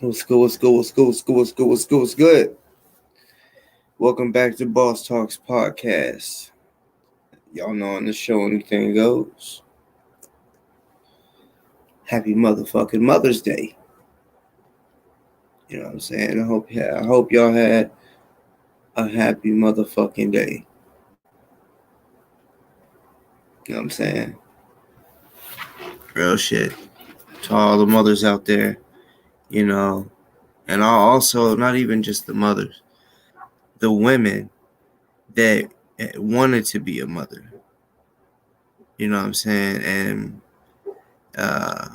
What's good? What's good? What's good? What's good? What's good? What's good? What's good? Welcome back to Boss Talks Podcast. Y'all know on the show anything goes. Happy motherfucking Mother's Day. You know what I'm saying? I hope y'all had a happy motherfucking day. You know what I'm saying? Real shit. To all the mothers out there, you know, and also not even just the mothers, the women that wanted to be a mother. You know what I'm saying? And uh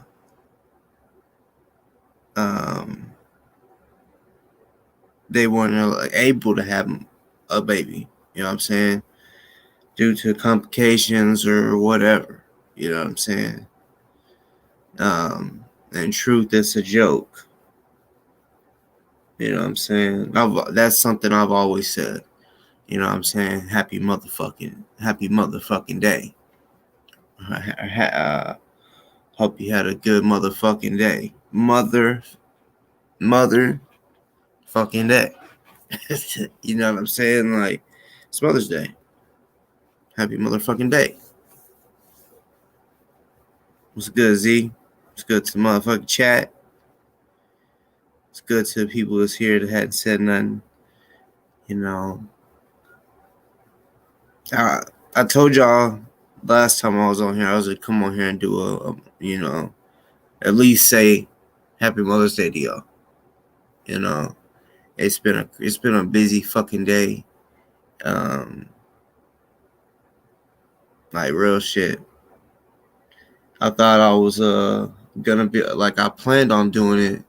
um they weren't able to have a baby, you know what I'm saying, due to complications or whatever, you know what I'm saying. In truth, it's a joke, you know what I'm saying. That's something I've always said, you know what I'm saying. Happy motherfucking day. Hope you had a good motherfucking day. Mother fucking day. You know what I'm saying? Like, it's Mother's Day. Happy motherfucking day. What's good, Z? It's good to the motherfucking chat. It's good to the people that's here that hadn't said nothing. You know, I told y'all last time I was on here, I was gonna come on here and do at least say Happy Mother's Day to y'all. You know, it's been a busy fucking day. Like real shit. I thought I was gonna be like, I planned on doing it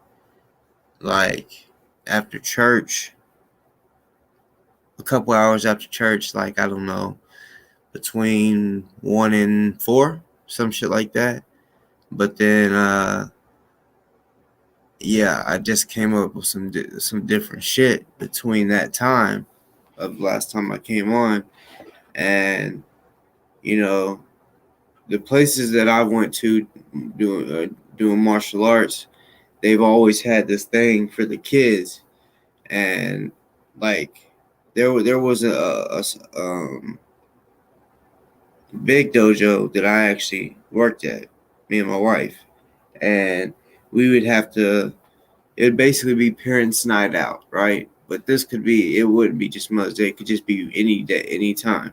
like after church, a couple hours after church, like I don't know, between 1 and 4, some shit like that. But then I just came up with some different shit between that time of last time I came on. And you know, the places that I went to doing martial arts, they've always had this thing for the kids. And like there was a big dojo that I actually worked at, me and my wife, and we would have to, it would basically be parents' night out, right? But it wouldn't be just Mother's Day, it could just be any day, any time,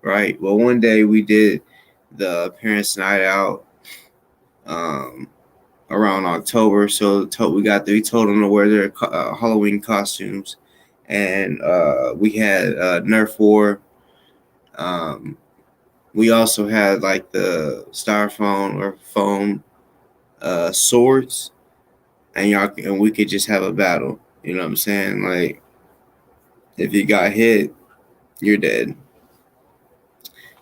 right? Well, one day we did the parents' night out around October, so we told them to wear their Halloween costumes, and we had Nerf war. We also had like the styrofoam or foam swords, and we could just have a battle. You know what I'm saying? Like, if you got hit, you're dead.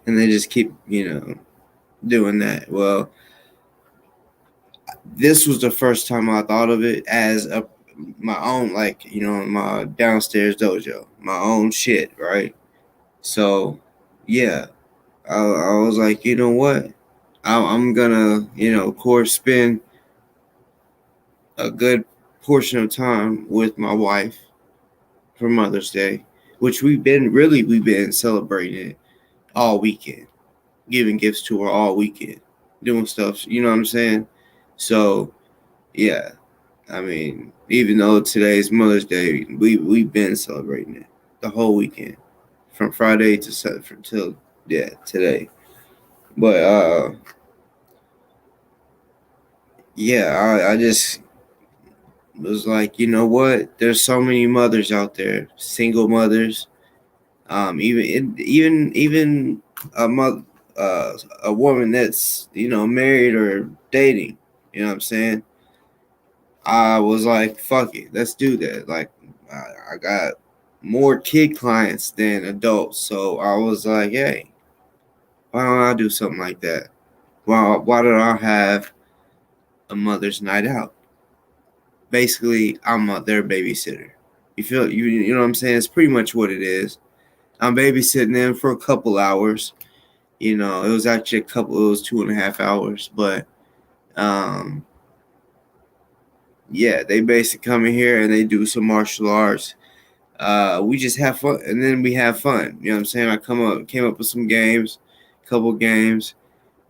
And they just keep, doing that. Well, this was the first time I thought of it as my own, like, my downstairs dojo, my own shit, right? So, yeah, I was like, you know what? I'm gonna, of course, spend a good portion of time with my wife for Mother's Day, which we've been celebrating it all weekend, giving gifts to her all weekend, doing stuff. You know what I'm saying? So yeah, I mean, even though today's Mother's Day, we've been celebrating it the whole weekend, from Friday till today. But I just was like, you know what? There's so many mothers out there, single mothers, even a mother, a woman that's married or dating. You know what I'm saying? I was like, fuck it, let's do that. Like, I got more kid clients than adults, so I was like, hey, why don't I do something like that? Why don't I have a mother's night out? Basically, I'm their babysitter. You know what I'm saying? It's pretty much what it is. I'm babysitting them for a couple hours. It was actually it was 2.5 hours, but yeah, they basically come in here and they do some martial arts. We just have fun, and then we have fun. You know what I'm saying? I came up with some games, couple games,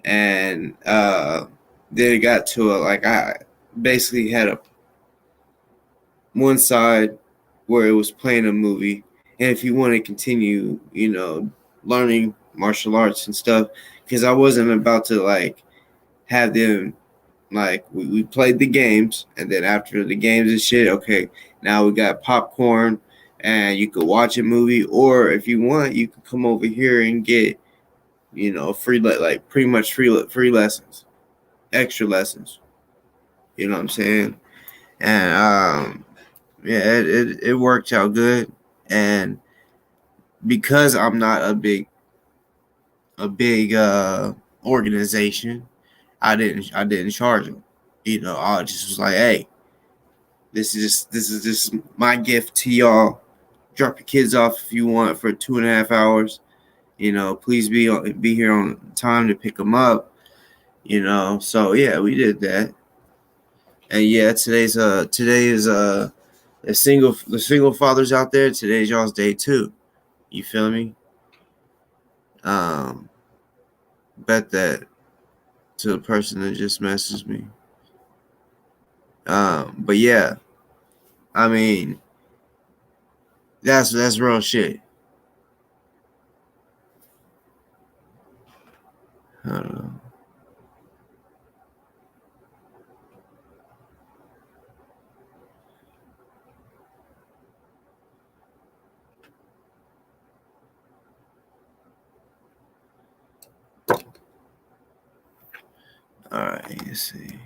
and then it got to like I basically had a one side where it was playing a movie, and if you want to continue, learning martial arts and stuff, because I wasn't about to like have them like we played the games, and then after the games and shit, okay, now we got popcorn, and you could watch a movie, or if you want, you could come over here and get free like pretty much free lessons, extra lessons. You know what I'm saying? And yeah, it worked out good, and because I'm not a big organization, I didn't charge them. I just was like, hey, this is just my gift to y'all. Drop your kids off if you want for 2.5 hours. Please be here on time to pick them up. So yeah, we did that, and yeah, today is the single fathers out there. Today's y'all's day too. You feel me? Um, bet that to the person that just messaged me. But yeah, I mean that's real shit. I don't know. All right, let's see.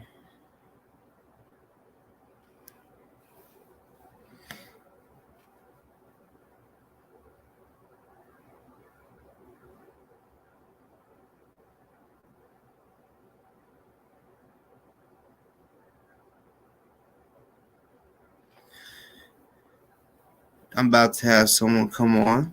I'm about to have someone come on.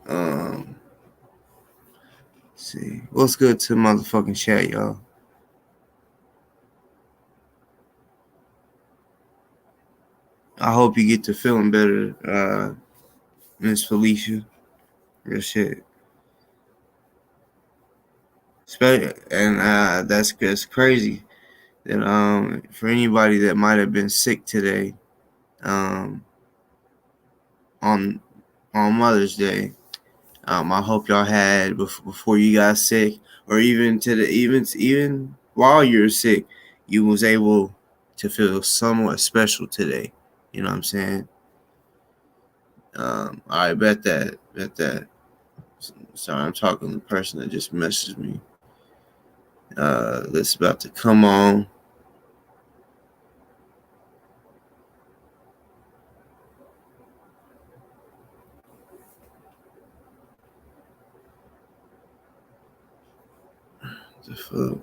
Um, let's see. What's good to motherfucking chat, y'all? I hope you get to feeling better, Miss Felicia. Real shit. And that's crazy. That for anybody that might have been sick today, um, on Mother's Day, I hope y'all had before you got sick, or even to the even while you're sick, you was able to feel somewhat special today. You know what I'm saying? I bet that. Sorry, I'm talking to the person that just messaged me. That's about to come on. The fuck?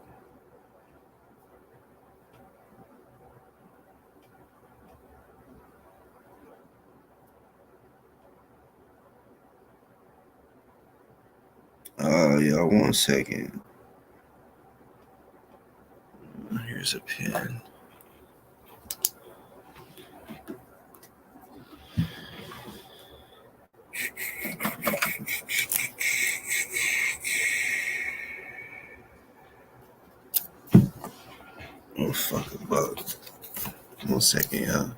Yeah, 1 second. Here's a pen. Oh fuck about 1 second, y'all.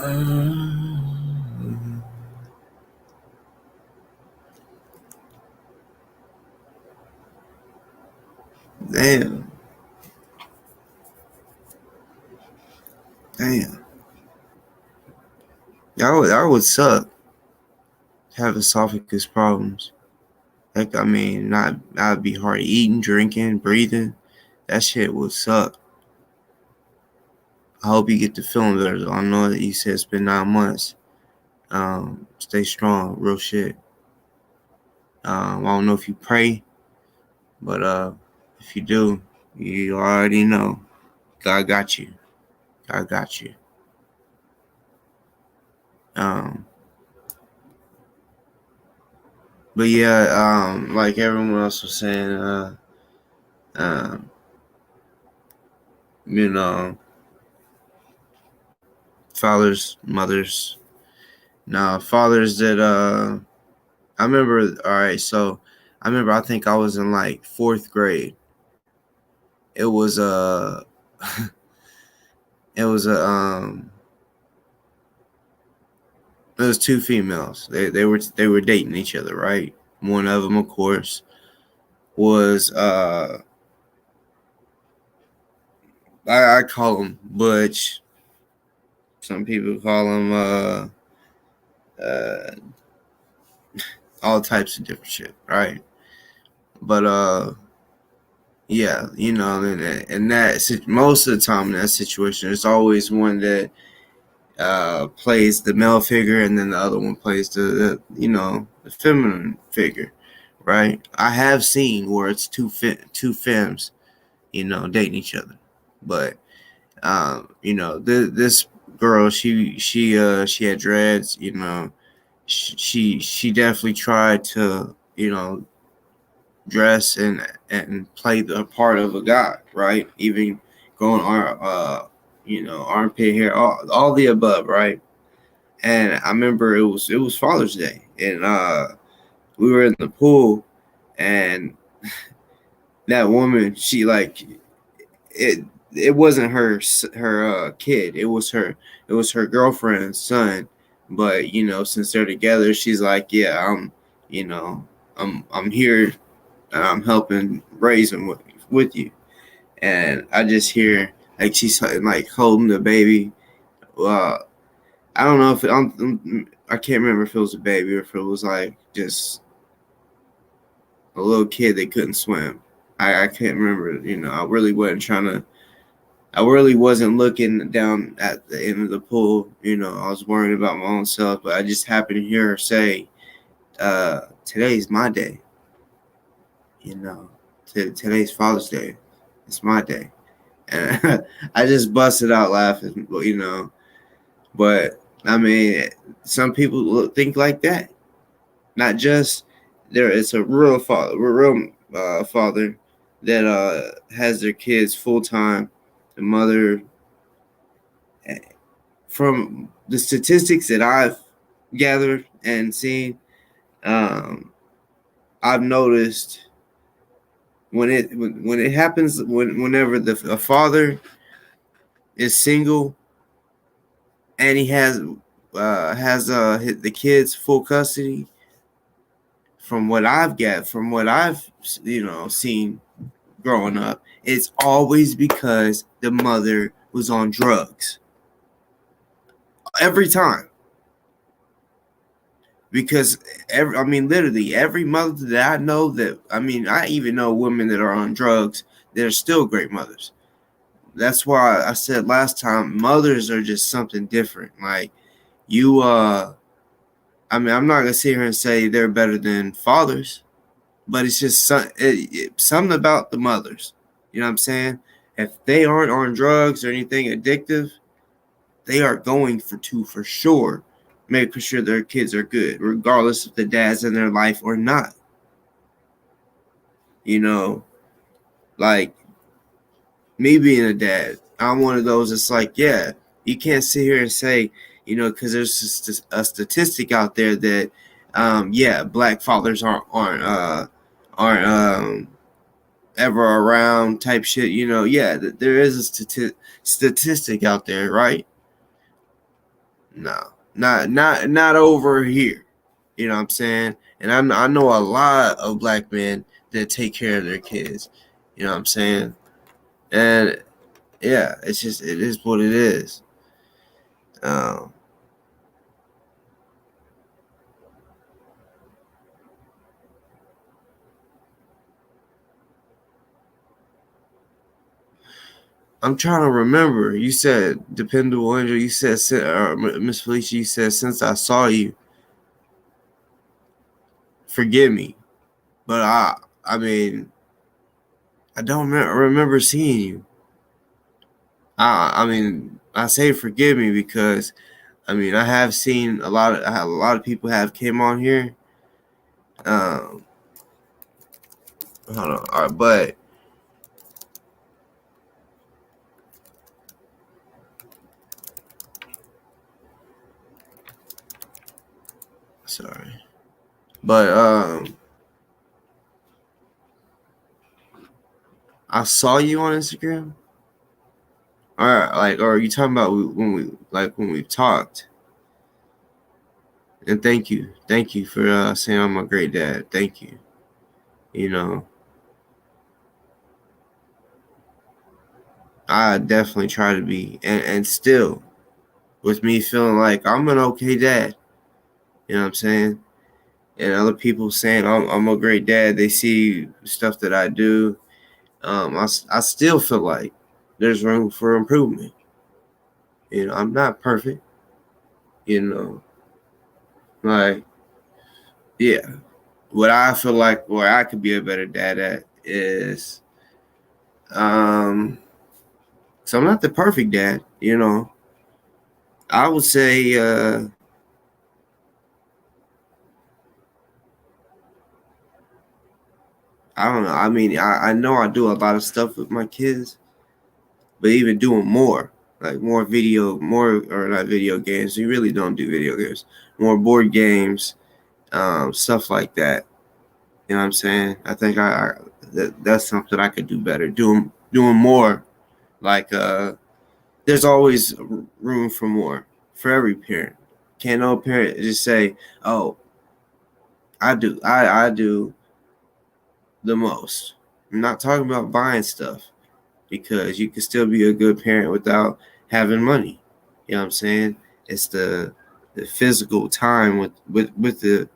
Damn. Damn. That would suck. Have esophagus problems. Like, I mean, that'd be hard eating, drinking, breathing. That shit would suck. I hope you get to feeling better. Though. I know that you said it's been 9 months. Stay strong, real shit. I don't know if you pray, but if you do, you already know. God got you. God got you. Um, but yeah, like everyone else was saying, um, you know, fathers, mothers. Now, fathers that I remember. All right, so I remember. I think I was in like fourth grade. It was it was a it was two females. They were dating each other, right? One of them, of course, was I call him Butch. Some people call him uh all types of different shit, right? But yeah, and that most of the time in that situation, there's always one that plays the male figure, and then the other one plays the feminine figure, right? I have seen where it's two femmes, dating each other, but this girl, she had dreads, she definitely tried to dress and play the part of a guy, right? Even going armpit hair, all the above, right? And I remember it was Father's Day, and we were in the pool, and that woman, she like it. It wasn't her kid. It was her girlfriend's son. But since they're together, she's like, yeah, you know, I'm here. And I'm helping raise him with you. And I just hear like she's like holding the baby. Well, I don't know if I can't remember if it was a baby or if it was like just a little kid that couldn't swim. I can't remember. I really wasn't trying to. I really wasn't looking down at the end of the pool. I was worrying about my own self, but I just happened to hear her say, "Today's my day." Today's Father's Day. It's my day, and I just busted out laughing. But I mean, some people think like that. Not just there. It's a real father that has their kids full time. The mother, from the statistics that I've gathered and seen, um, I've noticed when it happens whenever a father is single and he has the kids full custody. From what I've seen growing up, it's always because the mother was on drugs every time. Because literally every mother that I know I even know women that are on drugs that are still great mothers. That's why I said last time, mothers are just something different. Like you, I'm not gonna sit here and say they're better than fathers, but it's just something about the mothers. You know what I'm saying? If they aren't on drugs or anything addictive, they are going for sure, making sure their kids are good, regardless if the dad's in their life or not. You know, like me being a dad, I'm one of those that's like, yeah, you can't sit here and say, because there's just a statistic out there that, yeah, black fathers aren't ever around type shit. Yeah, there is a statistic out there, right? No, not over here. You know what I'm saying? And I know a lot of black men that take care of their kids. You know what I'm saying? And yeah, it is what it is. Um, I'm trying to remember. You said dependable angel. You said Miss Felicia. You said since I saw you, forgive me. But I mean, I don't remember seeing you. I mean, I say forgive me because I mean I have seen a lot of people have came on here. Um, hold on, all right, but sorry, but I saw you on Instagram. Or are you talking about when we talked? And thank you for saying I'm a great dad. Thank you. You know, I definitely try to be, and still, with me feeling like I'm an okay dad. You know what I'm saying? And other people saying I'm a great dad. They see stuff that I do. I still feel like there's room for improvement. You know, I'm not perfect. You know, like yeah, what I feel like where I could be a better dad at is so I'm not the perfect dad, you know. I would say I don't know. I mean, I know I do a lot of stuff with my kids, but even doing more, like more or not video games. We really don't do video games. More board games, stuff like that. You know what I'm saying? I think that's something I could do better. Doing more. Like there's always room for more for every parent. Can't no parent just say, "Oh, I do the most." I'm not talking about buying stuff because you can still be a good parent without having money. You know what I'm saying? It's the physical time with the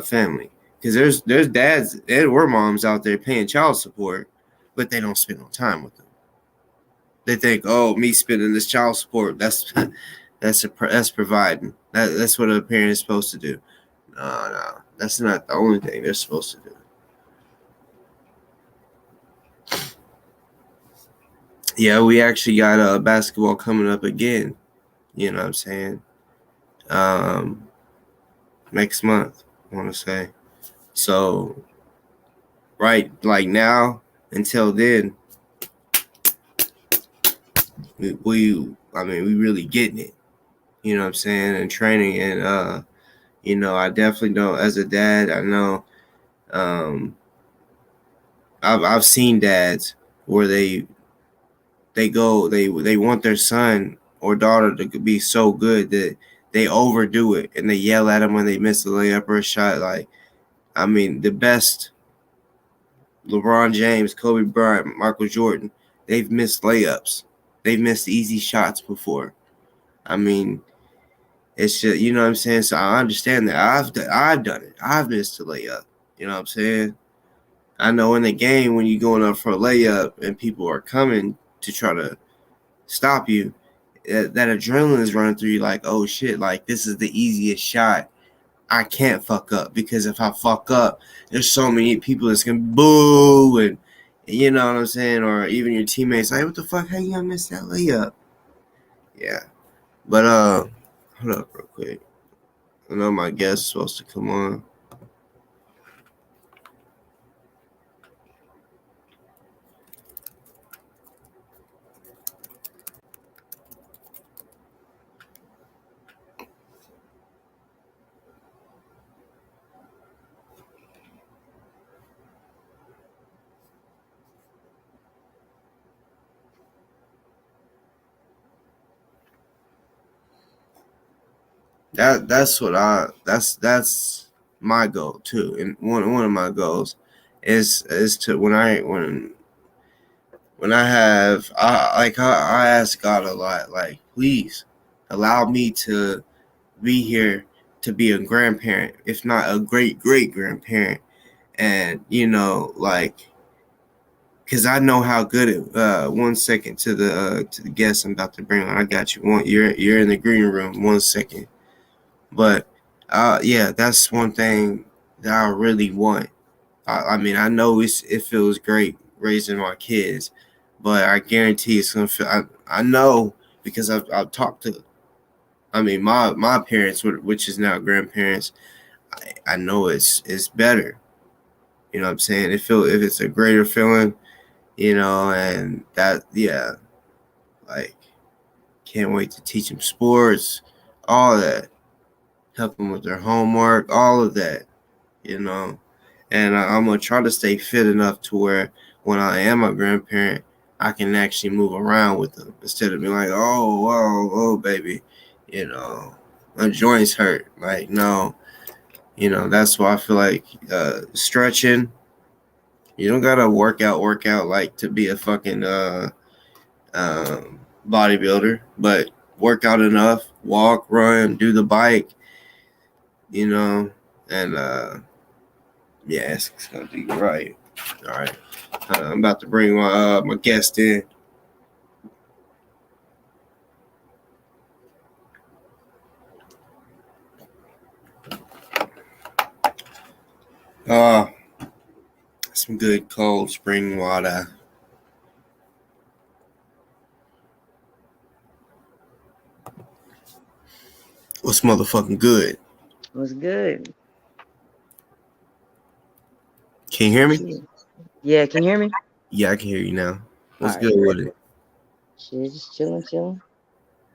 family. Because there's dads and or moms out there paying child support, but they don't spend no time with them. They think, oh, me spending this child support, that's providing. That's what a parent is supposed to do. No, that's not the only thing they're supposed to do. Yeah, we actually got basketball coming up again. You know what I'm saying? Um, Next month, I want to say. So right, like now until then, I mean, we really getting it. You know what I'm saying? And training, and you know, I definitely know as a dad, I know, um, I've seen dads where they want their son or daughter to be so good that they overdo it and they yell at them when they miss a layup or a shot. Like, I mean, the best LeBron James, Kobe Bryant, Michael Jordan, they've missed layups. They've missed easy shots before. I mean, it's just, you know what I'm saying? So I understand that. I've done it. I've missed a layup. You know what I'm saying? I know in the game when you're going up for a layup and people are coming to try to stop you, that adrenaline is running through you like, oh shit, like this is the easiest shot. I can't fuck up because if I fuck up, there's so many people that's gonna boo and you know what I'm saying, or even your teammates like, what the fuck? How you gonna miss that layup? Yeah, but hold up real quick. I know my guest is supposed to come on. That's my goal too, and one of my goals is to when I have I ask God a lot, like, please allow me to be here to be a grandparent, if not a great grandparent, and like, because I know how good it. 1 second to the guest I'm about to bring on. I got you. You're in the green room. 1 second, but yeah, that's one thing that I really want. I mean, I know it feels great raising my kids, but I guarantee it's gonna feel. I know because I've talked to. I mean, my parents, which is now grandparents. I know it's better. You know what I'm saying? If it's a greater feeling, and that, yeah, like, can't wait to teach them sports, all that, help them with their homework, all of that, you know. And I'm gonna try to stay fit enough to where when I am a grandparent, I can actually move around with them instead of being like, oh, baby, my joints hurt. Like, no, that's why I feel like stretching. You don't gotta work out like to be a fucking bodybuilder, but work out enough, walk, run, do the bike, you know, and yeah, it's gonna be right. All right, I'm about to bring my guest in. Uh, some good cold spring water. What's motherfucking good? What's good? Can you hear me? Shit. Yeah, can you hear me? Yeah, I can hear you now. All What's right, good bet. with it? Shit, just chilling.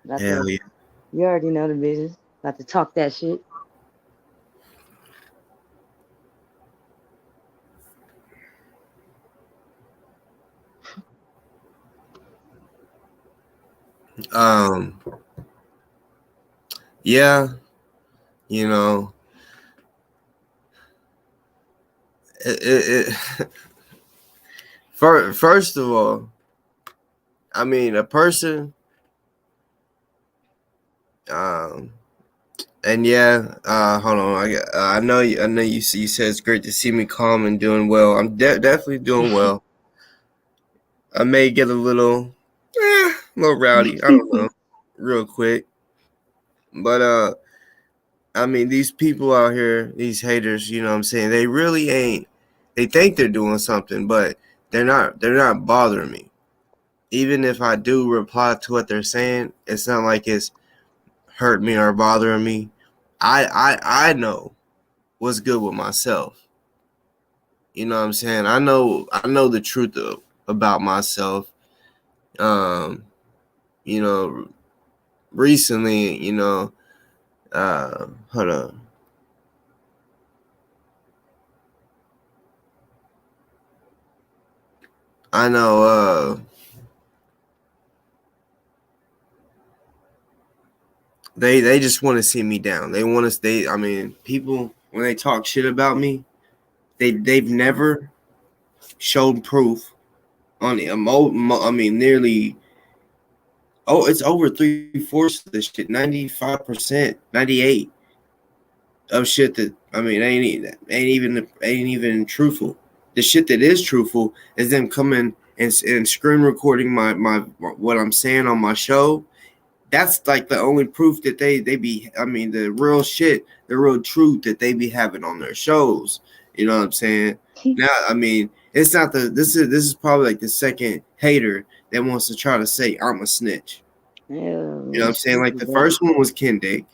About Hell to, yeah. you already know the business. About to talk that shit. Um, yeah, you know, it first of all, I mean, a person, um, and yeah, hold on. I know you said it's great to see me calm and doing well. I'm definitely doing well. I may get a little rowdy. I don't know, real quick. But I mean, these people out here, these haters, you know what I'm saying? They really ain't. They think they're doing something, but they're not. They're not bothering me. Even if I do reply to what they're saying, it's not like it's hurt me or bothering me. I know what's good with myself. You know what I'm saying? I know the truth about myself. Um, you know, recently, hold on. I know they just want to see me down. They want to I mean, people when they talk shit about me, they've never showed proof on the I mean, nearly. Oh, it's over 3/4 of this shit. 95%, 98 of shit that, I mean, ain't even truthful. The shit that is truthful is them coming and screen recording my what I'm saying on my show. That's like the only proof that they be. I mean, the real shit, the real truth that they be having on their shows. You know what I'm saying? Now, I mean, it's not the. This is probably like the second hater that wants to try to say I'm a snitch. Yeah, You know what I'm which saying? proof Like is the that? first one was Kendick.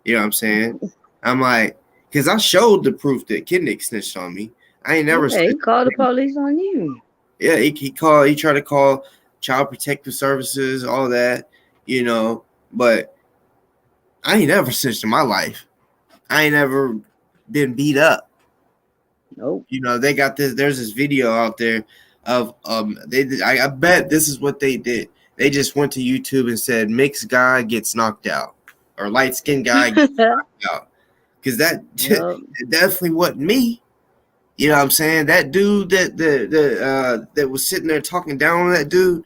You know what I'm saying? I'm like, because I showed the proof that Kendick snitched on me. I ain't never Okay, snitched call the on him. police on you. Yeah, he tried to call Child Protective Services, all that, but I ain't never snitched in my life. I ain't ever been beat up. Nope. They got this. There's this video out there of They. I bet this is what they did. They just went to YouTube and said mixed guy gets knocked out. or light skinned guy get knocked out. Because that Yup. definitely wasn't me. You know what I'm saying? That dude that was sitting there talking down on that dude,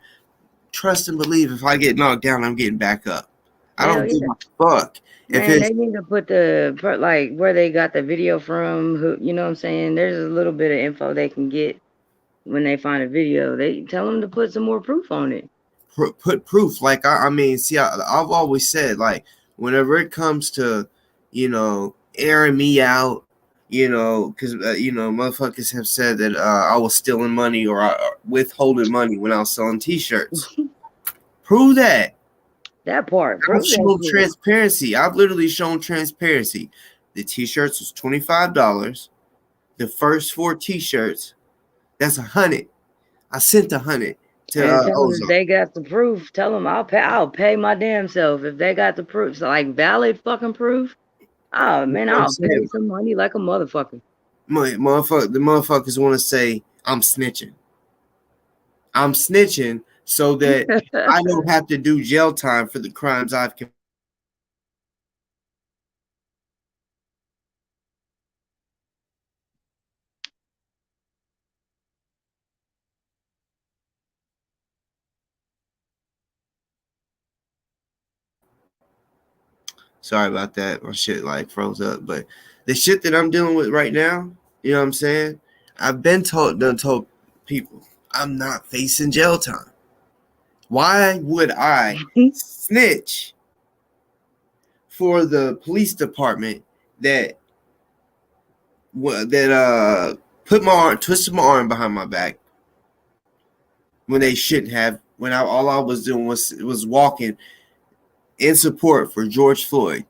trust and believe if I get knocked down, I'm getting back up. I Hell don't give yeah. a fuck if Man, they it's need to put like where they got the video from, who, you know what I'm saying? There's a little bit of info they can get when they find a video. They tell them to put some more proof on it. put proof. Like I mean, see, I've always said like whenever it comes to airing me out, because motherfuckers have said that I was stealing money or withholding money when I was selling T-shirts. Prove that. That part, I've prove that shown shit. transparency. I've literally shown transparency. The T-shirts was $25. The first 4 T-shirts, that's $100. I sent $100 to And tell them if Ozone. they got the proof, tell them I'll pay my damn self if they got the proof. So like valid fucking proof. Oh You know man, what I'm I'll pay saying? some money like a motherfucker. The motherfuckers want to say I'm snitching. I'm snitching so that I don't have to do jail time for the crimes I've committed. Sorry about that. My shit like froze up. But the shit that I'm dealing with right now, you know what I'm saying? I've been told people I'm not facing jail time. Why would I snitch for the police department that put my arm, twisted my arm behind my back when they shouldn't have? When all I was doing was walking in support for George Floyd,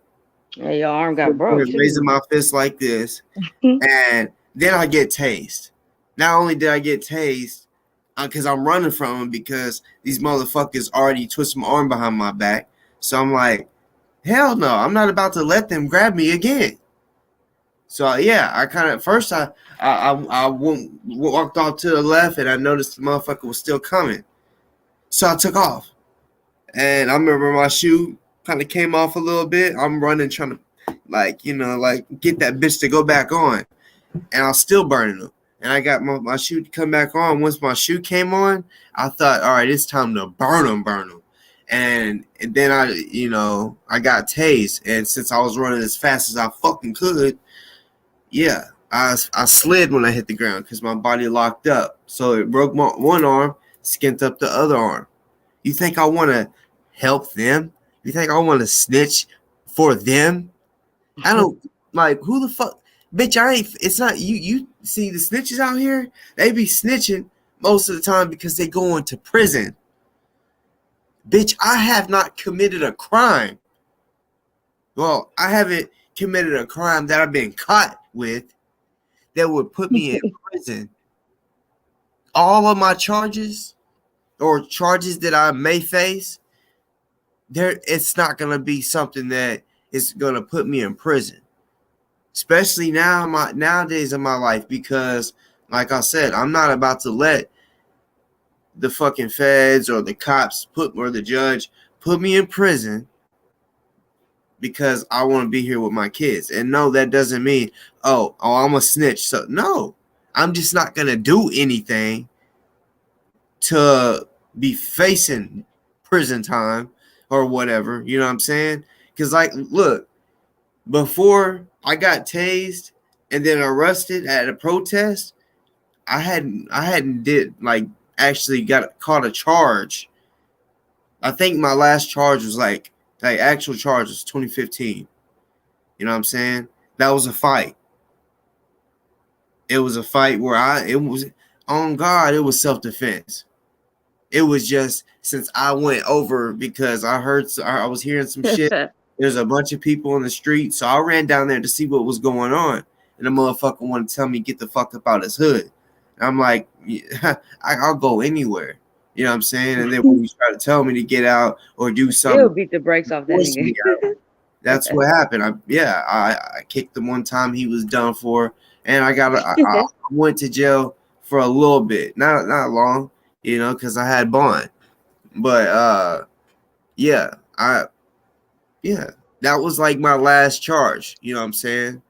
Hey, your arm got broke raising too. my fist like this, and then I get tased. Not only did I get tased, because I'm running from them because these motherfuckers already twisted my arm behind my back. So I'm like, hell no, I'm not about to let them grab me again. So yeah, I kind of first I walked off to the left and I noticed the motherfucker was still coming. So I took off. And I remember my shoe kind of came off a little bit. I'm running trying to like get that bitch to go back on. And I was still burning them. And I got my shoe to come back on. Once my shoe came on, I thought, all right, it's time to burn them. And then I got tased. And since I was running as fast as I fucking could, yeah, I slid when I hit the ground because my body locked up. So it broke my one arm, skint up the other arm. You think I want to help them? You think I want to snitch for them? I don't like who the fuck, bitch. I ain't. It's not you. You see the snitches out here? They be snitching most of the time because they go into prison. Bitch, I have not committed a crime. Well, I haven't committed a crime that I've been caught with that would put me in prison. All of my charges or charges that I may face, it's not gonna be something that is gonna put me in prison. Especially nowadays in my life, because like I said, I'm not about to let the fucking feds or the cops or the judge put me in prison because I want to be here with my kids. And no, that doesn't mean I'm a snitch. So no, I'm just not gonna do anything to be facing prison time or whatever. You know what I'm saying? Because like, look, before I got tased and then arrested at a protest, I hadn't did like actually got caught a charge. I think my last charge was like actual charge was 2015. You know what I'm saying? That was a fight. It was a fight where it was on God, it was self-defense. It was just since I went over because I was hearing some shit. There's a bunch of people in the street, so I ran down there to see what was going on. And the motherfucker wanted to tell me get the fuck up out his hood. And I'm like, yeah, I'll go anywhere. You know what I'm saying? And then when you try to tell me to get out or do Still something, beat the brakes off that force nigga. me out. That's what happened. I kicked him one time. He was done for, and I went to jail for a little bit, not long, because I had bond. But yeah, yeah. that was like my last charge. You know what I'm saying?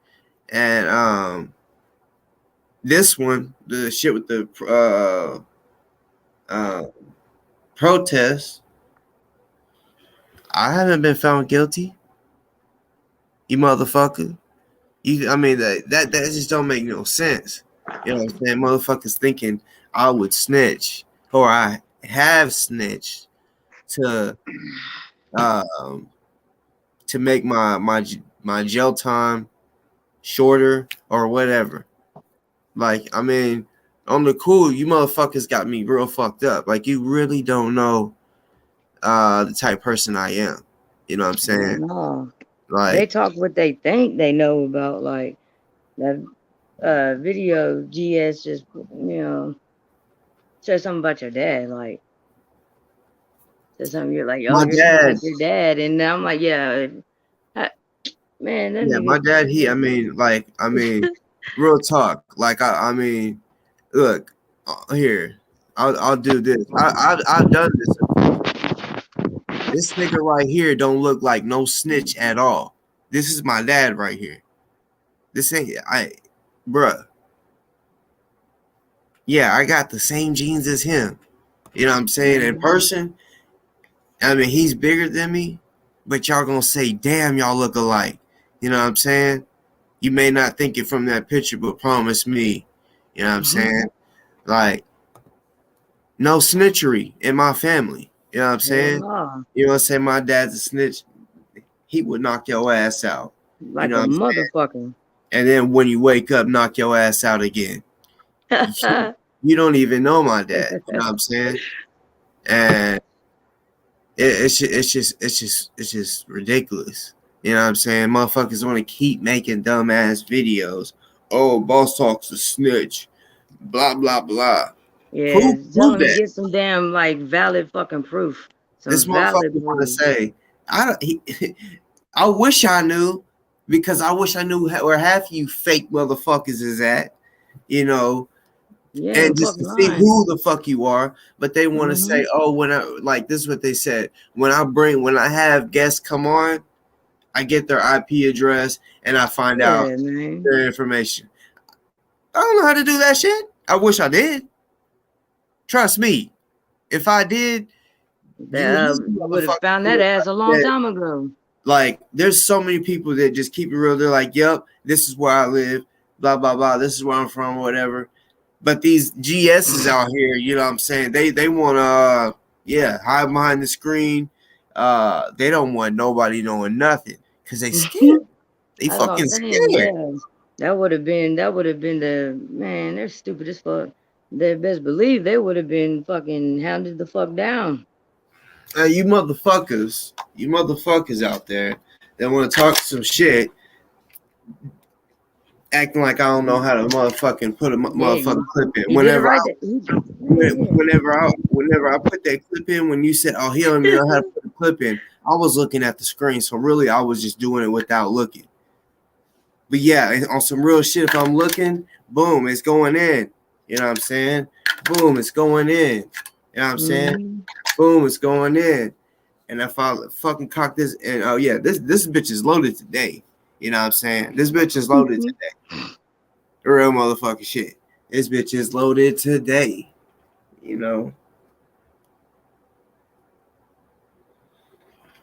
And this one, the shit with the uh, protest, I haven't been found guilty. You motherfucker. I mean that just don't make no sense. You know what I'm saying? Motherfuckers thinking I would snitch or I have snitched to um to make my jail time shorter or whatever. Like, I mean, on the cool, you motherfuckers got me real fucked up. Like, you really don't know the type person I am. You know what I'm Hell saying? no. They Like, talk what they think they know about like that video GS just said something about your dad, like said something you're like, oh, my you're something dad, like your dad, and I'm like, yeah, I, man, that yeah, my nigga. dad, I mean, real talk. Like, I mean, look, here, I'll do this. I've done this before. This nigga right here don't look like no snitch at all. This is my dad right here. This ain't bruh. Yeah, I got the same genes as him. You know what I'm saying? In Mhm. person, I mean, he's bigger than me, but y'all gonna say, damn, y'all look alike. You know what I'm saying? You may not think it from that picture, but promise me. You know what I'm saying? Like, no snitchery in my family. You know what I'm Hell saying? no, You know what I'm saying? My dad's a snitch. He would knock your ass out. You like know a what I'm saying? motherfucker. And then when you wake up, knock your ass out again. You don't even know my dad. You know what I'm saying? And it's just ridiculous. You know what I'm saying? Motherfuckers want to keep making dumbass videos. Oh, Boss Talk's a snitch. Blah blah blah. Yeah, tell Prove him to that. get some damn like valid fucking proof, This some motherfucker valid want to proof. say, I don't. I wish I knew, because I wish I knew where half you fake motherfuckers is at. You know, Yeah, and ain't just fucking to see lying. who the fuck you are. But they want to Hmm. say, oh, when I like this is what they said. When I have guests come on, I get their IP address and I find out Yeah, man. their information. I don't know how to do that shit. I wish I did. Trust me. If I did, you You would have motherfuckers found would that have ass a long that. time ago. Like, there's so many people that just keep it real. They're like, yep, this is where I live, blah, blah, blah. This is where I'm from, whatever. But these GSs out here, you know what I'm saying? They want to, hide behind the screen. They don't want nobody knowing nothing because they scared. They That's what I'm fucking saying. scared. Yeah, that would have been the man. They're stupid as fuck. They best believe they would have been fucking hounded the fuck down. You motherfuckers out there that want to talk some shit, acting like I don't know how to motherfucking put a Yeah, motherfucking clip in. he did it right. Man, Whenever I put that clip in, when you said, "Oh, he don't even know how to put a clip in," I was looking at the screen, so really I was just doing it without looking. But yeah, on some real shit, if I'm looking, boom, it's going in. You know what I'm saying? Boom, it's going in. You know what I'm saying? mm-hmm. Boom, it's going in. And if I fucking cock this, and oh yeah, this bitch is loaded today. You know what I'm saying? This bitch is loaded today. Real motherfucking shit. This bitch is loaded today. You know,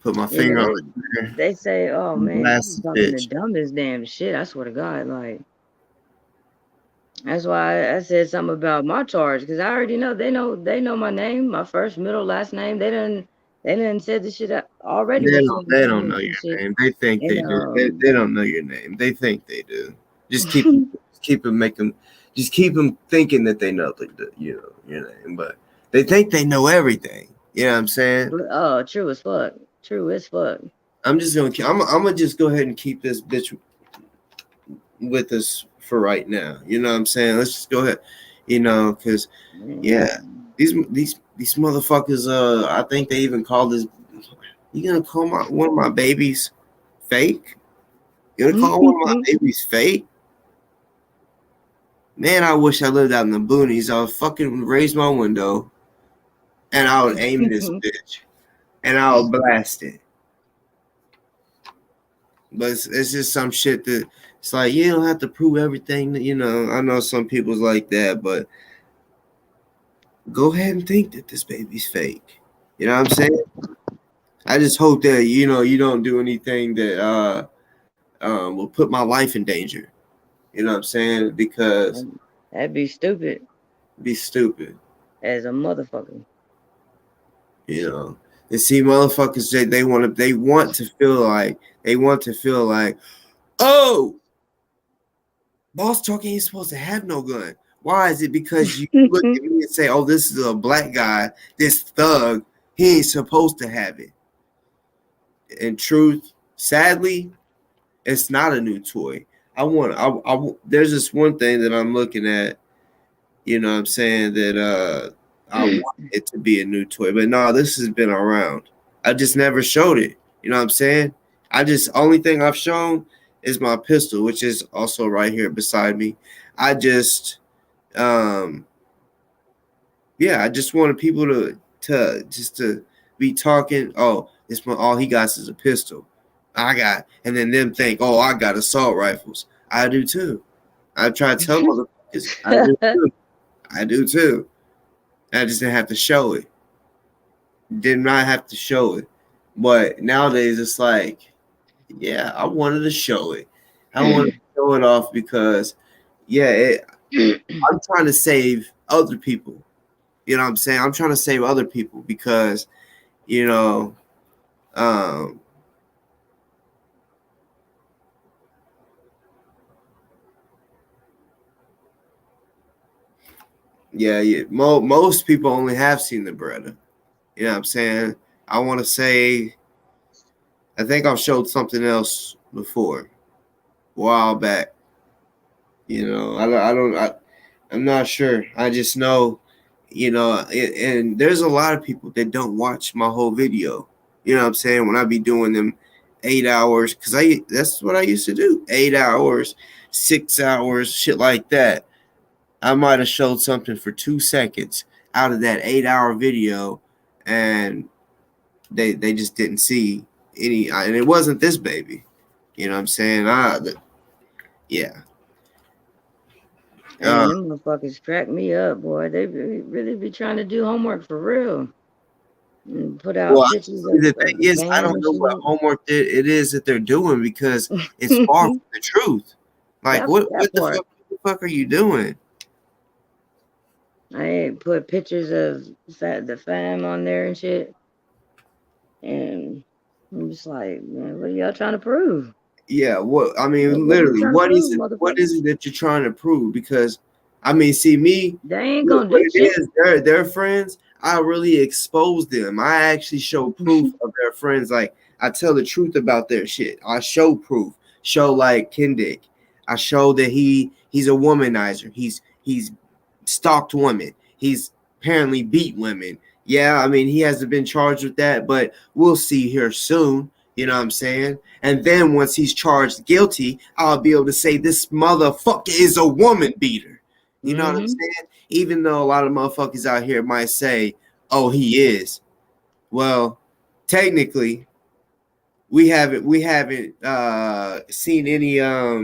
put my Yeah, finger on it. they say, oh man, you be Blast talking the this bitch. dumbest damn shit. I swear to God, like that's why I said something about my charge because I already know my name, my first, middle, last name. They didn't said this shit already before the They don't know comments and your shit. name. They think And they do. They don't know your name. They think they do. Just keep them, make them, just keep them thinking that they know your name, but they think they know everything. You know what I'm saying? oh, true as fuck, true as fuck. I'm just gonna. I'm gonna just go ahead and keep this bitch with us for right now. You know what I'm saying? Let's just go ahead. You know, because yeah, Man. these motherfuckers. I think they even called this. You gonna call one of my babies fake? You gonna call one of my babies fake? Man, I wish I lived out in the boonies. I would fucking raise my window and I would aim this bitch and I would blast it. But it's just some shit that it's like you don't have to prove everything. That, I know some people's like that, but go ahead and think that this baby's fake. You know what I'm saying? I just hope that you don't do anything that will put my life in danger. You know what I'm saying? Because That'd be stupid be stupid. as a motherfucker. You know. And see, motherfuckers, they want to feel like, oh, Boss Talk ain't supposed to have no gun. Why is it? Because you look at me and say, oh, this is a black guy, this thug, he ain't supposed to have it. In truth, sadly, it's not a new toy. There's this one thing that I'm looking at, you know what I'm saying, that I want it to be a new toy. But no, this has been around. I just never showed it. You know what I'm saying? Only thing I've shown is my pistol, which is also right here beside me. I just um I just wanted people to be talking, oh, all he got is a pistol. And then them think, oh, I got assault rifles. I do too. I try to tell motherfuckers, I do too. I do too. I just didn't have to show it. Did not have to show it. But nowadays it's like, yeah, I wanted to show it. I wanted to show it off because, I'm trying to save other people. You know what I'm saying? I'm trying to save other people because, you know, um, most people only have seen the Beretta. You know what I'm saying? I want to say, I think I've showed something else before, a while back. I'm not sure. I just know, and there's a lot of people that don't watch my whole video. You know what I'm saying? When I be doing them 8 hours, because that's what I used to do. 8 hours, 6 hours, shit like that. I might have showed something for 2 seconds out of that 8 hour video, and they just didn't see any, and it wasn't this baby. You know what I'm saying? Yeah. Man, them motherfuckers crack me up, boy. They really be trying to do homework for real. And put out Well, pictures the of thing the is, I fam don't and know what shit. homework it is that they're doing because it's far from the truth. Like, what That part. the fuck are you doing? I ain't put pictures of the fam on there and shit. And I'm just like, man, what are y'all trying to prove? Yeah, What are you literally, trying to what is prove, it? What motherfucker? is it that you're trying to prove? Because, see, me, They ain't what gonna do it shit. is, they're friends. I really expose them. I actually show proof of their friends. Like, I tell the truth about their shit. I show proof. Show like Kendick. I show that he's a womanizer. He's stalked women. He's apparently beat women. Yeah, he hasn't been charged with that, but we'll see here soon. You know what I'm saying? And then once he's charged guilty, I'll be able to say this motherfucker is a woman beater. You know what I'm saying? Even though a lot of motherfuckers out here might say, "Oh, he is." Well, technically, we haven't seen any uh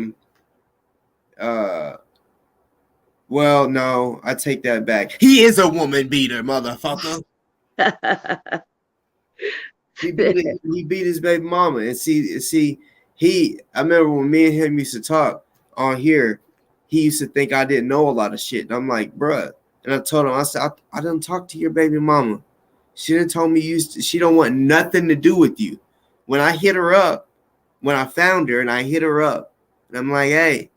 well, no, I take that back. He is a woman beater, motherfucker. He beat his baby mama. And see, I remember when me and him used to talk on here, he used to think I didn't know a lot of shit. And I'm like, bruh. And I told him, I said, I didn't talk to your baby mama. She didn't tell me she don't want nothing to do with you. When I hit her up, when I found her and I hit her up, and I'm like, hey,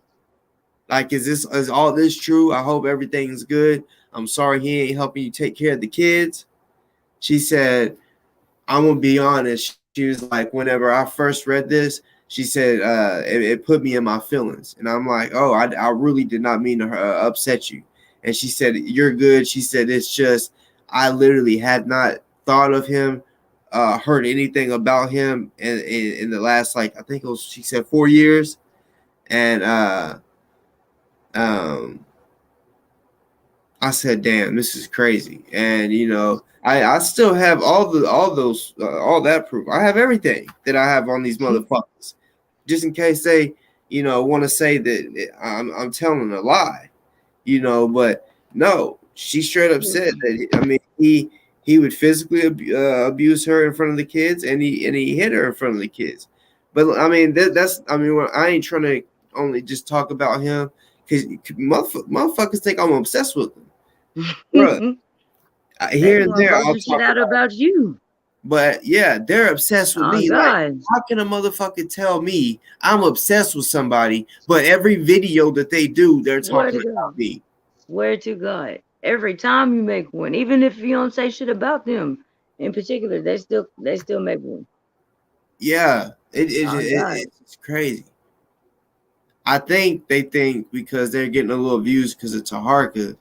like, is all this true? I hope everything's good. I'm sorry he ain't helping you take care of the kids. She said, I'm gonna be honest. She was like, whenever I first read this, she said it put me in my feelings, and I'm like, oh, I really did not mean to upset you. And she said, you're good. She said, it's just I literally had not thought of him, heard anything about him in the last, like, I think it was, she said 4 years, and um I said, "Damn, this is crazy." And I still have all that proof. I have everything that I have on these motherfuckers. just in case they, want to say that I'm telling a lie, but no, she straight up said that. I mean, he would physically abuse her in front of the kids, and he hit her in front of the kids. But I mean, that's I mean, I ain't trying to only just talk about him because motherfuckers think I'm obsessed with him, bro. They Here and gonna there, blow I'll some shit talk out about, about you. but yeah, they're obsessed with Oh me. Like, God. how can a motherfucker tell me I'm obsessed with somebody, but every video that they do, they're Swear talking to about God. me? Swear to God. Every time you make one, even if you don't say shit about them in particular, they still make one. Yeah, Oh God. it's crazy. I think they think because they're getting a little views because it's a Taharka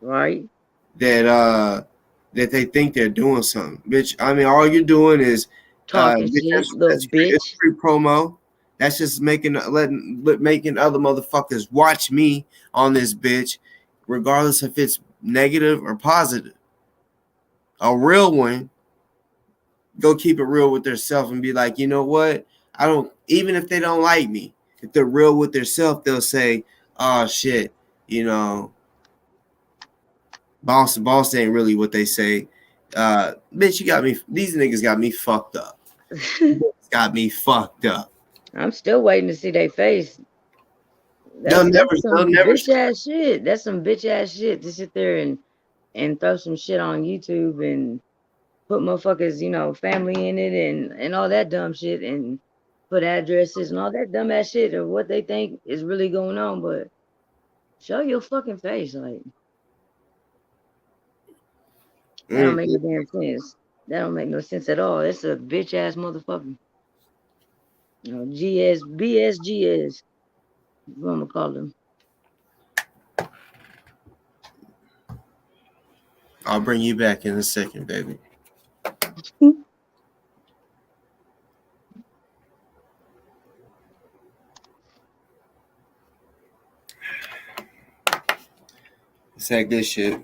Right? that that they think they're doing something. Bitch, I mean, all you're doing is Talking bitch, shit, little it's bitch. free promo. That's just making other motherfuckers watch me on this bitch, regardless if it's negative or positive. A real one go keep it real with themselves and be like, you know what? I don't, even if they don't like me, if they're real with themselves, they'll say, oh shit, you know, boss ain't really what they say. Bitch, you got me, these niggas got me fucked up. Got me fucked up. I'm still waiting to see their face. They'll That's they'll some never bitch ass shit. That's some bitch ass shit to sit there and throw some shit on YouTube and put motherfuckers, family in it and all that dumb shit and put addresses and all that dumb ass shit of what they think is really going on, but show your fucking face. Like that don't make no mm, damn sense. That don't make no sense at all. It's a bitch ass motherfucker. GS BSGS. What I'm gonna call them. I'll bring you back in a second, baby. It's that good shit.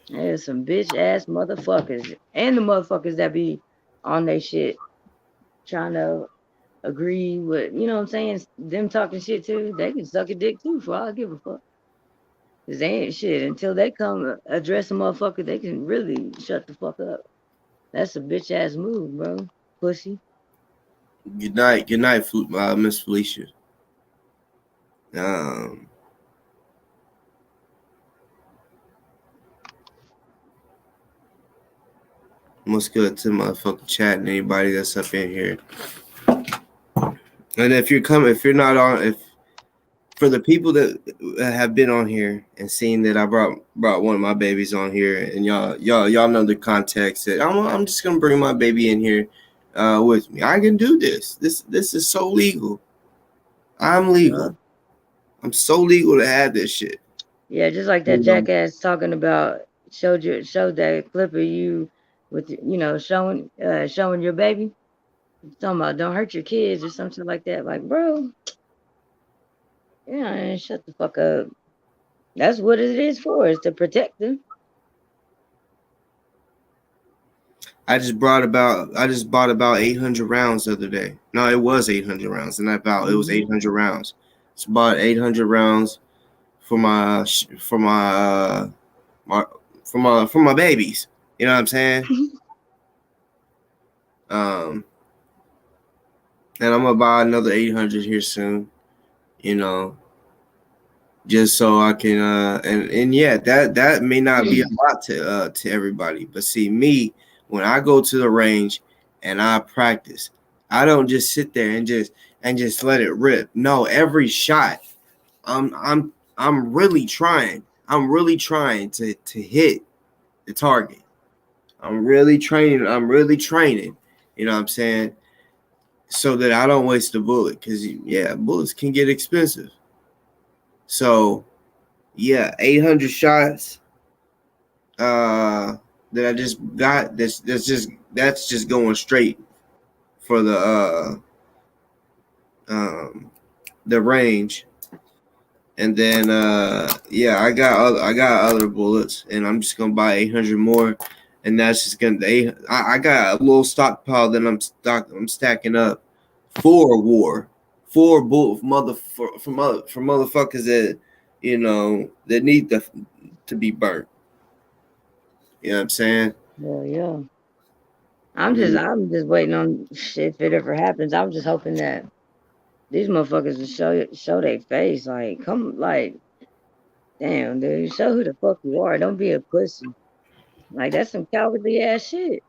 There's some bitch ass motherfuckers. And the motherfuckers that be on they shit trying to agree with, you know what I'm saying? Them talking shit too. They can suck a dick too for all I give a fuck. Cause they ain't shit. Until they come address a motherfucker, they can really shut the fuck up. That's a bitch ass move, bro. Pussy. Good night, Miss Felicia. Um, what's good to motherfucking chat and anybody that's up in here. And if you're not on, if for the people that have been on here and seen that I brought one of my babies on here, and y'all know the context that I'm just gonna bring my baby in here with me. I can do this. This is so legal. I'm legal. I'm so legal to have this shit. Yeah, just like that You know, jackass talking about showed that clip of you with showing your baby. Talking about don't hurt your kids or something like that. Like, bro, yeah, shut the fuck up. That's what it is for, is to protect them. I just bought about 800 rounds the other day. No, it was 800 rounds, and it was Mm-hmm. 800 rounds. It's bought 800 rounds for my for my babies. You know what I'm saying? Um, and I'm gonna buy another 800 here soon. You know, just so I can and yeah, that may not be a lot to everybody, but see me when I go to the range and I practice, I don't just sit there and just let it rip. No, every shot I'm really trying. I'm really trying to hit the target. I'm really training. I'm really training. You know what I'm saying? So that I don't waste a bullet, because yeah, bullets can get expensive. So yeah, 800 shots that I just got. That's just going straight for um the range. And then yeah, I got other bullets, and I'm just gonna buy 800 more. and that's just gonna. I got a little stockpile that I'm stacking up for war, for for motherfuckers that that need to be burnt. You know what I'm saying? Well, yeah. Mm. I'm just waiting on shit if it ever happens. I'm just hoping that these motherfuckers will show their face. Like, come, like, damn, dude, show who the fuck you are. Don't be a pussy. Like, that's some cowardly ass shit.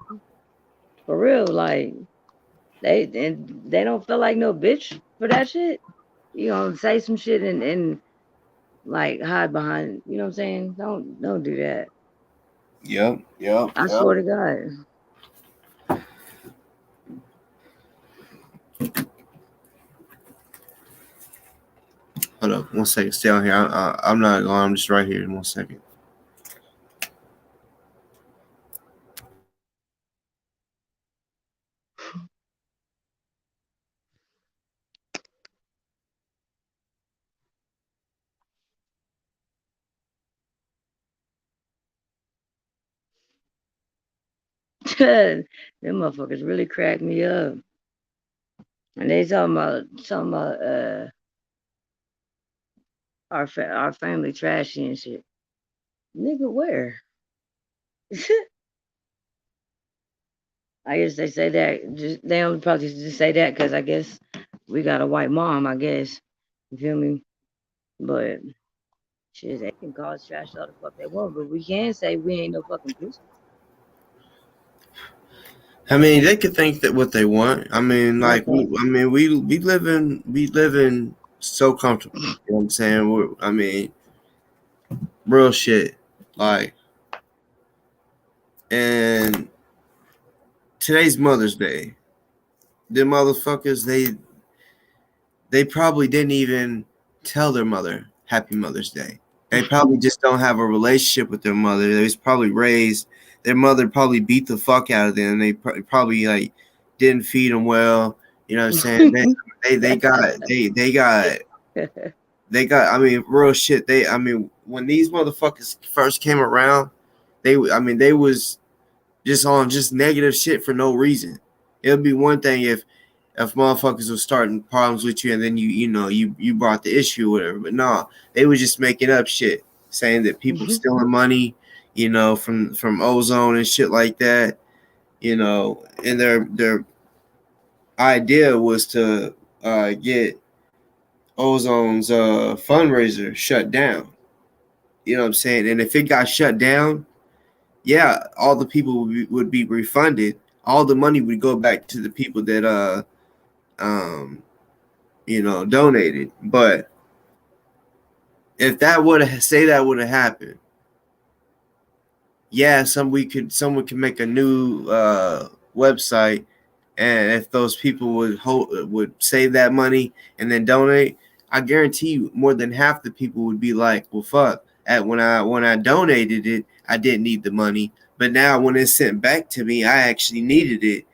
For real. Like, they don't feel like no bitch for that shit. You know, say some shit and like hide behind. You know what I'm saying? Don't do that. Yep, yep, I yep. swear to God. Hold up, 1 second. Stay on here. I'm not going. I'm just right here. 1 second. Them motherfuckers really crack me up. And they talking about our family trashy and shit. Nigga, where? I guess they say that. Just they only probably just say that because I guess we got a white mom. I guess you feel me. But shit, they can call us trash all the fuck they want, but we can say we ain't no fucking pussy. I mean, they could think that what they want. I mean, like, Okay. we live in so comfortable. You know what I'm saying? I mean, real shit. Like, and today's Mother's Day. The motherfuckers, they probably didn't even tell their mother Happy Mother's Day. They probably just don't have a relationship with their mother. They was probably raised. Their mother probably beat the fuck out of them. They probably like didn't feed them well. You know what I'm saying? They got they got. I mean, real shit. I mean, when these motherfuckers first came around, they was just on just negative shit for no reason. It would be one thing if motherfuckers was starting problems with you and then you brought the issue or whatever. But no, they was just making up shit, saying that people stealing money, from ozone and shit like that. And their idea was to get ozone's fundraiser shut down. You know what I'm saying? And if it got shut down, yeah, all the people would be refunded. All the money would go back to the people that um donated. But if that would have happened, yeah, someone could make a new website, and if those people would save that money and then donate, I guarantee you more than half the people would be like, well, fuck. At when I donated it, I didn't need the money, but now when it's sent back to me, I actually needed it.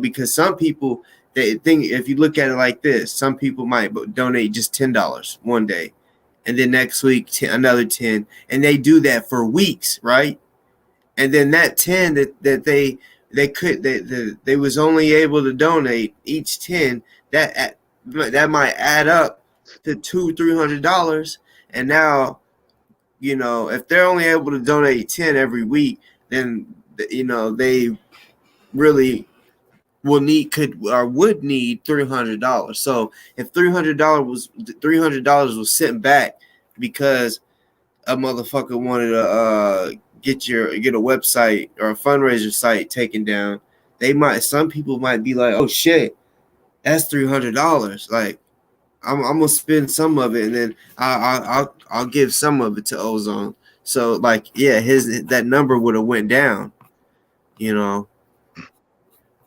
Because some people, they think, if you look at it like this, some people might donate just $10 one day, and then next week another 10, and they do that for weeks, right? And then that 10 that they was only able to donate each 10, that might add up to $200-300. And now, if they're only able to donate 10 every week, then they really would need $300. So if $300 was sent back because a motherfucker wanted to get a website or a fundraiser site taken down, some people might be like, oh shit, that's $300. Like, I'm gonna spend some of it, and then I'll give some of it to Ozone. So like, yeah, that number would have went down. You know,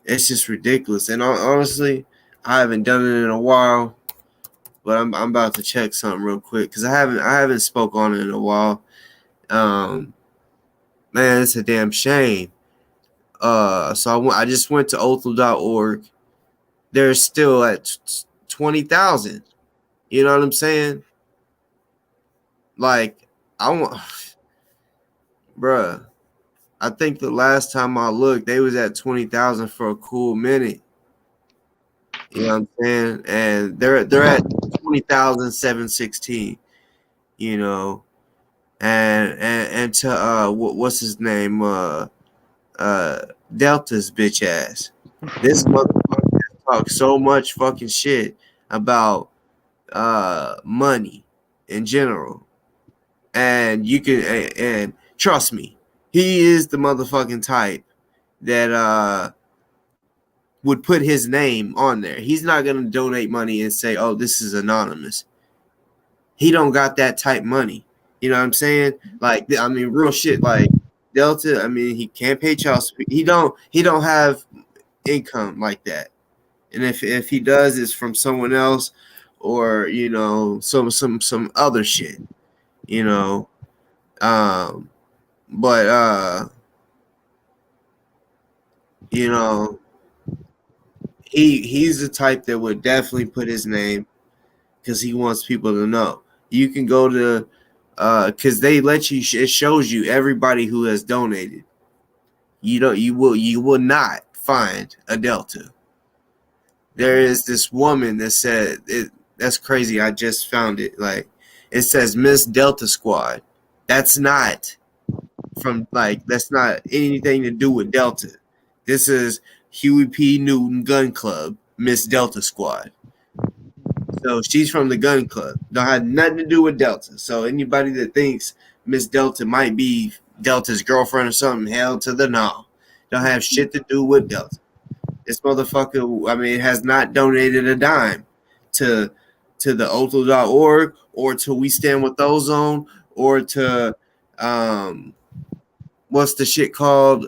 it's just ridiculous. And honestly, I haven't done it in a while, but I'm about to check something real quick because I haven't spoke on it in a while. Um, Man, it's a damn shame. So I just went to othel.org. They're still at 20,000. You know what I'm saying? Like, I want, bruh. I think the last time I looked, they was at 20,000 for a cool minute. You know what I'm saying? And they're at 20,716. You know, and to what's his name? Uh, Delta's bitch ass. This motherfucker talks so much fucking shit about money in general, and you can and trust me, he is the motherfucking type that would put his name on there. He's not gonna donate money and say, "Oh, this is anonymous." He don't got that type money. You know what I'm saying? Like, I mean, real shit. Like Delta, I mean, he can't pay child support. He don't have income like that. And if he does, it's from someone else, or some other shit. You know, um, but you know, he's the type that would definitely put his name because he wants people to know. You can go to because they let you. It shows you everybody who has donated. You will not find a Delta. There is this woman that said it. That's crazy. I just found it. Like it says Miss Delta Squad. That's not that's not anything to do with Delta. This is Huey P. Newton Gun Club, Miss Delta Squad. So she's from the gun club. Don't have nothing to do with Delta. So anybody that thinks Miss Delta might be Delta's girlfriend or something, hell to the no. Don't have shit to do with Delta. This motherfucker, I mean, has not donated a dime to the Otho.org or to We Stand With Ozone or to what's the shit called?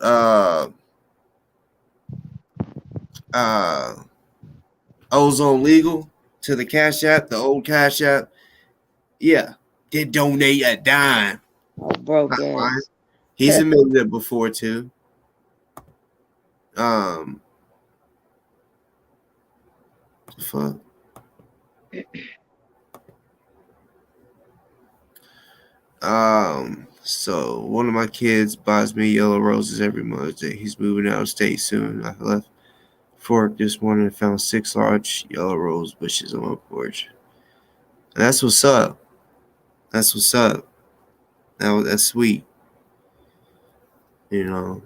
Ozone Legal, to the Cash App, the old Cash App. Yeah, did donate a dime. Oh, broke ass. He's admitted it before too. Fuck. So one of my kids buys me yellow roses every Mother's Day. He's moving out of state soon. I left Fork this morning and found 6 large yellow rose bushes on my porch. And that's what's up. That's what's up. That's sweet. You know.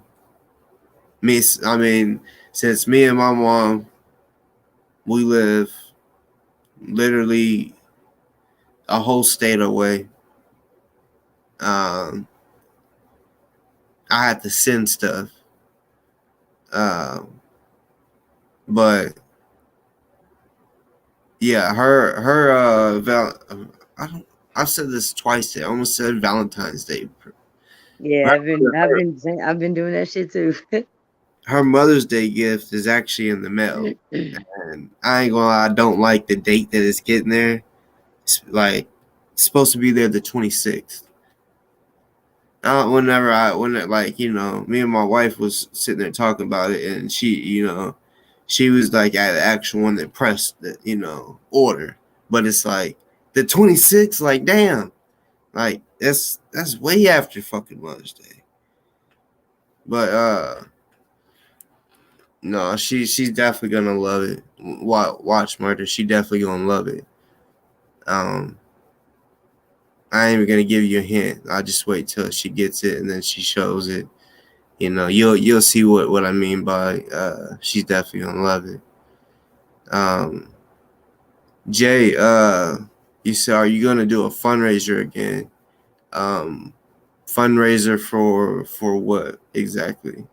I mean, since me and my mom, we live literally a whole state away. I had to send stuff. But yeah, I've said this twice today. I almost said Valentine's Day. Yeah, I've been doing that shit too. Her Mother's Day gift is actually in the mail. And I ain't gonna lie, I don't like the date that it's getting there. It's supposed to be there the 26th. When me and my wife was sitting there talking about it, and she was like at the actual one that pressed the, order. But it's like the 26th, like damn. Like that's way after fucking Mother's Day. But no, she's definitely gonna love it. Watch Murder, she definitely gonna love it. I ain't even gonna give you a hint. I'll just wait till she gets it and then she shows it. You'll see what I mean by she's definitely gonna love it. Jay, you said, are you gonna do a fundraiser again? Fundraiser for what exactly?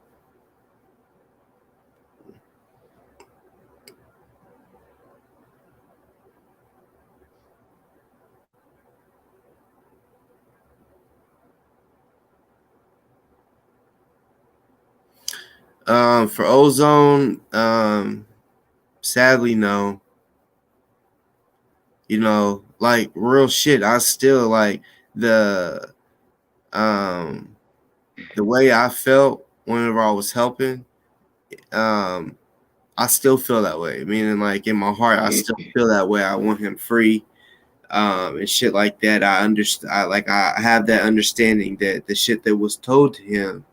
For ozone, sadly no. Like real shit. I still like the way I felt whenever I was helping. I still feel that way. Meaning, like in my heart, I still feel that way. I want him free, and shit like that. I understand. I have that understanding that the shit that was told to him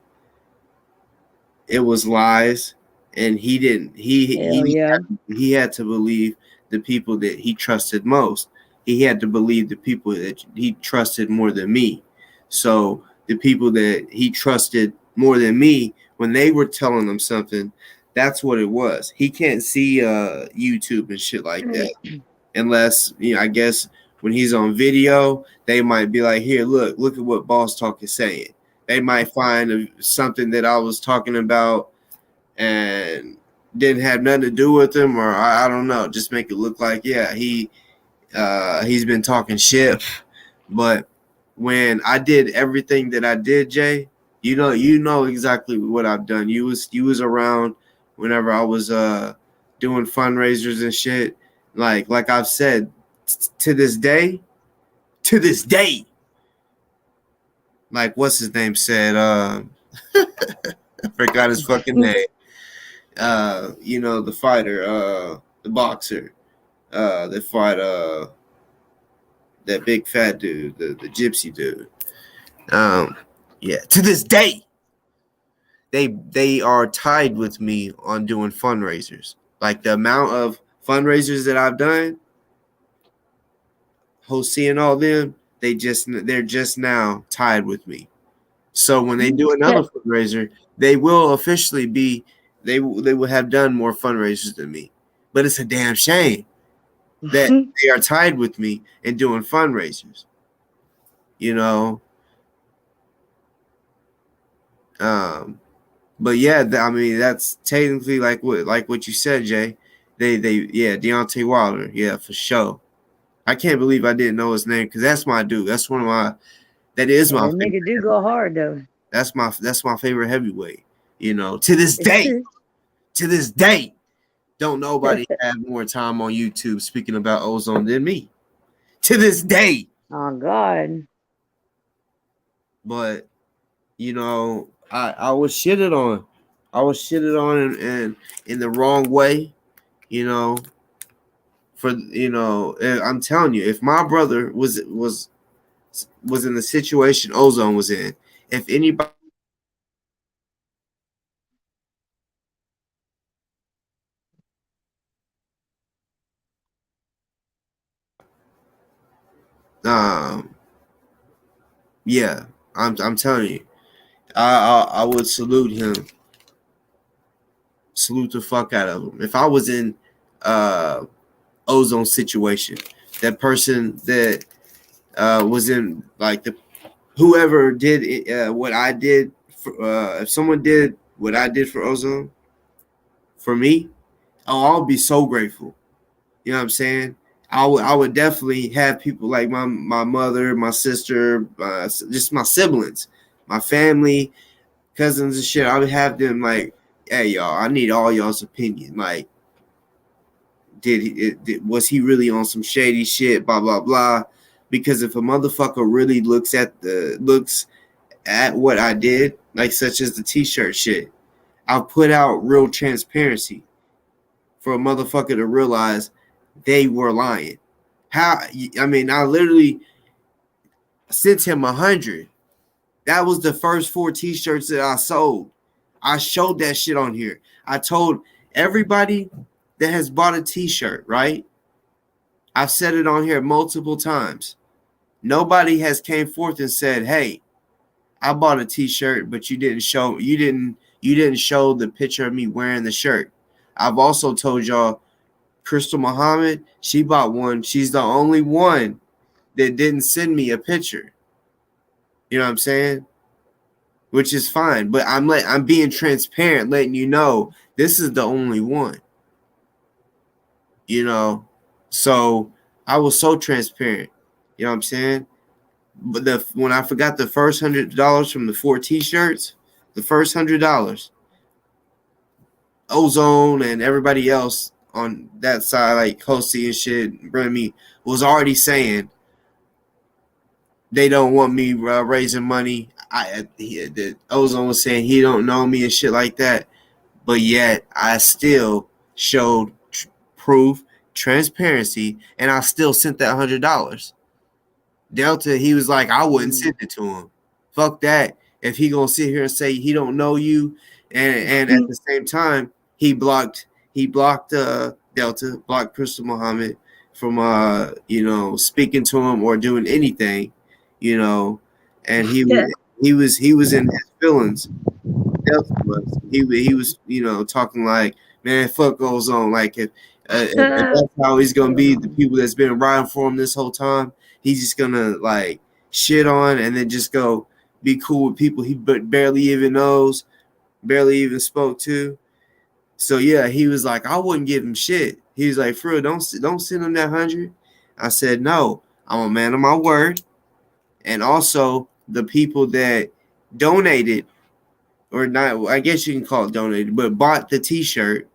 it was lies, and he didn't. Hell yeah. He had to believe the people that he trusted most. He had to believe the people that he trusted more than me. So the people that he trusted more than me, when they were telling him something, that's what it was. He can't see YouTube and shit like that unless, I guess when he's on video, they might be like, "Here, look at what Boss Talk is saying." They might find something that I was talking about and didn't have nothing to do with him, or I don't know, just make it look like, yeah, he's been talking shit. But when I did everything that I did, Jay, you know exactly what I've done. You was around whenever I was doing fundraisers and shit. Like I've said, to to this day, like what's his name said, I forgot his fucking name. The fighter, the boxer, that fought that big fat dude, the gypsy dude. Um, yeah, to this day, they are tied with me on doing fundraisers. Like the amount of fundraisers that I've done, Jose and all them, they're just now tied with me. So when they do another fundraiser, they will officially be they will have done more fundraisers than me. But it's a damn shame that they are tied with me and doing fundraisers. You know, um, but yeah, I mean that's technically like what you said, Jay. They yeah, Deontay Wilder, yeah, for sure. I can't believe I didn't know his name because that's my dude. That's one of my that is Yeah, my that nigga do favorite. go hard though. That's my favorite heavyweight. To this day, don't nobody have more time on YouTube speaking about ozone than me. To this day, Oh God. but I was shitted on. I was shitted on and in the wrong way. You know, I'm telling you, if my brother was in the situation ozone was in, if anybody um yeah, I'm telling you, I would salute him, salute the fuck out of him. If I was in uh ozone situation, that person that was in like the whoever did what I did for, if someone did what I did for ozone for me, oh, I'll be so grateful. You know what I'm saying? I would definitely have people like my mother, my sister, just my siblings, my family, cousins and shit. I would have them like, hey y'all, I need all y'all's opinion. Like, was he really on some shady shit? Blah blah blah. Because if a motherfucker really looks at what I did, like such as the t-shirt shit, I'll put out real transparency for a motherfucker to realize they were lying. How? I mean, I literally sent him 100. That was the first 4 t-shirts that I sold. I showed that shit on here. I told everybody that has bought a t-shirt, right? I've said it on here multiple times. Nobody has came forth and said, "Hey, I bought a t-shirt, but you didn't show the picture of me wearing the shirt." I've also told y'all Crystal Muhammad, she bought one. She's the only one that didn't send me a picture. You know what I'm saying? Which is fine, but I'm being transparent, letting you know this is the only one. You know, so I was so transparent. You know what I'm saying? But when I forgot the first $100 from the 4 T-shirts, the first $100, Ozone and everybody else on that side, like Hosey and shit, Remy, was already saying they don't want me raising money. The Ozone was saying he don't know me and shit like that, but yet I still showed proof, transparency, and I still sent that $100. Delta, he was like, I wouldn't send it to him. Fuck that. If he gonna sit here and say he don't know you and at the same time he blocked Delta, blocked Crystal Muhammad from speaking to him or doing anything, you know, and he was in his feelings. Delta was. He was talking like, man, fuck goes on. Like if that's how he's gonna be, the people that's been riding for him this whole time, he's just gonna like shit on and then just go be cool with people he barely even knows, barely even spoke to. So yeah, he was like, I wouldn't give him shit. He was like, for real, don't send him that 100. I said, no, I'm a man of my word, and also the people that donated or not, I guess you can call it donated, but bought the T-shirt,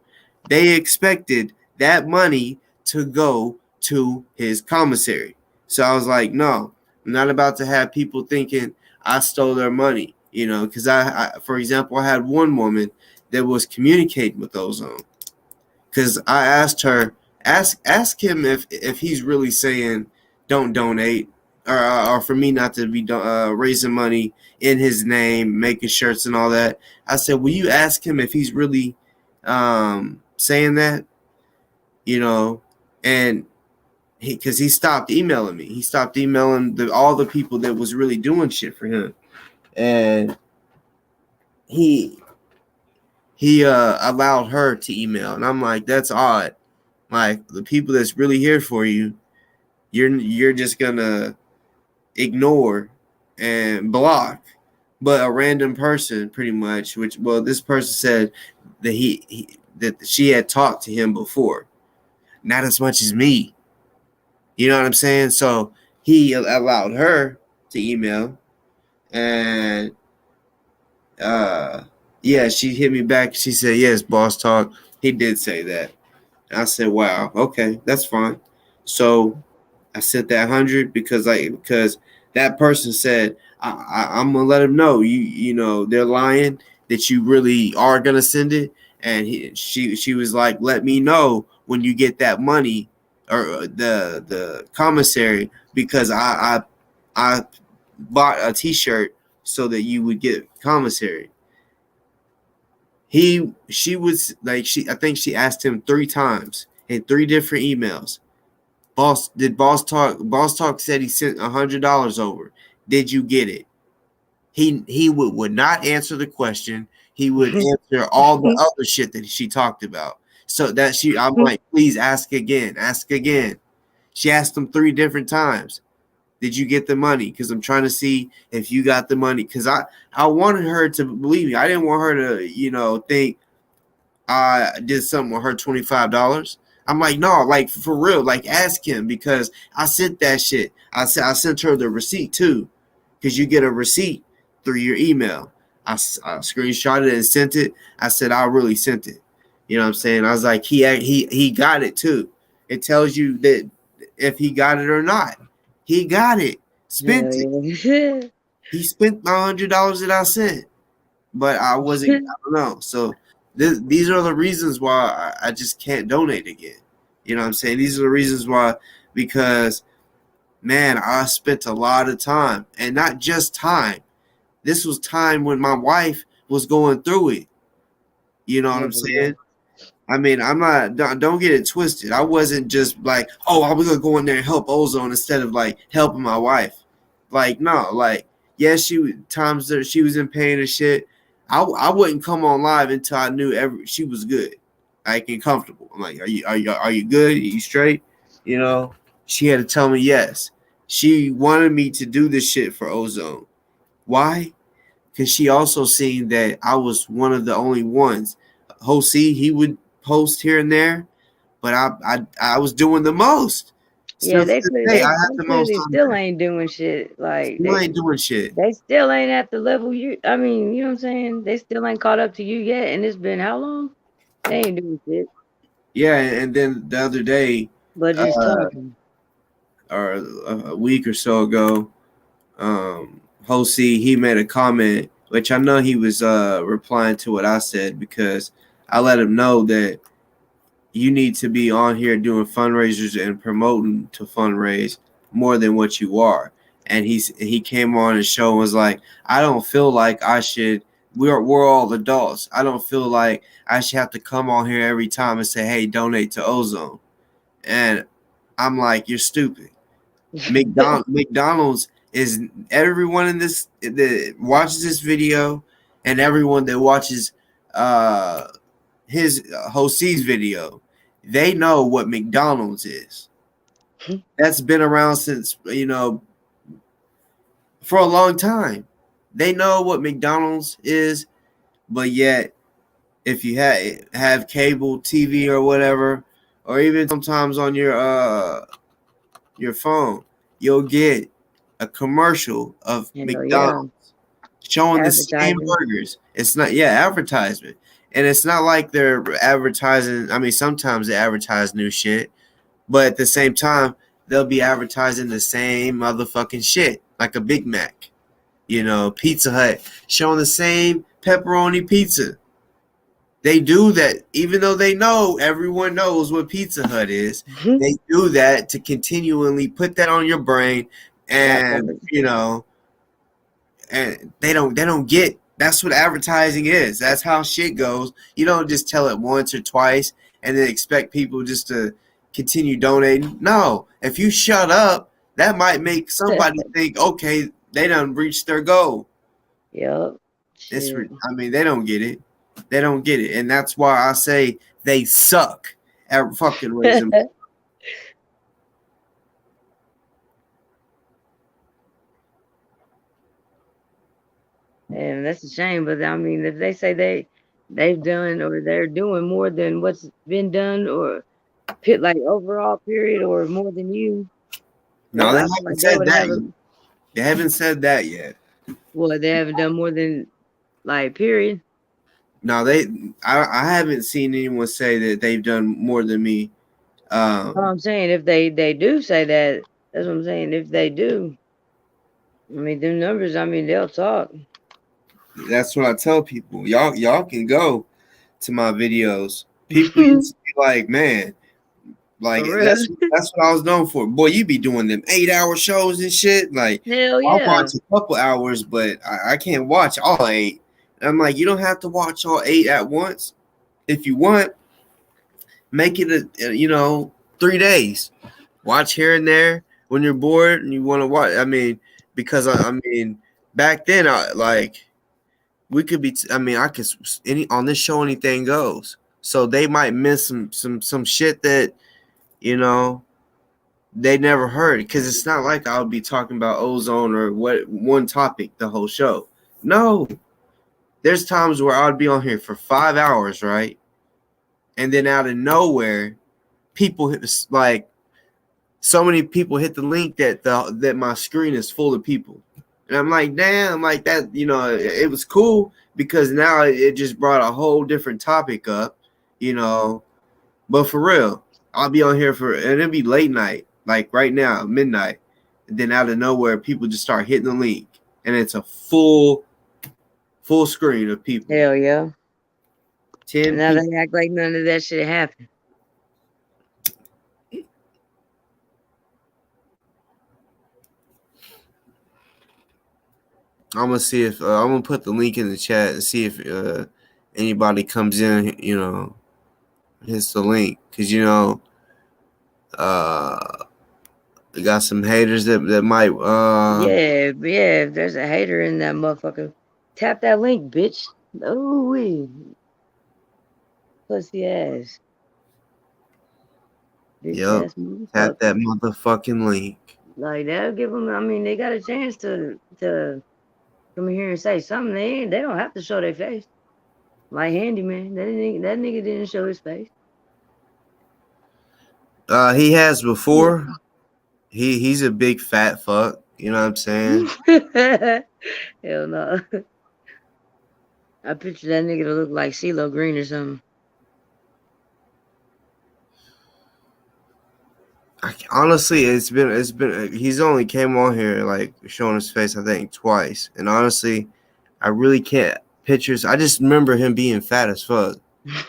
they expected that money to go to his commissary. So I was like, no, I'm not about to have people thinking I stole their money, because for example, I had one woman that was communicating with Ozone because I asked her, ask him if he's really saying don't donate, or for me not to be raising money in his name, making shirts and all that. I said, will you ask him if he's really saying that, and because he stopped emailing me. He stopped emailing all the people that was really doing shit for him, and he allowed her to email, and I'm like, that's odd. Like the people that's really here for you, you're just gonna ignore and block, but a random person, pretty much. Which, well, this person said that that she had talked to him before, not as much as me. You know what I'm saying? So he allowed her to email, and yeah, she hit me back. She said, yes, boss talk. He did say that. I said, wow, okay, that's fine. So I sent that 100 because that person said, I'm gonna let him know they're lying, that you really are gonna send it. And she was like, let me know when you get that money, or the commissary, because I bought a T-shirt so that you would get commissary. She was like, I think she asked him 3 times in 3 different emails. Boss Talk said he sent $100 over. Did you get it? He would not answer the question. He would answer all the other shit that she talked about. So I'm like, please ask again. Ask again. She asked him 3 different times. Did you get the money? Because I'm trying to see if you got the money. Because I wanted her to believe me. I didn't want her to, think I did something with her $25. I'm like, no, like for real, like ask him, because I sent that shit. I sent her the receipt too, because you get a receipt through your email. I screenshot it and sent it. I said I really sent it. You know what I'm saying? I was like, he got it too. It tells you that if he got it or not. He got it. Spent it. Yeah. He spent my $100 that I sent, but I wasn't. I don't know. So these are the reasons why I just can't donate again. You know what I'm saying? These are the reasons why, because, man, I spent a lot of time, and not just time. This was time when my wife was going through it. You know what I'm saying? I mean, I'm not. Don't get it twisted. I wasn't just like, oh, I'm gonna go in there and help Ozone instead of like helping my wife. Like, no, like, yes, times that she was in pain and shit. I wouldn't come on live until I knew she was good, like, and comfortable. I'm like, are you good? Are you straight? You know, she had to tell me yes. She wanted me to do this shit for Ozone. Why? Because she also seen that I was one of the only ones. Hosea, he would post here and there, but I was doing the most. Yeah, Still to they this clearly day, I they, have they the most clearly on still there. ain't doing shit. Like Still ain't doing shit. they still ain't at the level you. I mean, you know what I'm saying? They still ain't caught up to you yet, and it's been how long? They ain't doing shit, Yeah, and then the other day, but just uh, talking. or a week or so ago, Hosea, he made a comment, which I know he was replying to what I said, because I let him know that you need to be on here doing fundraisers and promoting to fundraise more than what you are. And he came on his show and was like, I don't feel like I should we're all adults. I don't feel like I should have to come on here every time and say, "Hey, donate to Ozone." And I'm like, "You're stupid." McDonald's is everyone in this that watches this video, and everyone that watches uh his Jose's video, they know what McDonald's is. That's been around since for a long time. They know what McDonald's is, but yet if you have cable TV or whatever, or even sometimes on your phone, you'll get a commercial of Hell yeah. McDonald's showing the same Advertising. burgers. It's not, yeah, advertisement. And it's not like they're advertising. I mean, sometimes they advertise new shit, but at the same time, they'll be advertising the same motherfucking shit, like a Big Mac. Pizza Hut showing the same pepperoni pizza. They do that even though they know everyone knows what Pizza Hut is. They do that to continually put that on your brain, That and part. and they don't get that's what advertising is. That's how shit goes. You don't just tell it once or twice and then expect people just to continue donating. No, if you shut up, that might make somebody think, okay, they done reached their goal. Yep. It's, Shit. I mean, they don't get it. They don't get it, and that's why I say they suck at fucking raising. And that's a shame, but I mean, if they say they've done or they're doing more than what's been done, or pit like overall period, or more than you, No, they I feel haven't like they said would that have yet. a They haven't said that yet. well, they haven't done more than like period. No, I haven't seen anyone say that they've done more than me. No, I'm saying if they do say that, that's what I'm saying. If they do, I mean, them numbers, I mean, they'll talk. That's what I tell people. Y'all can go to my videos. People used to be like, man, like For real. that's what I was known for. Boy, you be doing them 8-hour shows and shit. Like Hell I'll yeah. watch a couple hours, but I can't watch all 8. And I'm like, you don't have to watch all 8 at once. If you want, make it 3 days. Watch here and there when you're bored and you want to watch. I mean, because I mean, back then, we could be. I mean, I could on this show anything goes. So they might miss some shit that you know they never heard, because it's not like I'll be talking about ozone or what one topic the whole show. No, there's times where I'd be on here for 5 hours, right? And then out of nowhere, people like so many people hit the link that my screen is full of people, and I'm like, damn, like that. It was cool because now it just brought a whole different topic up, you know. But for real, I'll be on here and it'll be late night, like right now, midnight, and then out of nowhere, people just start hitting the link, and it's a full screen of people. Hell yeah. 10 And now people. they act like none of that shit happened. I'm gonna see if I'm gonna put the link in the chat and see if anybody comes in, hits the link, because we got some haters that might Yeah, yeah. If there's a hater in that motherfucker, tap that link, bitch. Ooh, pussy ass, bitch yep, ass tap motherfucker. that motherfucking link. Like that'll give them. I mean, they got a chance to come in here and say something. They don't have to show their face. Like Handyman, that nigga didn't show his face. He has before. He's a big fat fuck. You know what I'm saying? Hell no. I picture that nigga to look like CeeLo Green or something. Honestly, it's been he's only came on here like showing his face, I think, twice, and honestly, I really can't pictures. I just remember him being fat as fuck,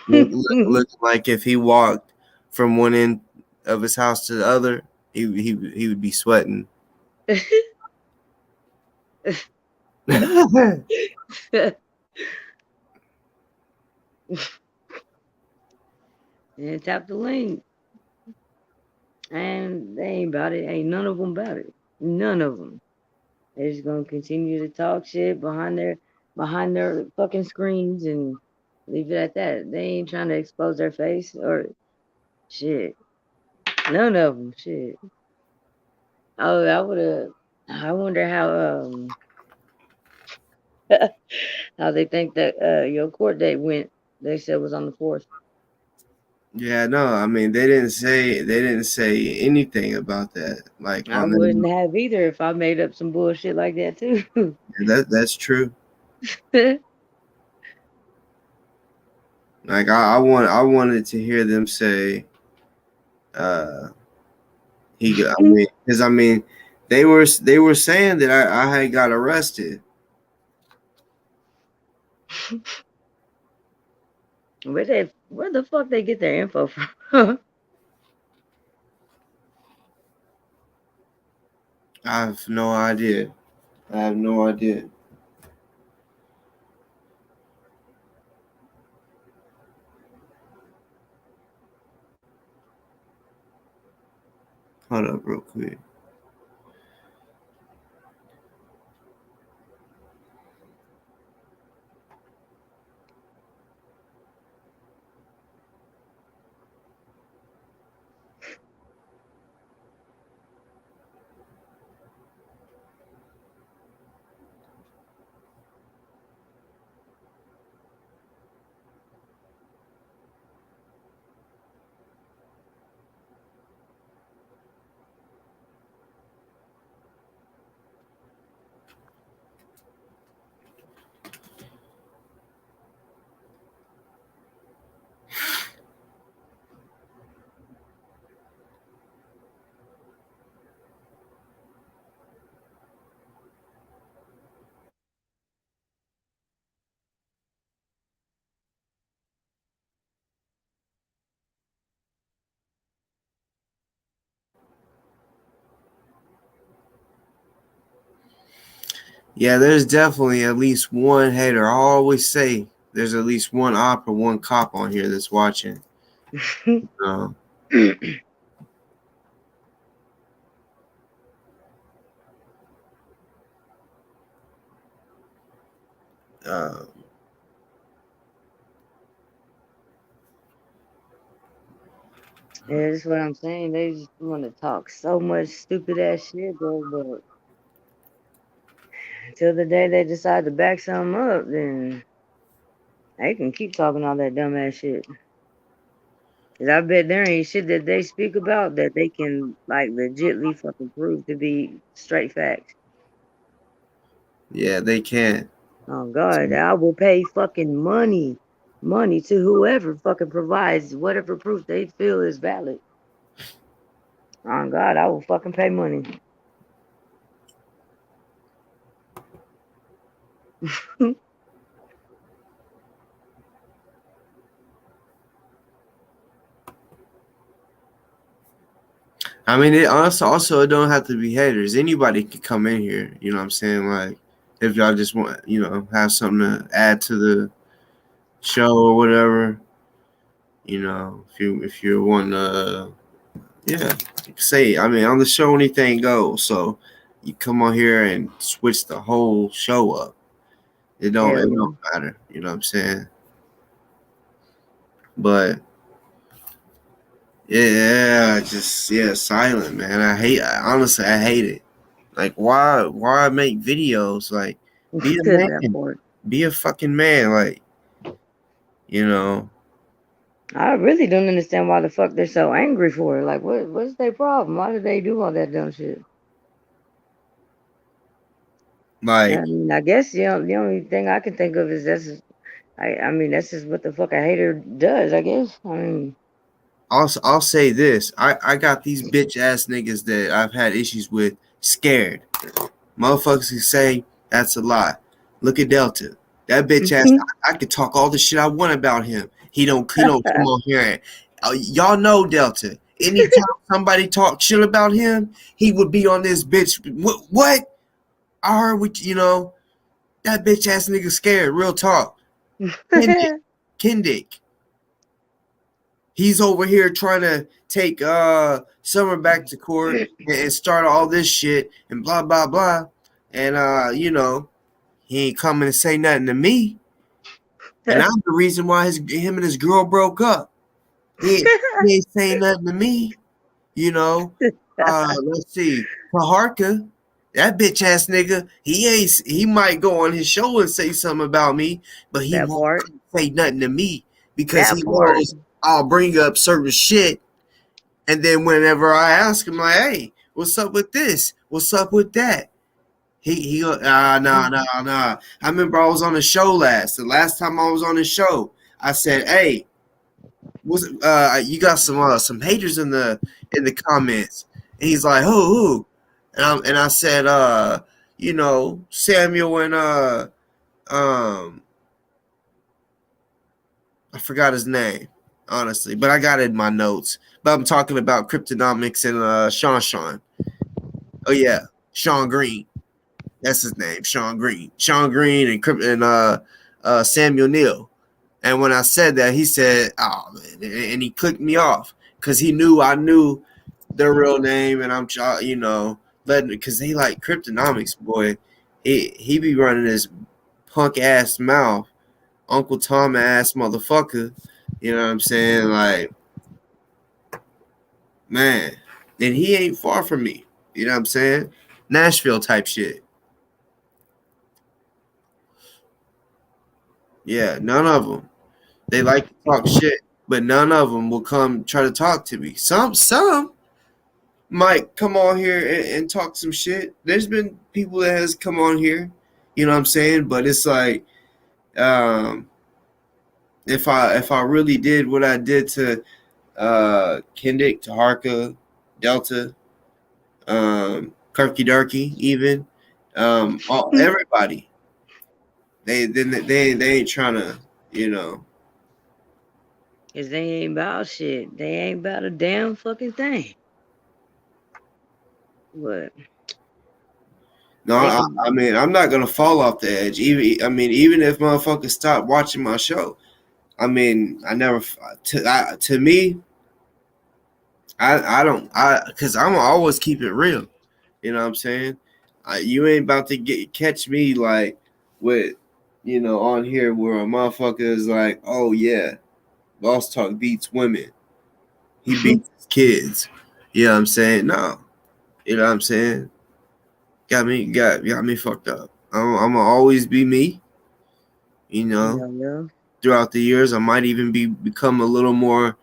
looking like if he walked from one end of his house to the other, he would be sweating. And tap the link. And they ain't about it. Ain't none of them about it. None of them. They're just gonna continue to talk shit behind their fucking screens and leave it at that. They ain't trying to expose their face or shit. None of them. Shit. Oh, I would have. I wonder how they think that your court date went. They said was on the 4th. Yeah, no, I mean they didn't say anything about that. Like I on wouldn't them, have either if I made up some bullshit like that too. that's true. Like I wanted to hear them say uh I mean, because I mean, they were saying that I had got arrested. Where the fuck they get their info from? I have no idea. I have no idea. Hold up, real quick. Yeah, there's definitely at least one hater. I always say there's at least one op or one cop on here that's watching. Um, uh, Yeah, that's what I'm saying. They just want to talk so much stupid ass shit, bro. But until the day they decide to back something up, then they can keep talking all that dumb ass shit. Cause I bet there ain't shit that they speak about that they can like legitly fucking prove to be straight facts. yeah, they can. Oh God, I will pay fucking money to whoever fucking provides whatever proof they feel is valid. Oh God, I will fucking pay money. I mean, it also it don't have to be haters. Anybody can come in here. You know what I'm saying? Like, if y'all just want, have something to add to the show or whatever. If you want to, yeah, say. I mean, on the show anything goes. So you come on here and switch the whole show up. It don't Hell it yeah. don't matter. You know what I'm saying? But yeah, just silent, man. Honestly, I hate it. Like, why make videos? Like, be a Cause that man. part. Be a fucking man. Like, you know, I really don't understand why the fuck they're so angry for it. Like, what's their problem? Why do they do all that dumb shit? like I mean, I guess the only thing I can think of is I mean that's just what the fuck a hater does. I guess. I mean, I'll say this. I got these bitch ass niggas that I've had issues with scared. Motherfuckers who say that's a lie. Look at Delta. That bitch ass. I could talk all the shit I want about him. He don't come on here. Y'all know Delta. Anytime somebody talk shit about him, he would be on this bitch. What? I heard what. That bitch ass nigga scared. Real talk. Kendick. Kendick. He's over here trying to take Summer back to court and start all this shit and blah blah blah. And he ain't coming to say nothing to me. And I'm the reason why him and his girl broke up. He ain't saying nothing to me. You know. Let's see. Paharka, that bitch ass nigga, he might go on his show and say something about me, but he That won't part. say nothing to me because That he part. knows I'll bring up certain shit. And then whenever I ask him, like, hey, what's up with this? What's up with that? Nah. I remember I was on the show the last time I was on the show, I said, hey, you got some haters in the comments. And he's like, who? And I said, Samuel and I forgot his name, honestly, but I got it in my notes. But I'm talking about Cryptonomics and Sean. Oh yeah, Sean Green. That's his name, Sean Green. Sean Green and Samuel Neal. And when I said that, he said, "Oh man," and he clicked me off because he knew I knew their real name, and I'm letting because he like Cryptonomics, boy. He be running his punk ass mouth, Uncle Tom ass motherfucker. You know what I'm saying? Like, man, and he ain't far from me. You know what I'm saying? Nashville type shit. Yeah, none of them. They like to talk shit, but none of them will come try to talk to me. Some might come on here and talk some shit. There's been people that has come on here, you know what I'm saying? But it's like, if I really did what I did to Kendick, Taharka, Delta, Kirky Darky, even everybody, they ain't trying to, you know. Cause they ain't about shit. They ain't about a damn fucking thing. What? No, They I can. mean, I'm not gonna fall off the edge. Even if motherfuckers stop watching my show, I mean, I never. To me, I don't. Because I'm always keep it real. You know what I'm saying? You ain't about to catch me like with, on here where a motherfucker is like, oh yeah, Boss Talk beats women. He beats his kids. You know what I'm saying? No. You know what I'm saying? Got me fucked up. I'm gonna always be me. You know, Yeah. throughout the years, I might even become a little more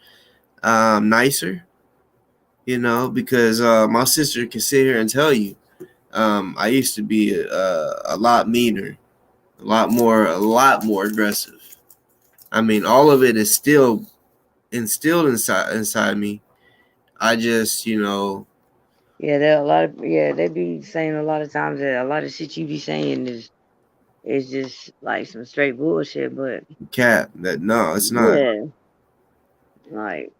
nicer. Because my sister can sit here and tell you, I used to be a lot meaner, a lot more aggressive. I mean, all of it is still instilled inside me. I just, Yeah, there are a lot of they be saying a lot of times that a lot of shit you be saying is just like some straight bullshit, but cap that no, it's not. yeah, like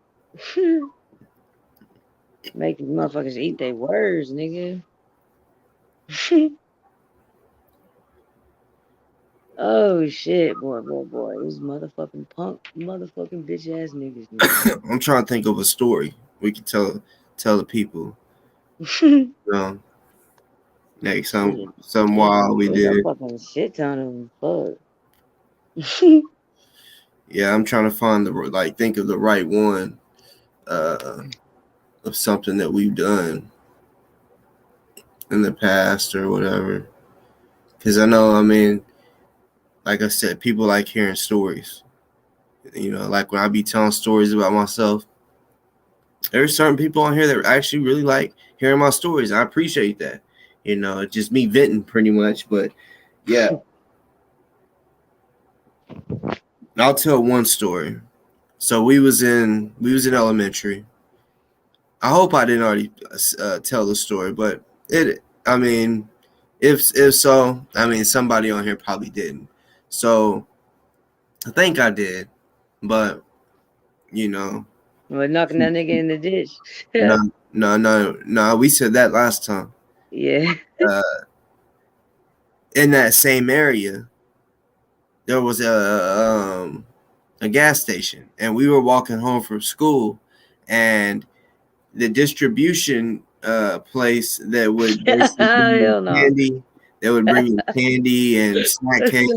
make these motherfuckers eat their words, nigga. Oh shit, boy, these motherfucking punk, motherfucking bitch ass niggas, I'm trying to think of a story we can tell the people. man. You know, like Shit, some while we it's a did. fucking shit ton of them. Fuck. Yeah, I'm trying to find think of the right one uh, of something that we've done in the past or whatever. Because I know, I mean, like I said, people like hearing stories. Like when I be telling stories about myself, there's certain people on here that actually really like hearing my stories. I appreciate that. It's just me venting pretty much. But yeah, I'll tell one story. So we was in elementary. I hope I didn't already tell the story, but it. I mean, if so, I mean somebody on here probably didn't. So I think I did, but you know, We're knocking that nigga in the ditch. no, no. We said that last time. Yeah. Uh, in that same area, there was a gas station, and we were walking home from school, and the distribution place that would basically bring me Hell no. candy, they would bring me candy and snack cake.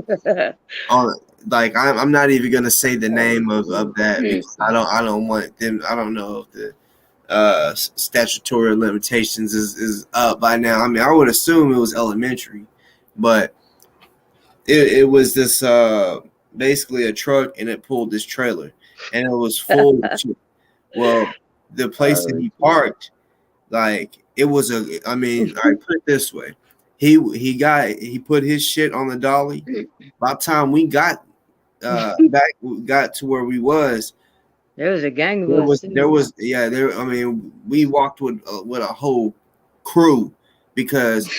On like I'm not even gonna say the Oh name of that shit. because I don't want them. I don't know if the statutory limitations is up by now. I mean, I would assume it was elementary, but it was this basically a truck, and it pulled this trailer, and it was full of shit. Well, the place that Oh he shit. parked, like it was a. I mean, I put it this way: he put his shit on the dolly. By the time we got back, got to where we was, There was a gang of us there too. was yeah there. I mean, we walked with a whole crew because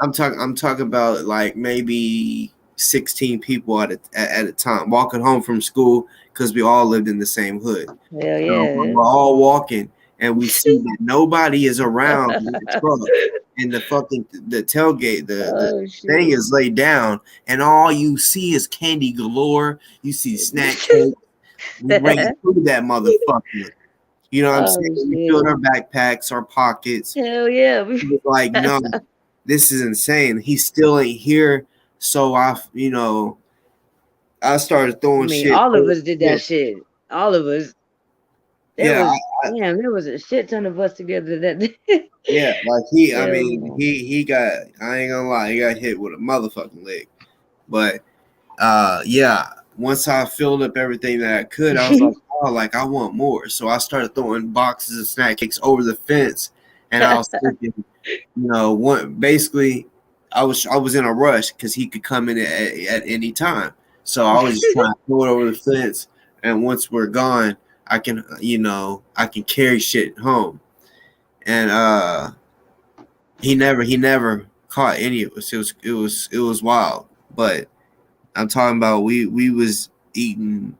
I'm talking about like maybe 16 people at a time walking home from school because we all lived in the same hood. Hell So yeah. we're all walking, and we see that nobody is around the truck, and the tailgate, the Oh thing shit. is laid down, and all you see is candy galore. You see snack cake. We ran through that motherfucker. You know what I'm saying? Oh We shit. filled our backpacks, our pockets. Hell yeah. He was like, no, this is insane. He still ain't here. So I started I throwing mean, shit. all of us did Yeah, that shit. All of us. There yeah, was damn, there was a shit ton of us together that day. yeah. Like I Hell mean, no. he got. I ain't gonna lie, he got hit with a motherfucking leg. But yeah. Once I filled up everything that I could, I was like, oh, like I want more. So I started throwing boxes of snack cakes over the fence, and I was thinking, one basically, I was in a rush because he could come in at any time. So I was just trying to throw it over the fence, and once we're gone, I can carry shit home. And he never caught any of us. It was wild. But I'm talking about we was eating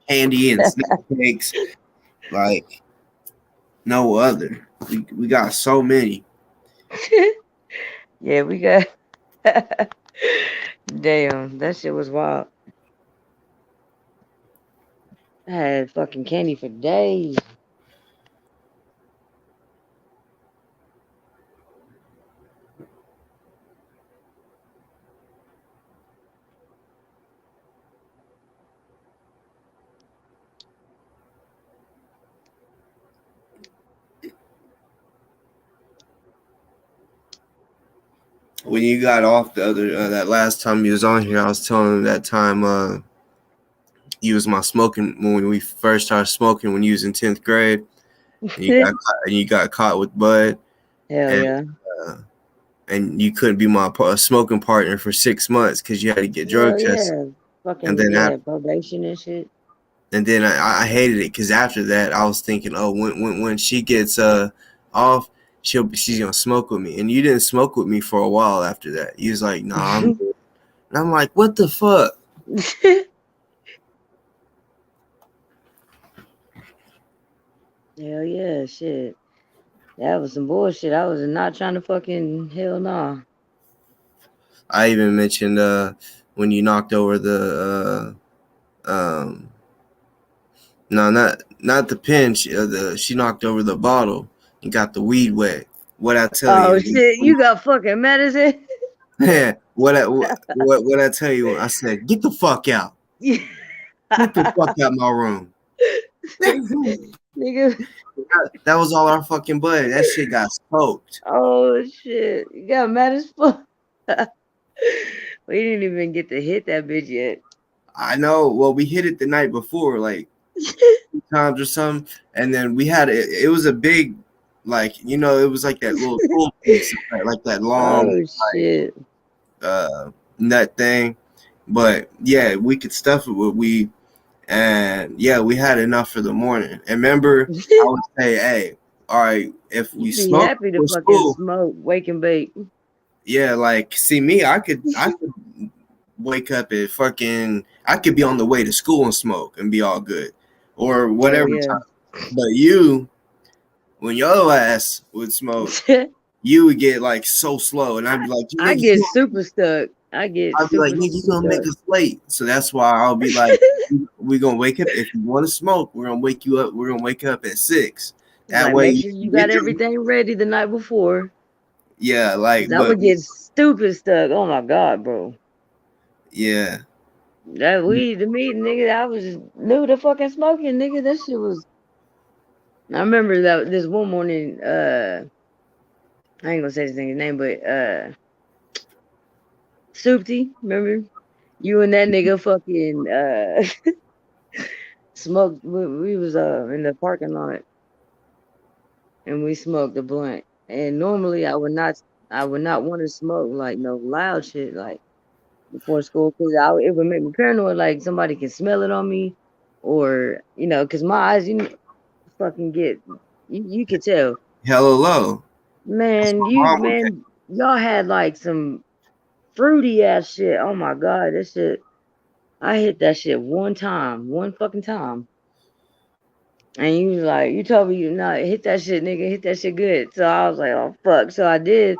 candy and snack cakes like no other. We got so many. Yeah, we got damn, that shit was wild. I had fucking candy for days. When you got off the other that last time you was on here, I was telling him that time you was my smoking when we first started smoking when you was in 10th grade, and you got caught with bud, Hell and yeah. uh, and you couldn't be my smoking partner for 6 months because you had to get drug Hell tests, yeah. and Fucking then yeah, probation and shit. I hated it because after that I was thinking, oh, when she gets off, she's gonna smoke with me, and you didn't smoke with me for a while after that. You was like, nah, I'm good. And I'm like, what the fuck? Hell yeah, shit. That was some bullshit. I was not trying to fucking hell nah. I even mentioned when you knocked over the no, not the pen. She knocked over the bottle and got the weed wet. What I tell Oh you? shit, you got fucking medicine? Yeah. What I tell you? I said, get the fuck out. Get the fuck out my room. Nigga. That was all our fucking buddy. That shit got soaked. Oh shit. You got mad as fuck. We didn't even get to hit that bitch yet. I know. Well, we hit it the night before, like 2 times or something, and then we had it. It was a big, like it was like that little tool piece, like that long Oh shit. nut thing. But yeah, we could stuff it with weed, and yeah, we had enough for the morning. And remember, I would say, hey, all right, if we You be smoke happy to for fucking school, smoke, wake and bake. yeah, like see me, I could wake up at I could be on the way to school and smoke and be all good, or Hell whatever yeah. time. But you, when your ass would smoke, you would get like so slow, and I'd be like, I nigga, get super stuck. I get I'd be like, super nigga, you super gonna make stuck. us late. So that's why I'll be like, we gonna wake up. If you want to smoke, we're gonna wake you up. We're gonna wake up at 6. That Like, way make you sure can you got get your, everything ready the night before. yeah, like, 'Cause I but would get stupid stuck. Oh my god, bro. yeah, That weed to me, nigga, I was just new to fucking smoking, nigga. That shit was. I remember that this one morning. I ain't gonna say this nigga's name, but Soupty, remember? You and that nigga fucking smoked. We was in the parking lot and we smoked a blunt. And normally I would not want to smoke like no loud shit like before school because it would make me paranoid. Like somebody can smell it on me, or because my eyes, fucking get you could tell. hella low. That's Man, my mom would. y'all had like some fruity ass shit. Oh my god, that shit. I hit that shit one time, one fucking time. And you was like, you told me you not hit that shit, nigga, hit that shit good. So I was like, oh fuck. So I did.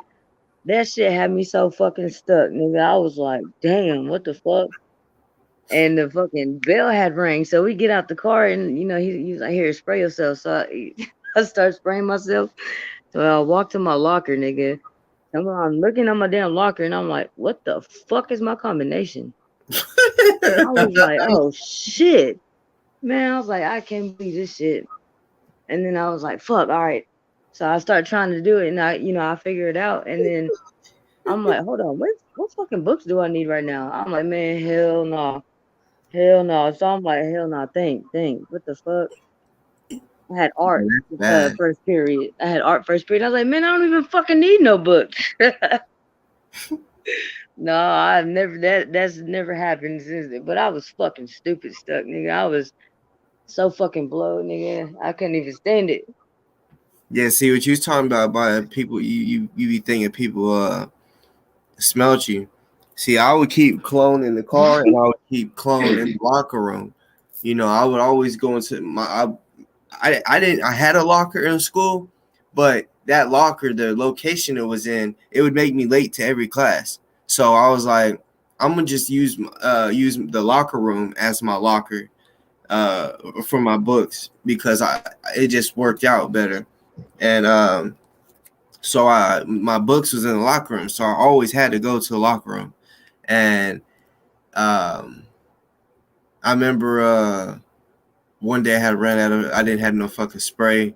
That shit had me so fucking stuck, nigga. I was like, damn, what the fuck? And the fucking bell had rang. So we get out the car and he's like, here, spray yourself. So I start spraying myself. So I walk to my locker, nigga. I'm looking at my damn locker and I'm like, what the fuck is my combination? I was like, oh shit. Man, I was like, I can't believe this shit. And then I was like, fuck, all right. So I started trying to do it and I figure it out. And then I'm like, hold on, what fucking books do I need right now? I'm like, man, hell no. Hell no. So I'm like, hell no, think. What the fuck? I had art bad. first period. I had art first period. I was like, man, I don't even fucking need no books. No, I've never that's never happened since then. But I was fucking stupid stuck, nigga. I was so fucking blowed, nigga. I couldn't even stand it. Yeah, see what you was talking about by people. You be thinking people smelt you. See, I would keep clone in the car, and I would keep clone in the locker room. I would always go into I didn't. I had a locker in school, but that locker, the location it was in, it would make me late to every class. So I was like, I'm gonna just use the locker room as my locker uh, for my books because it just worked out better. And so my books was in the locker room, so I always had to go to the locker room. And um, I remember one day I had ran out of. I didn't have no fucking spray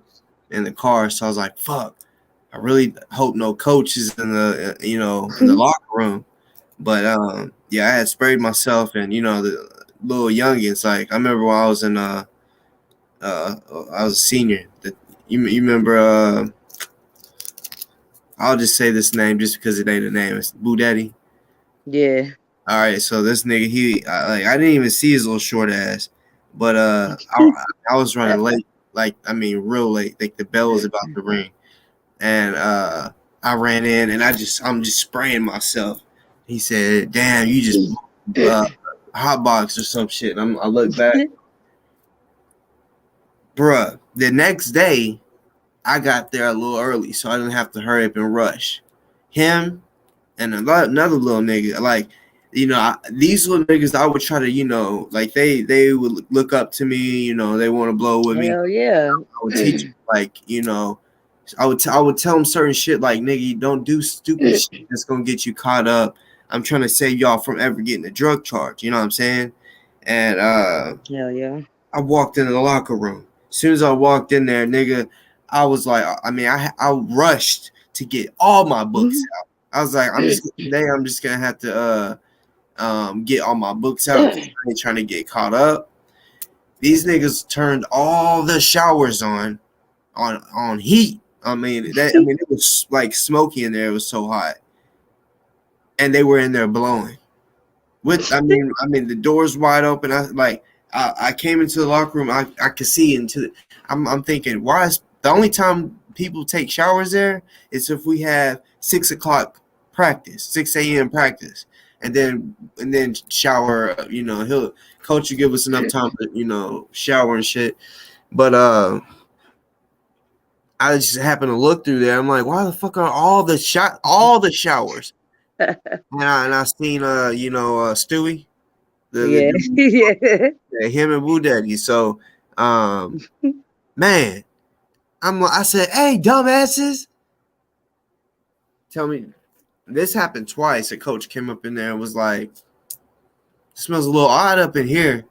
in the car, so I was like, "Fuck! I really hope no coach is in the in the locker room." But yeah, I had sprayed myself, and the little youngins. Like I remember when I was in I was a senior. You remember? I'll just say this name just because it ain't a name. It's Boo Daddy. Yeah. All right, so this nigga, I didn't even see his little short ass, but I was running late, like I mean real late, like the bell was about to ring, and I ran in and I'm just spraying myself. He said, "Damn, you just hot box or some shit." And I look back, bruh. The next day, I got there a little early, so I didn't have to hurry up and rush. Him and another little nigga, like these little niggas, I would try to, like they would look up to me, they want to blow with me. Hell yeah. I would teach them, like, I would tell them certain shit, like, nigga, you don't do stupid shit that's gonna get you caught up. I'm trying to save y'all from ever getting a drug charge. You know what I'm saying? And Hell yeah. I walked into the locker room. As soon as I walked in there, nigga, I was like, I mean, I rushed to get all my books out. I was like, I'm just gonna have to get all my books out. I ain't trying to get caught up. These niggas turned all the showers on heat. I mean, it was like smoky in there. It was so hot, and they were in there blowing. I mean, the doors wide open. I came into the locker room. I could see into. I'm thinking, why is the only time people take showers there is if we have 6 o'clock practice, 6 a.m. practice, and then shower. He'll coach will give us enough time to shower and shit. But I just happened to look through there. I'm like, why the fuck are all the showers? And I seen Stewie, the Yeah, dude, yeah, yeah, him and Boo Daddy. So man, I said, hey, dumbasses, tell me this happened twice. A coach came up in there and was like, smells a little odd up in here.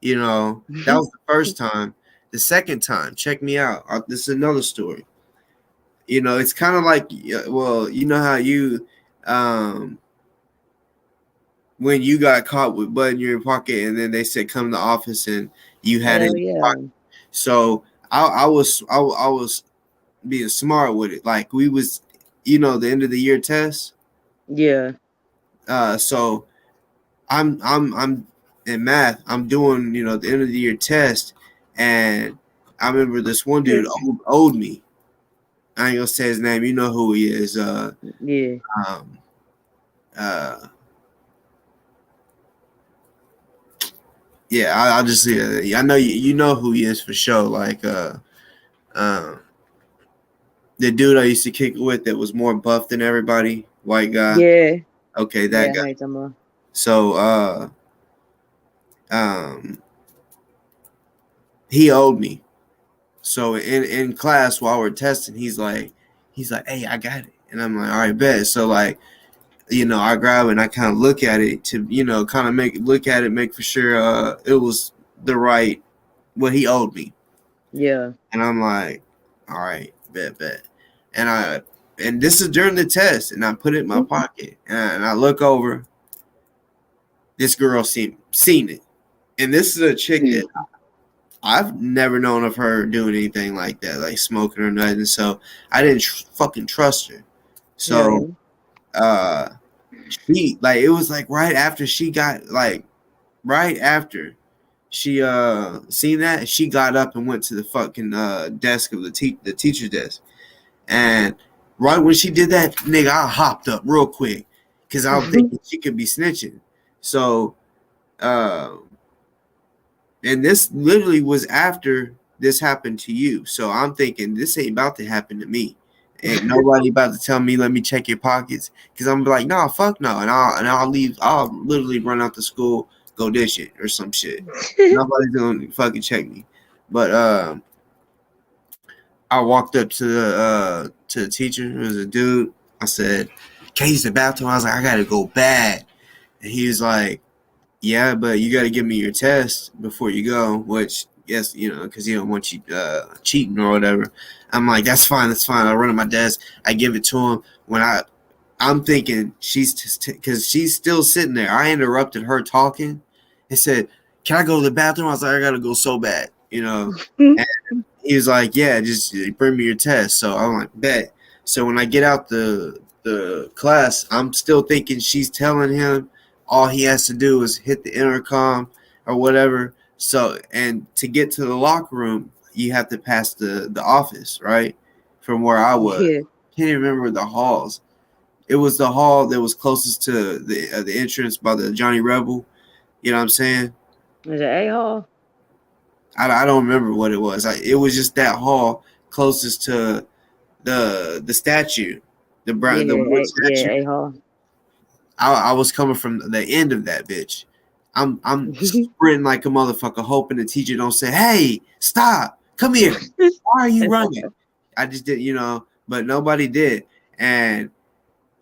That was the first time. The second time, check me out. This is another story. It's kind of like, well, you know how um, when you got caught with bud in your pocket, and then they said come to the office, and you had it hell in your yeah, pocket. So I was being smart with it. Like we was, the end of the year test. yeah, So I'm in math. I'm doing the end of the year test, and I remember this one dude owed me. I ain't gonna say his name. You know who he is. yeah, Um, uh, yeah. I'll just say I know you know who he is for sure. Like uh, the dude I used to kick it with that was more buff than everybody, white guy. yeah, Okay, that yeah. I guy. know you're talking about. So um, he owed me. So in class while we're testing, he's like, hey, I got it, and I'm like, all right, bet. So like, I grab it and I kind of look at it to, kind of make for sure it was the right what he owed me, Yeah. and I'm like, all right, bet, and this is during the test, and I put it in my pocket, and I look over, this girl seen it, and this is a chick that I've never known of her doing anything like that, like smoking or nothing. So I didn't fucking trust her. Hell So yeah. uh, she like it was like right after she seen that, she got up and went to the fucking desk of the teacher's desk, and right when she did that, nigga, I hopped up real quick because I'm thinking she could be snitching. So uh, and this literally was after this happened to you. So I'm thinking this ain't about to happen to me. Ain't nobody about to tell me let me check your pockets, because I'm like, nah, fuck no, and I'll leave. I'll literally run out the school, go dish it or some shit. Nobody's gonna fucking check me. But I walked up to the teacher. It was a dude. I said, "Can you use the bathroom?" I was like, "I gotta go bad," and he was like, yeah, but you got to give me your test before you go, which, yes, because he don't want you cheating or whatever. I'm like, that's fine, that's fine. I run to my desk, I give it to him. I'm thinking because she's still sitting there. I interrupted her talking and said, can I go to the bathroom? I was like, I got to go so bad, And he was like, yeah, just bring me your test. So I'm like, bet. So when I get out the class, I'm still thinking she's telling him all he has to do is hit the intercom or whatever. So, and to get to the locker room, you have to pass the office, right? From where I was. Yeah. Can't even remember the halls. It was the hall that was closest to the entrance by the Johnny Rebel. You know what I'm saying? Is it A-hole? I don't remember what it was. It was just that hall closest to the statue, the wood Yeah, statue. A-hole. I was coming from the end of that bitch. I'm sprinting like a motherfucker, hoping the teacher don't say, "Hey, stop! Come here! Why are you running?" I just did, but nobody did, and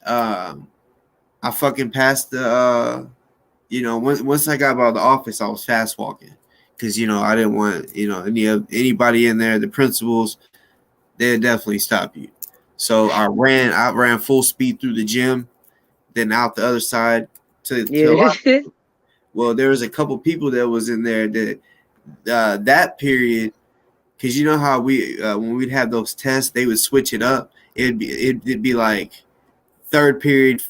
um, I fucking passed the. Once I got out of the office, I was fast walking because I didn't want anybody in there. The principals, they'd definitely stop you. So I ran full speed through the gym, then out the other side to a Yeah. lot. Well, there was a couple people that was in there that that period, because you know how we when we'd have those tests, they would switch it up. It'd be like third period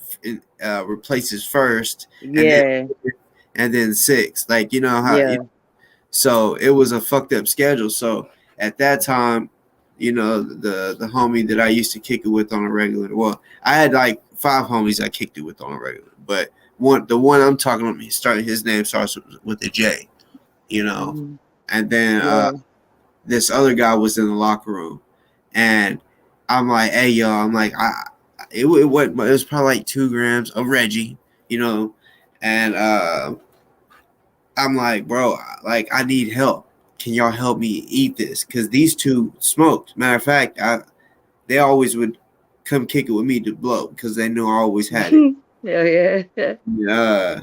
replaces first, and then Yeah. sixth. Like how. Yeah. So it was a fucked up schedule. So at that time, the homie that I used to kick it with on a regular. Well, I had like 5 homies I kicked it with on a regular, but the one I'm talking about, his name starts with a J. You know, Mhm. and then Yeah. this other guy was in the locker room, and I'm like, hey yo, I'm like, it was probably like 2 grams of Reggie, you know, and I'm like, bro, like I need help. Can y'all help me eat this? Because these two smoked. Matter of fact, they always would come kick it with me to blow because they knew I always had it. Hell yeah. Uh,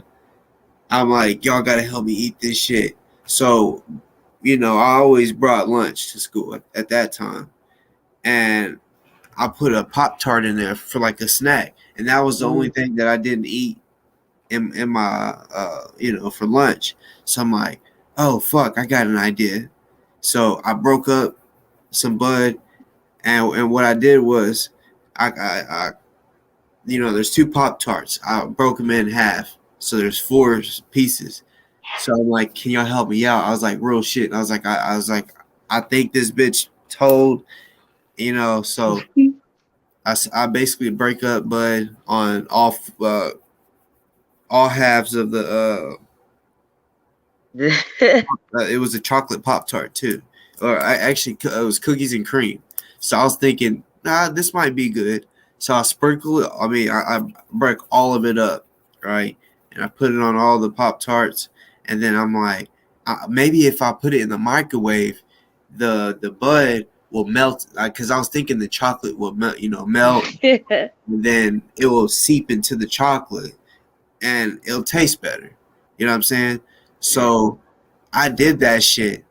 I'm like, y'all gotta help me eat this shit. So, I always brought lunch to school at that time, and I put a Pop Tart in there for like a snack, and that was the only thing that I didn't eat in my for lunch. So I'm like, oh fuck, I got an idea. So I broke up some bud, and what I did was I there's 2 Pop Tarts. I broke them in half, so there's 4 pieces. So I'm like, can y'all help me out? I was like, real shit. I was like, I think this bitch told, so I basically break up bud on all halves of the it was a chocolate Pop Tart too, or it was cookies and cream. So I was thinking, this might be good. So I sprinkle it. I mean, I break all of it up, right, and I put it on all the Pop Tarts, and then I'm like, maybe if I put it in the microwave, the bud will melt. Because I was thinking the chocolate will melt, and then it will seep into the chocolate, and it'll taste better. You know what I'm saying? So I did that shit,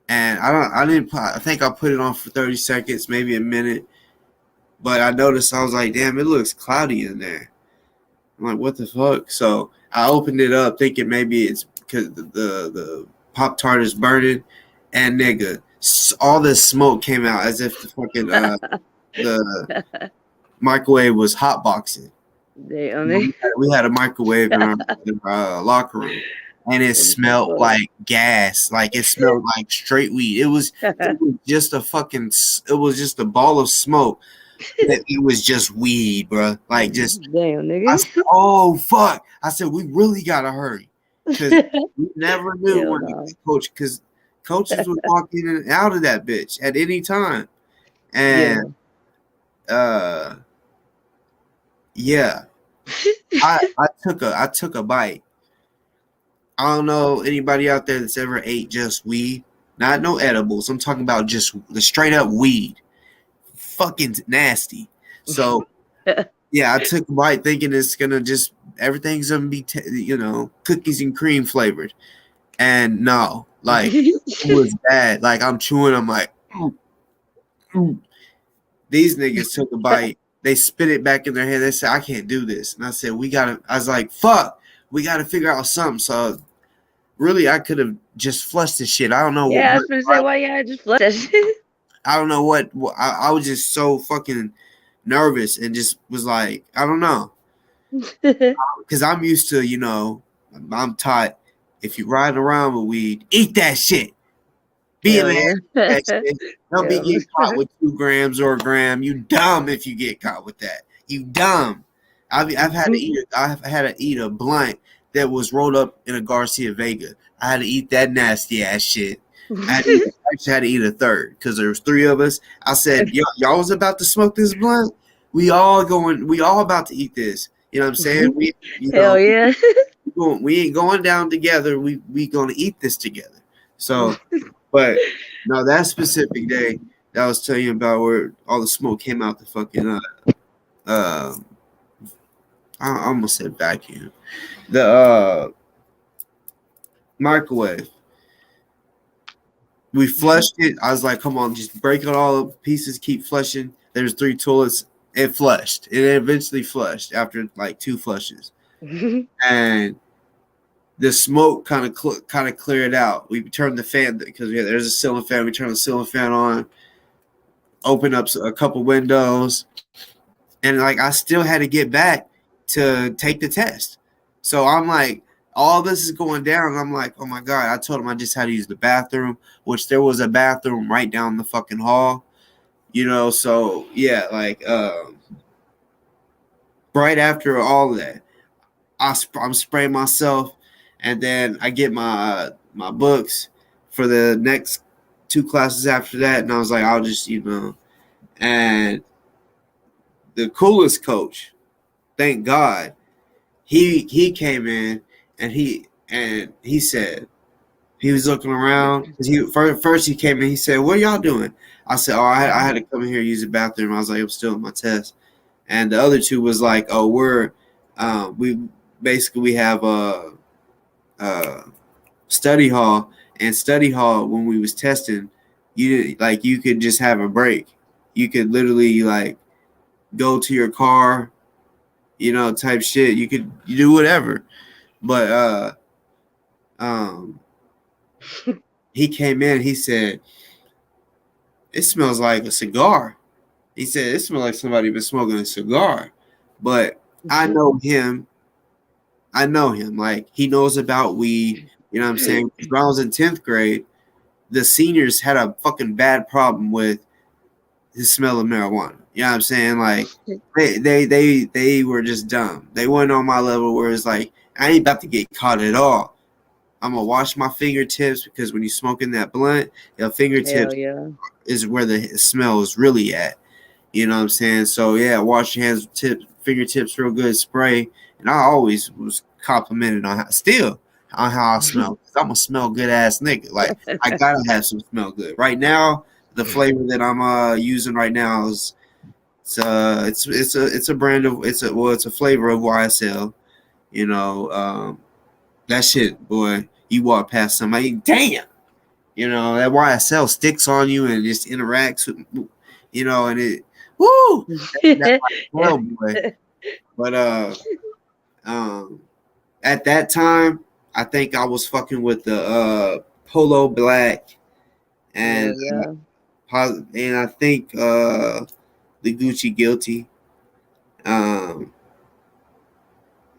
and I think I put it on for 30 seconds, maybe a minute, but I noticed I was like, damn, it looks cloudy in there. I'm like, what the fuck? So I opened it up thinking maybe it's because the Pop Tart is burning, and nigga, all this smoke came out as if the fucking the microwave was hotboxing. We had a microwave in our locker room, and it smelled like gas. Like it smelled like straight weed. It was just a fucking. It was just a ball of smoke. It was just weed, bro. Like just. Damn, I nigga. said, "Oh fuck!" I said, "We really gotta hurry," because we never knew Hell when no. coach. Because coaches would walk in and out of that bitch at any time, Yeah. and uh, yeah. I took a bite. I don't know anybody out there that's ever ate just weed. Not no edibles. I'm talking about just the straight up weed. Fucking nasty. So yeah, I took a bite thinking it's gonna just everything's gonna be cookies and cream flavored, and no, like it was bad. Like I'm chewing. I'm like, "Mm." These niggas took a bite. They spit it back in their head. They said, I can't do this. And I said, I was like, fuck, we gotta figure out something. So really, I could have just flushed this shit. I don't know Yeah, I was gonna say why y'all just flush that shit. I don't know I was just so fucking nervous and just was like, I don't know. Because I'm used to, I'm taught if you ride around with weed, eat that shit. Be a Hell man. yeah. That shit. Don't be Hell. getting caught with 2 grams or a gram. You dumb if you get caught with that. You dumb. I've had to eat a blunt that was rolled up in a Garcia Vega. I had to eat that nasty ass shit. Actually had to eat a third because there was 3 of us. I said, y'all was about to smoke this blunt. We all about to eat this. You know what I'm saying? Hell yeah. We ain't going down together. We gonna eat this together. So, but no, that specific day that I was telling you about where all the smoke came out the fucking uh I almost said vacuum. The microwave. We flushed it. I was like, come on, just break it all up pieces, keep flushing. There's 3 toilets. It flushed. It eventually flushed after like 2 flushes. And the smoke kind of cleared out. We turned the fan because there's a ceiling fan. We turned the ceiling fan on, opened up a couple windows, and like I still had to get back to take the test. So I'm like, all this is going down. And I'm like, oh my god! I told him I just had to use the bathroom, which there was a bathroom right down the fucking hall. So yeah, like right after all of that, I'm spraying myself, and then I get my books for the next 2 classes after that, and I was like, I'll just And the coolest coach, thank God, he came in and he said he was looking around. He first he came in. He said, "What are y'all doing?" I said, "Oh, I had to come in here and use the bathroom." I was like, "I'm still in my test." And the other two was like, "Oh, we basically we have a study hall, and study hall when we was testing, you could just have a break. You could literally like go to your car, type shit. You do whatever." But um, he came in. He said, "It smells like a cigar." He said, "It smells like somebody been smoking a cigar." But I know him. I know him. Like he knows about weed. You know what I'm saying? When I was in 10th grade, the seniors had a fucking bad problem with the smell of marijuana. You know what I'm saying? Like they were just dumb. They weren't on my level where it's like I ain't about to get caught at all. I'm gonna wash my fingertips because when you smoking that blunt, your Hell fingertips yeah. is where the smell is really at. You know what I'm saying? So yeah, wash your hands, fingertips real good, spray. And I always was complimented on how I smell. I'm a smell good ass nigga. Like I gotta have some smell good. Right now, the flavor that I'm using right now is it's a brand of it's a flavor of YSL. You know, that shit, boy. You walk past somebody, damn. That YSL sticks on you and just interacts with, and it, woo, that YSL, boy. But um, at that time, I think I was fucking with the Polo Black and Hell yeah. and I think the Gucci Guilty. Um,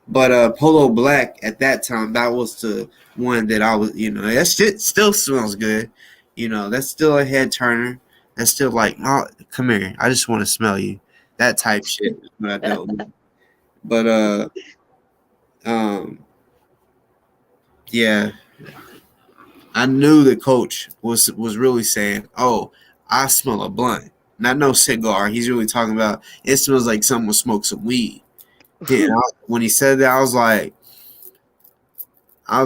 but Polo Black at that time, that was the one that I was, that shit still smells good. That's still a head turner. That's still like, oh, come here. I just want to smell you. That type shit is what I dealt with. But um, yeah, I knew the coach was really saying, "Oh, I smell a blunt, not no cigar." He's really talking about it smells like someone smoked some weed. Yeah, when he said that, I was like, I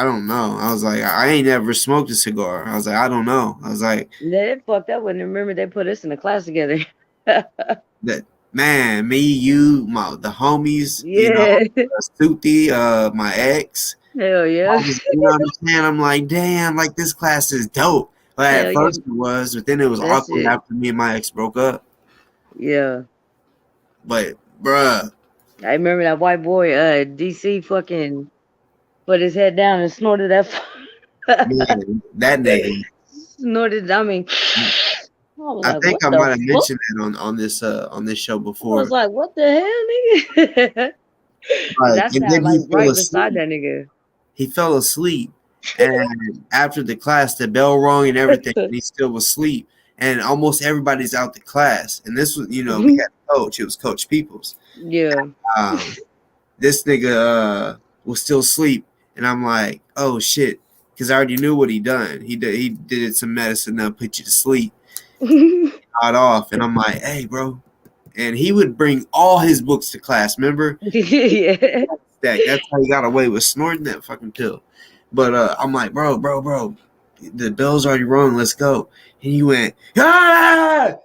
don't know. I was like, I ain't ever smoked a cigar. I was like, I don't know. I was like, They fucked up when remember they put us in a class together. that man, me, you, the homies, Yeah. Suti, my ex. Hell yeah. What I'm saying? I'm like, damn, like this class is dope. But Hell at yeah. first it was, but then it was That's awkward it. after me and my ex broke up. Yeah. But bruh, I remember that white boy, DC fucking put his head down and snorted that man, that nigga. snorted, I mean, I was I like, think what I the might have fuck? mentioned that on this show I was before. like, what the hell, nigga? And Like, I and sat then like he fell right beside asleep. that nigga. He fell asleep, and after the class, the bell rung and everything, and he still was asleep. And almost everybody's out the class. And this was, we had a coach. It was Coach Peoples. Yeah. Um, this nigga was still asleep, and I'm like, oh shit, because I already knew what he done. He did some medicine that put you to sleep, nod off, and I'm like, hey, bro. And he would bring all his books to class. Remember? Yeah. That's how he got away with snorting that fucking pill. But I'm like, bro, the bell's already rung. Let's go. And he went, ah!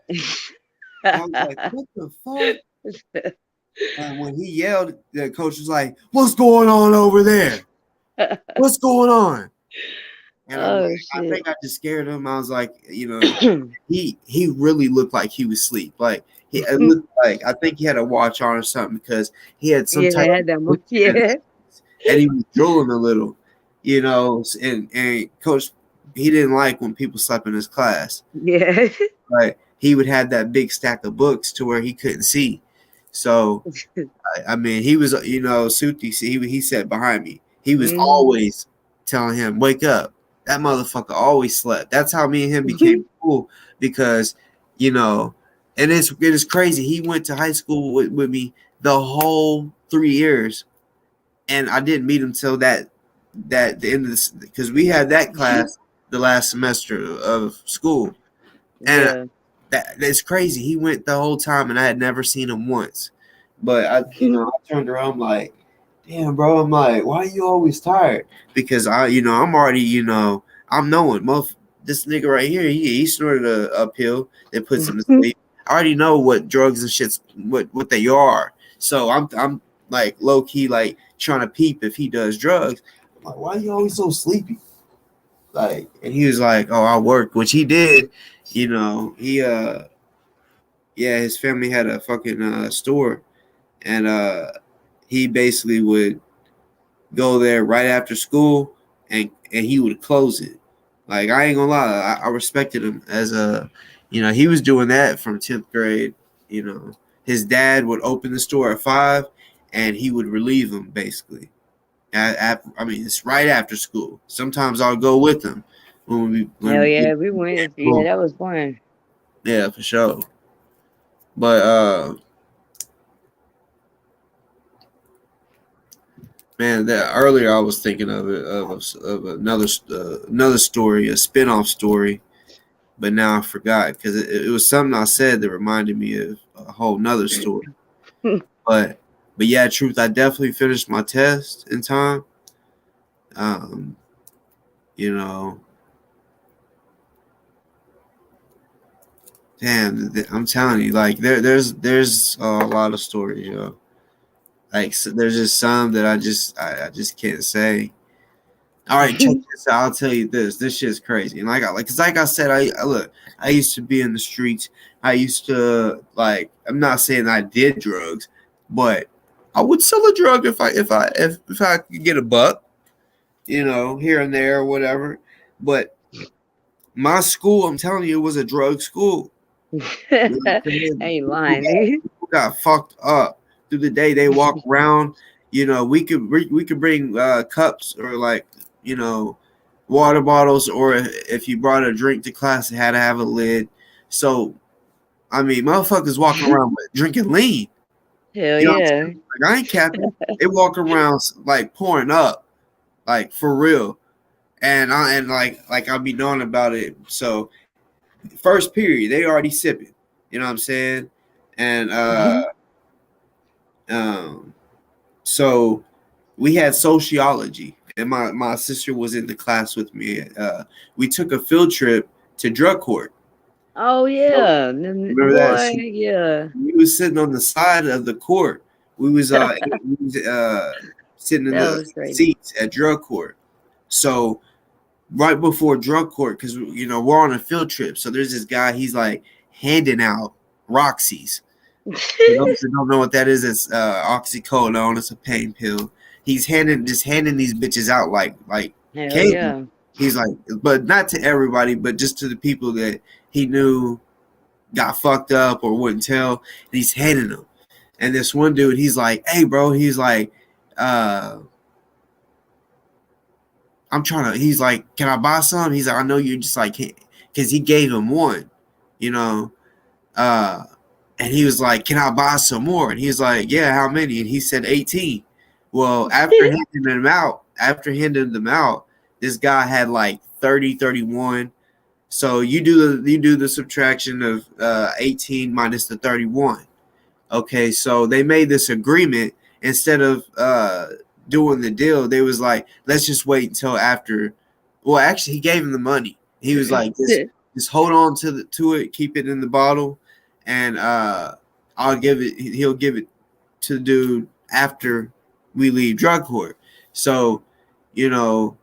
I was like, what the fuck? And when he yelled, the coach was like, what's going on over there? What's going on? And I'm Oh like, I shit. think I just scared him. I was like, he really looked like he was asleep. Like it looked like I think he had a watch on or something because he had some Yeah, type had that much. of Yeah. and he was drooling a little, and coach he didn't like when people slept in his class. Yeah. But he would have that big stack of books to where he couldn't see. So I mean, he was, Suti, he sat behind me. He was Mm. always telling him, wake up. That motherfucker always slept. That's how me and him became cool because, you know, and it is crazy. He went to high school with me the whole 3 years, and I didn't meet him till the end of this because we had that class the last semester of school, and Yeah. That's crazy. He went the whole time, and I had never seen him once. But I turned around, I'm like, damn, bro. I'm like, why are you always tired? Because I'm already, I'm knowing, this nigga right here, he snorted a pill that puts him to sleep. I already know what drugs and shits, what they are. So I'm like low key like trying to peep if he does drugs. I'm like, why are you always so sleepy? Like, and he was like, oh, I work, which he did. He yeah, his family had a fucking store, and he basically would go there right after school, and he would close it. Like, I ain't gonna lie, I respected him as he was doing that from 10th grade. His dad would open the store at 5, and he would relieve him basically. I mean, it's right after school. Sometimes I'll go with him Hell when yeah, we went. Yeah, that was fun. yeah, for sure. But man, that earlier I was thinking of another story, a spinoff story, but now I forgot because it was something I said that reminded me of a whole nother story. But yeah, truth, I definitely finished my test in time. Um, you know, damn, I'm telling you, like there's a lot of stories, Like, so there's just some that I just can't say. All right, check this out. I'll tell you this. This shit's crazy. And cause like I said, I look. I used to be in the streets. I used to like. I'm not saying I did drugs, but I would sell a drug if I could get a buck, here and there or whatever. But my school, I'm telling you, it was a drug school. You know what I'm saying? Ain't lying, nigga. People got fucked up through the day. They walk around. We could bring cups or like you know water bottles, or if you brought a drink to class, it had to have a lid. So I mean, motherfuckers walking around with drinking lean. Hell You know what I'm yeah. saying? Like, I ain't capping. They walk around like pouring up, like for real. And I'll be knowing about it. So first period, they already sipping. You know what I'm saying? And um, so we had sociology, and my sister was in the class with me. We took a field trip to drug court. Oh So, yeah, remember that? boy, yeah. We was sitting on the side of the court. We was sitting in That the was crazy. seats at drug court. So right before drug court, because we're on a field trip. So there's this guy. He's like handing out Roxy's. For those that don't know what that is, it's oxycodone. It's a pain pill. He's handing these bitches out like Hell candy. yeah. He's like, but not to everybody, but just to the people that he knew got fucked up or wouldn't tell. And he's handing them. And this one dude, he's like, "Hey, bro," he's like, uh, "I'm trying to." He's like, "Can I buy some?" He's like, "I know you just like," because he gave him one, you know. Uh, and he was like, "Can I buy some more?" And he's like, "Yeah, how many?" And he said 18. Well, after handing them out, this guy had like 30, 31. So you do the subtraction of 18 minus the 31. Okay, so they made this agreement instead of doing the deal. They was like, let's just wait until after. Well, actually, he gave him the money. He was like, just hold on to it, keep it in the bottle, and I'll give it. He'll give it to the dude after we leave drug court. So, you know,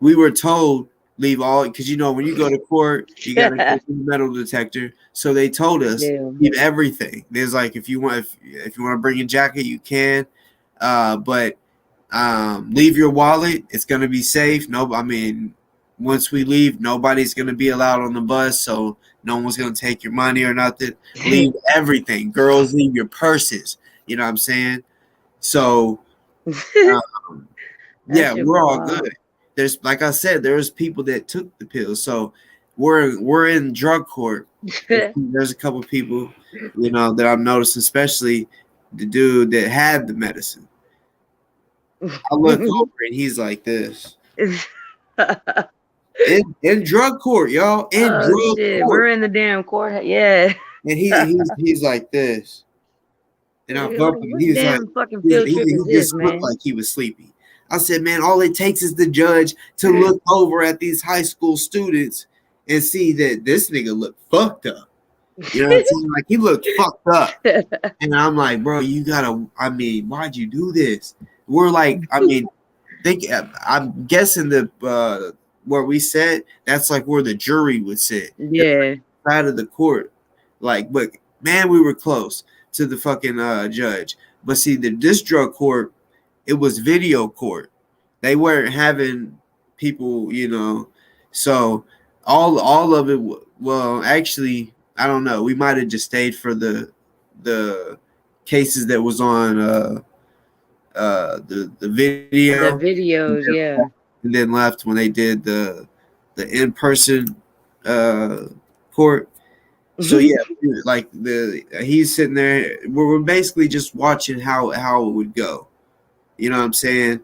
we were told leave all because when you go to court you got to go through the metal detector. So they told us Yeah. leave everything. There's like if you want to bring a jacket you can, but leave your wallet. It's gonna be safe. No, I mean once we leave, nobody's gonna be allowed on the bus, so no one's gonna take your money or nothing. Leave everything. Girls, leave your purses. You know what I'm saying? So um, That yeah, shit we're was all wild. good. There's like I said, there's people that took the pills, so we're in drug court. There's a couple people, that I'm noticing, especially the dude that had the medicine. I look over and he's like this. in drug court, y'all. In Oh drug shit, court. we're in the damn court. Yeah. And he's like this. And I Nigga, bumped him. what He was like, damn fucking field trip he is this, just looked man? like he was sleepy. I said, man, all it takes is the judge to look over at these high school students and see that this nigga look fucked up. You know what I'm saying? Like he looked fucked up. And I'm like, bro, you gotta, I mean, why'd you do this? We're like, I mean, think I'm guessing the where we sat, that's like where the jury would sit. It's Yeah. like side of the court. Like, but man, we were close to the fucking judge. But see, this drug court, it was video court. They weren't having people, you know. So all of it. Well, actually, I don't know. We might have just stayed for the cases that was on the video, The videos, yeah. and then left when they did the in person uh, court. So yeah, like he's sitting there. We're basically just watching how it would go. You know what I'm saying?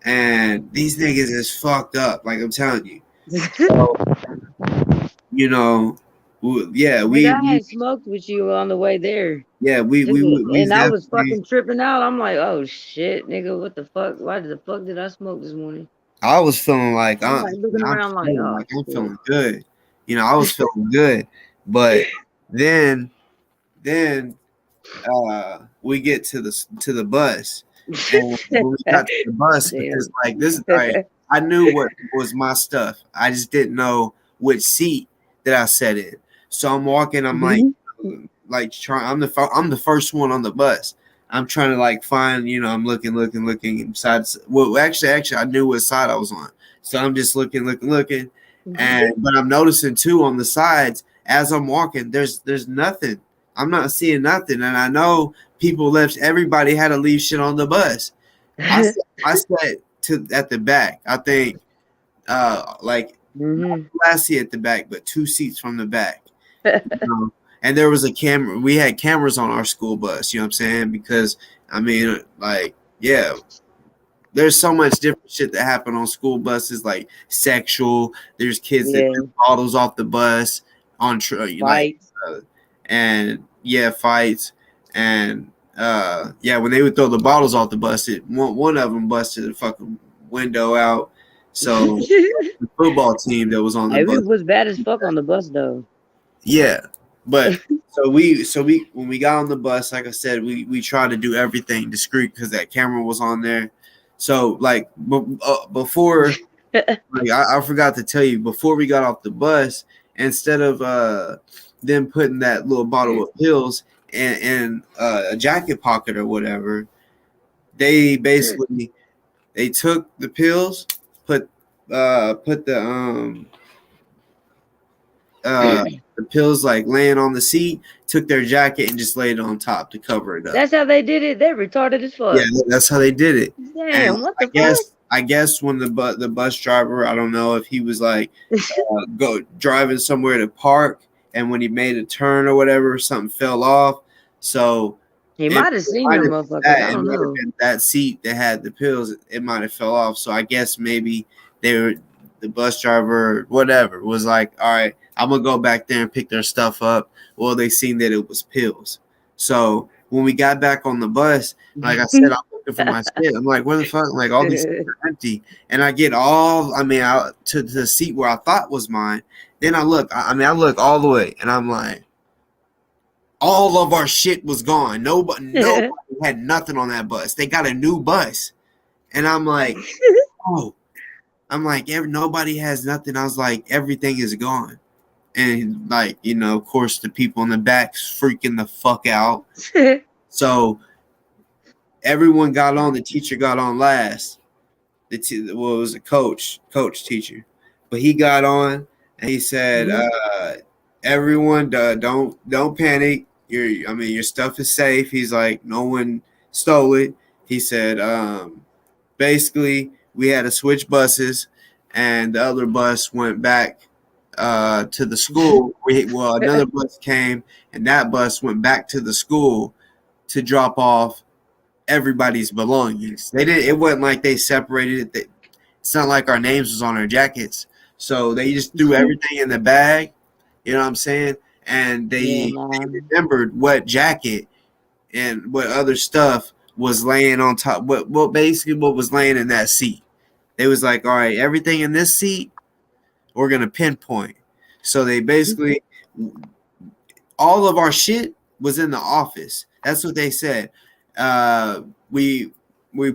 And these niggas is fucked up. Like I'm telling you. So you know, yeah, Nigga, I had smoked with you on the way there. yeah we And I was definitely. fucking tripping out. I'm like, oh shit, nigga, what the fuck? Why the fuck did I smoke this morning? I was feeling like I'm like looking around like, oh I'm shit. feeling good. You know, I was feeling good, but then then we get to the bus, and when we got to the bus, because Damn. like this, I knew what was my stuff. I just didn't know which seat that I sat in. So I'm walking. I'm like trying. I'm the first one on the bus. I'm trying to like find. You know, I'm looking sides. Well, actually, I knew what side I was on. So I'm just looking, and but I'm noticing too on the sides as I'm walking. There's nothing. I'm not seeing nothing, and I know people left. Everybody had to leave shit on the bus. I sat to at the back. I think like last seat at the back, but two seats from the back. You know? And there was a camera. We had cameras on our school bus. You know what I'm saying? Because I mean, like, yeah, there's so much different shit that happen on school buses, like sexual. There's kids that Yeah. threw bottles off the bus on like, Fights. and yeah, fights, and yeah, when they would throw the bottles off the bus, one of them busted the fucking window out. So the football team that was on the Hey, we bus, was bad as fuck on the bus though. yeah, but so we when we got on the bus, like I said, we tried to do everything discreet because that camera was on there. So like before, like I forgot to tell you before we got off the bus, instead of them putting that little bottle of pills in a jacket pocket or whatever, they basically they took the pills, put the pills like laying on the seat, took their jacket and just laid it on top to cover it up. That's how they did it. They retarded as Yeah, fuck. that's how they did it. And Damn, what the fuck? I guess when the bus driver, I don't know if he was like go driving somewhere to park, and when he made a turn or whatever, something fell off. So He it might have seen might them have motherfuckers. I it don't might have know. been that seat that had the pills. It might have fell off. So I guess maybe they were the bus driver or whatever was like, all right, I'm gonna go back there and pick their stuff up. Well, they seen that it was pills. So when we got back on the bus, like I said, I'm looking for my shit. I'm like, where the fuck? Like all these seats are empty, and I get all. I mean, to the seat where I thought was mine. Then I look. I mean, I look all the way, and I'm like, all of our shit was gone. Nobody had nothing on that bus. They got a new bus, and I'm like, oh, I'm like, nobody has nothing. I was like, everything is gone. And like, you know, of course, the people in the back's freaking the fuck out. So everyone got on. The teacher got on last. Well, it was a coach teacher, but he got on and he said, "Everyone, don't panic. Your stuff is safe." He's like, "No one stole it." He said, basically, we had to switch buses, and the other bus went back to the school. Another bus came, and that bus went back to the school to drop off everybody's belongings. They didn't. It wasn't like they separated it. It's not like our names was on our jackets. So they just threw everything in the bag. You know what I'm saying? And Yeah, they nah. remembered what jacket and what other stuff was laying on top. What basically what was laying in that seat. They was like, all right, everything in this seat, we're gonna pinpoint. So they basically all of our shit was in the office. That's what they said. Uh, we we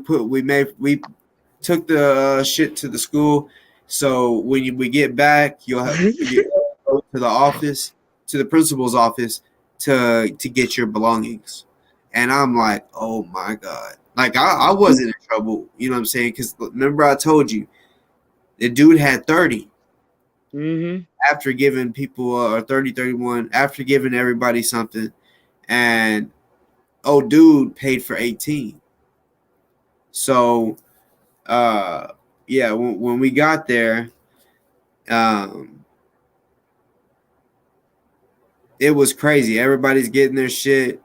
took the shit to the school. So when we get back, you'll have you go to the office, to the principal's office, to get your belongings. And I'm like, oh my god, like I wasn't in trouble. You know what I'm saying? Because remember I told you the dude had 30 Mm-hmm. after giving people 30, 31 after giving everybody something, and oh dude paid for 18. So yeah, when we got there, um it was crazy. Everybody's getting their shit,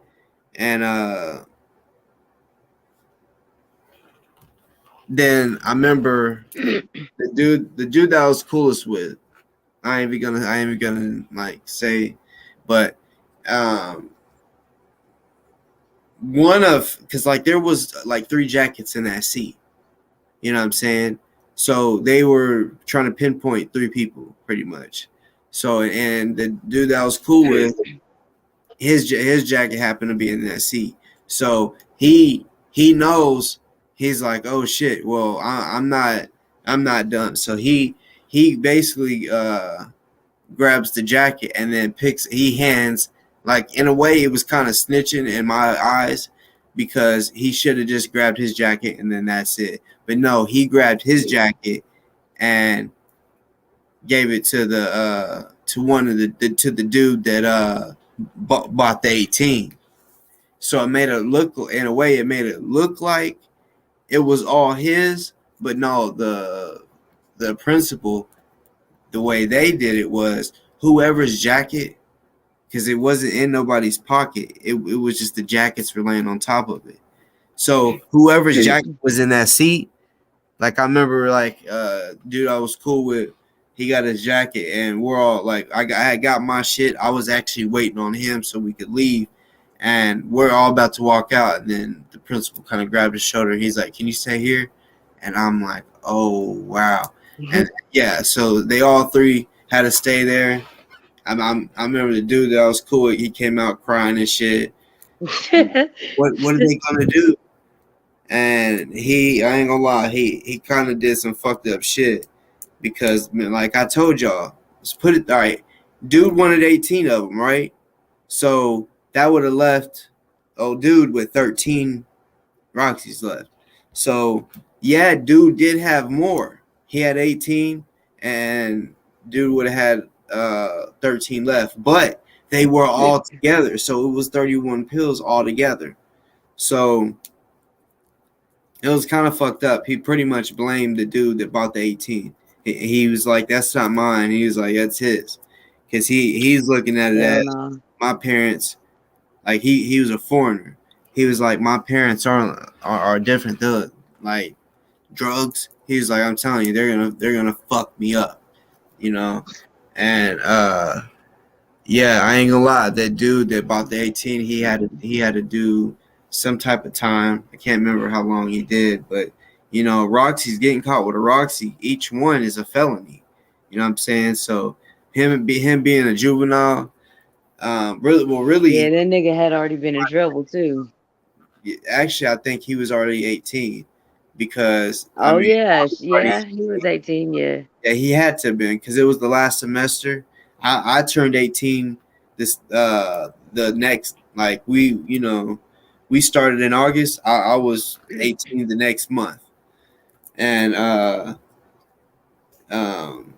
and then I remember the dude that I was coolest with. I ain't even gonna like say, but um one of because like there was like three jackets in that seat. You know what I'm saying? So they were trying to pinpoint three people pretty much. So and the dude that I was cool with, his jacket happened to be in that seat. So he knows. He's like, oh shit. Well, I'm not done. So he basically grabs the jacket and then he hands, like in a way it was kind of snitching in my eyes because he should have just grabbed his jacket and then that's it. But no, he grabbed his jacket and gave it to the to one of to the dude that bought the 18. So it made it look, in a way it made it look like it was all his, but no, the principal, the way they did it was whoever's jacket, because it wasn't in nobody's pocket. It was just the jackets were laying on top of it. So whoever's jacket was in that seat, like I remember, like dude I was cool with, he got his jacket, and we're all like, I had got my shit. I was actually waiting on him so we could leave, and we're all about to walk out, and then the principal kind of grabbed his shoulder. He's like, "Can you stay here?" And I'm like, "Oh wow!" And yeah, so they all three had to stay there. I remember the dude that I was cool with. He came out crying and shit. What are they gonna do? And I ain't gonna lie, he kind of did some fucked up shit because, man, like I told y'all, let's put it all right. Dude wanted 18 of them, right? So that would have left old dude with 13 Roxy's left. So yeah, dude did have more. He had 18, and dude would have had 13 left, but they were all together, so it was 31 pills all together. So it was kind of fucked up. He pretty much blamed the dude that bought the 18. He was like, "That's not mine." He was like, "That's his," because he's looking at it Hell as no. my parents. Like he was a foreigner. He was like, "My parents are different. They're like drugs." He was like, "I'm telling you, they're gonna fuck me up," you know. And yeah, I ain't gonna lie. That dude that bought the 18, he had to do some type of time. I can't remember how long he did, but you know, Roxy's getting caught with a Roxy. Each one is a felony. You know what I'm saying? So him being a juvenile, Yeah, really, that nigga had already been in trouble too. actually, I think he was already 18 because I Oh mean, yeah, already, yeah, he was 18. Yeah. yeah, he had to have been because it was the last semester. I turned 18 this the next, like we started in August. I was 18 the next month, and um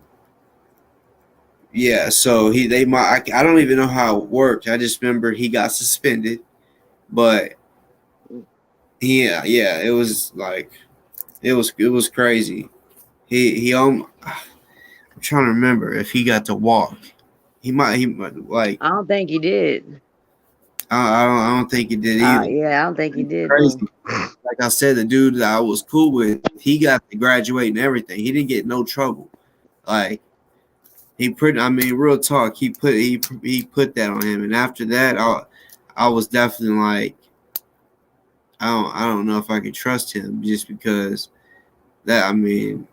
yeah, so they might, I don't even know how it worked. I just remember he got suspended, but yeah, it was like it was crazy. I'm trying to remember if he got to walk. He might like I don't think he did. I don't think he did either. Yeah, I don't think he did, bro. Crazy. Like I said, the dude that I was cool with, he got to graduate and everything. He didn't get no trouble. Like He put. I mean, real talk. He put that on him, and after that, I was definitely like, I don't know if I could trust him just because that. I mean,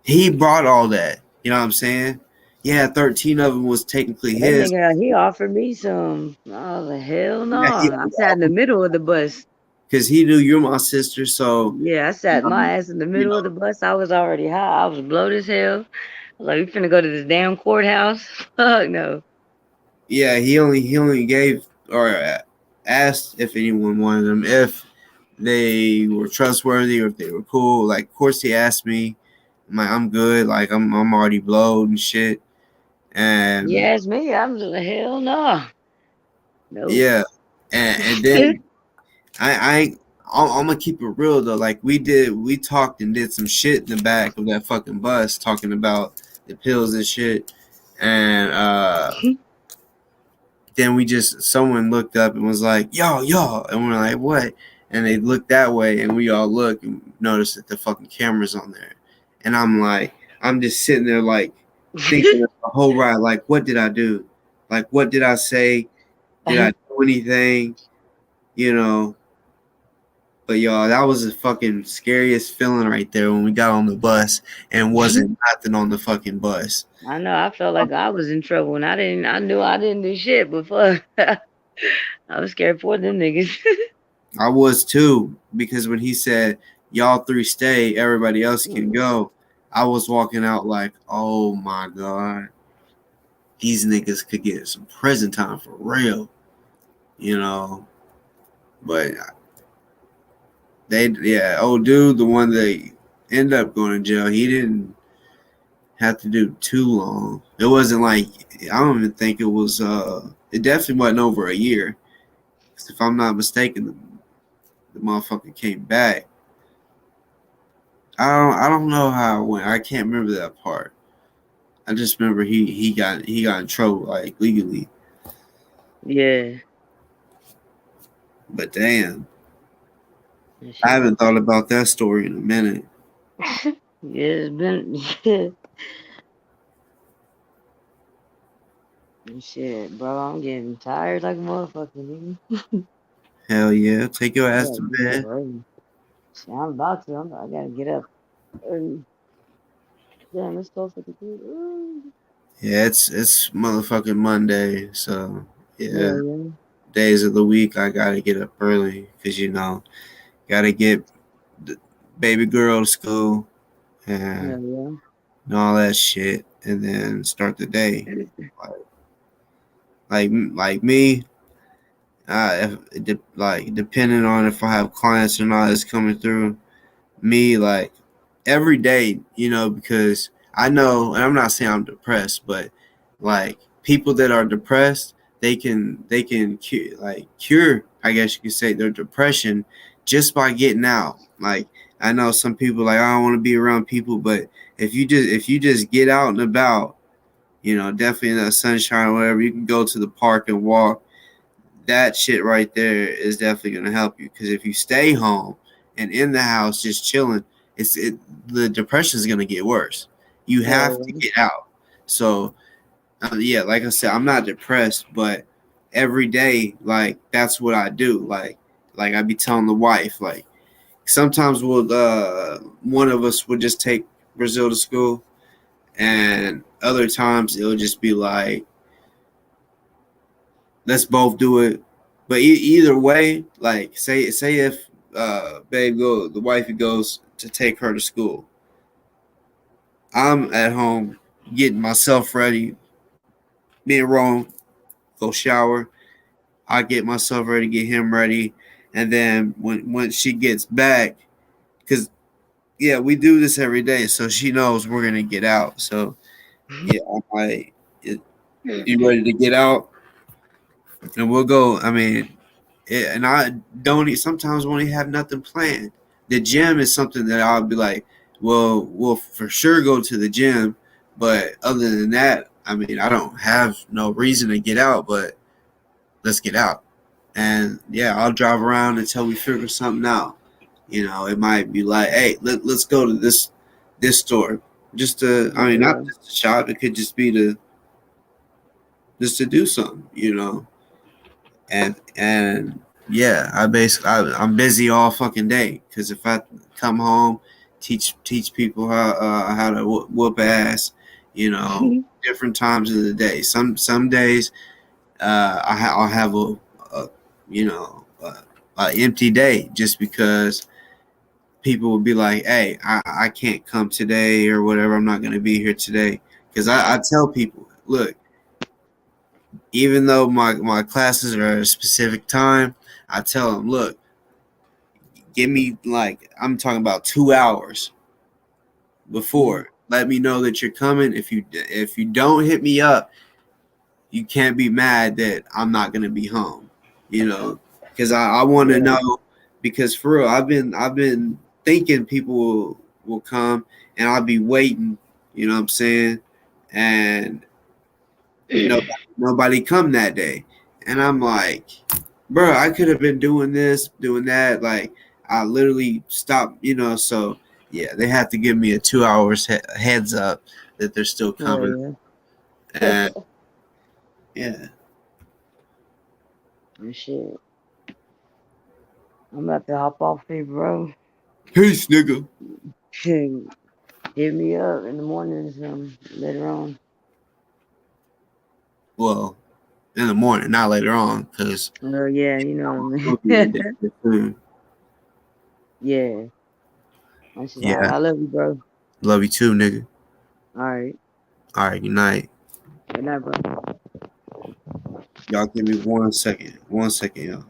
he brought all that. You know what I'm saying? Yeah, 13 of them was technically That his. nigga, he offered me some. I was like, hell no. Yeah, he I sat in the middle of the bus. because he knew you're my sister, so Yeah, I sat my ass in the you middle know. of the bus. I was already high. I was blowed as hell. I was like, we finna go to this damn courthouse. Fuck no. Yeah, he only gave or asked if anyone wanted them if they were trustworthy or if they were cool. Like, of course, he asked me. I'm like, I'm good. Like, I'm already blowed and shit. You And asked me, I'm just like, hell no. Nope. yeah, and then I I'm gonna keep it real though. Like, we talked and did some shit in the back of that fucking bus, talking about the pills and shit. And then someone looked up and was like, yo, and we're like, what? And they looked that way, and we all look and noticed that the fucking camera's on there. And I'm just sitting there like thinking of the whole ride, like, what did I do? Like, what did I say? Did I do anything? You know. But y'all, that was the fucking scariest feeling right there when we got on the bus and wasn't nothing on the fucking bus. I know. I felt like I was in trouble, and I didn't. I knew I didn't do shit, but fuck, I was scared for them niggas. I was too, because when he said, y'all three stay, everybody else can go, I was walking out like, oh my God, these niggas could get some prison time for real, you know. But old dude, the one that ended up going to jail, he didn't have to do too long. It wasn't like, I don't even think it was, it definitely wasn't over a year. 'Cause if I'm not mistaken, the motherfucker came back. I don't know how it went. I can't remember that part. I just remember he got in trouble like legally. Yeah, But damn, that I shit. haven't thought about that story in a minute. Yeah, it's been shit, bro. I'm getting tired like a motherfucker, nigga. Hell yeah, take your I ass gotta to get up bed. early. Shit, I'm about to. I gotta get up early. Damn, it's 12:53. Ooh. Yeah, it's motherfucking Monday, so yeah, Hell yeah. days of the week I gotta get up early because gotta get the baby girl to school and Hell all that shit, and then start the day. yeah. Like me, like depending on if I have clients or not that's coming through me, like every day, because I know, and I'm not saying I'm depressed, but like people that are depressed, they can cure, I guess you could say, their depression just by getting out. Like, I know some people like, I don't want to be around people, but if you just get out and about, definitely in the sunshine or whatever, you can go to the park and walk. That shit right there is definitely going to help you, because if you stay home and in the house just chilling, the depression is going to get worse. You have to Hell get out. So yeah, like I said, I'm not depressed, but every day, like, that's what I do. Like I be telling the wife, like, sometimes one of us would just take Brazil to school, and other times it'll just be like, let's both do it. But either way, like, say if the wifey goes to take her to school, I'm at home getting myself ready. Me and Rome go shower. I get myself ready, get him ready, and then when she gets back, because yeah, we do this every day, so she knows we're gonna get out. So yeah, I'm like, you ready to get out? And we'll go. I mean, and I don't sometimes won't even have nothing planned. The gym is something that I'll be like, well, we'll for sure go to the gym, but other than that, I mean, I don't have no reason to get out, but let's get out. And yeah, I'll drive around until we figure something out. It might be like, hey, let's go to this store. just to, I mean, not Yeah. just to shop. It could just be to just to do something, you know. And yeah, I'm busy all fucking day because if I come home, teach people how to whoop ass, you know, different times of the day. Some days I'll have a you know a empty day just because people will be like, hey, I can't come today or whatever. I'm not going to be here today because I tell people, look, even though my classes are at a specific time, I tell them, look, give me like I'm talking about 2 hours Mm. before. Let me know that you're coming. If you don't hit me up, you can't be mad that I'm not gonna be home. You know, because I want to Yeah. know because for real, I've been thinking people will come and I'll be waiting. You know what I'm saying? And nobody come that day, and I'm like, bro, I could have been doing this, doing that. Like I literally stopped, you know. So yeah, they have to give me a 2 hours heads up that they're still Hell coming. yeah. And yeah, And shit. I'm about to hop off here, bro. peace, nigga. Hit me up in the mornings later on. Well, in the morning, not later on, because Yeah, you know I'm what gonna I be mean. ridiculous soon. Yeah. I should Yeah, I love you, bro. love you too, nigga. All right. All right, good night. Good night, bro. Y'all give me 1 second. 1 second, y'all.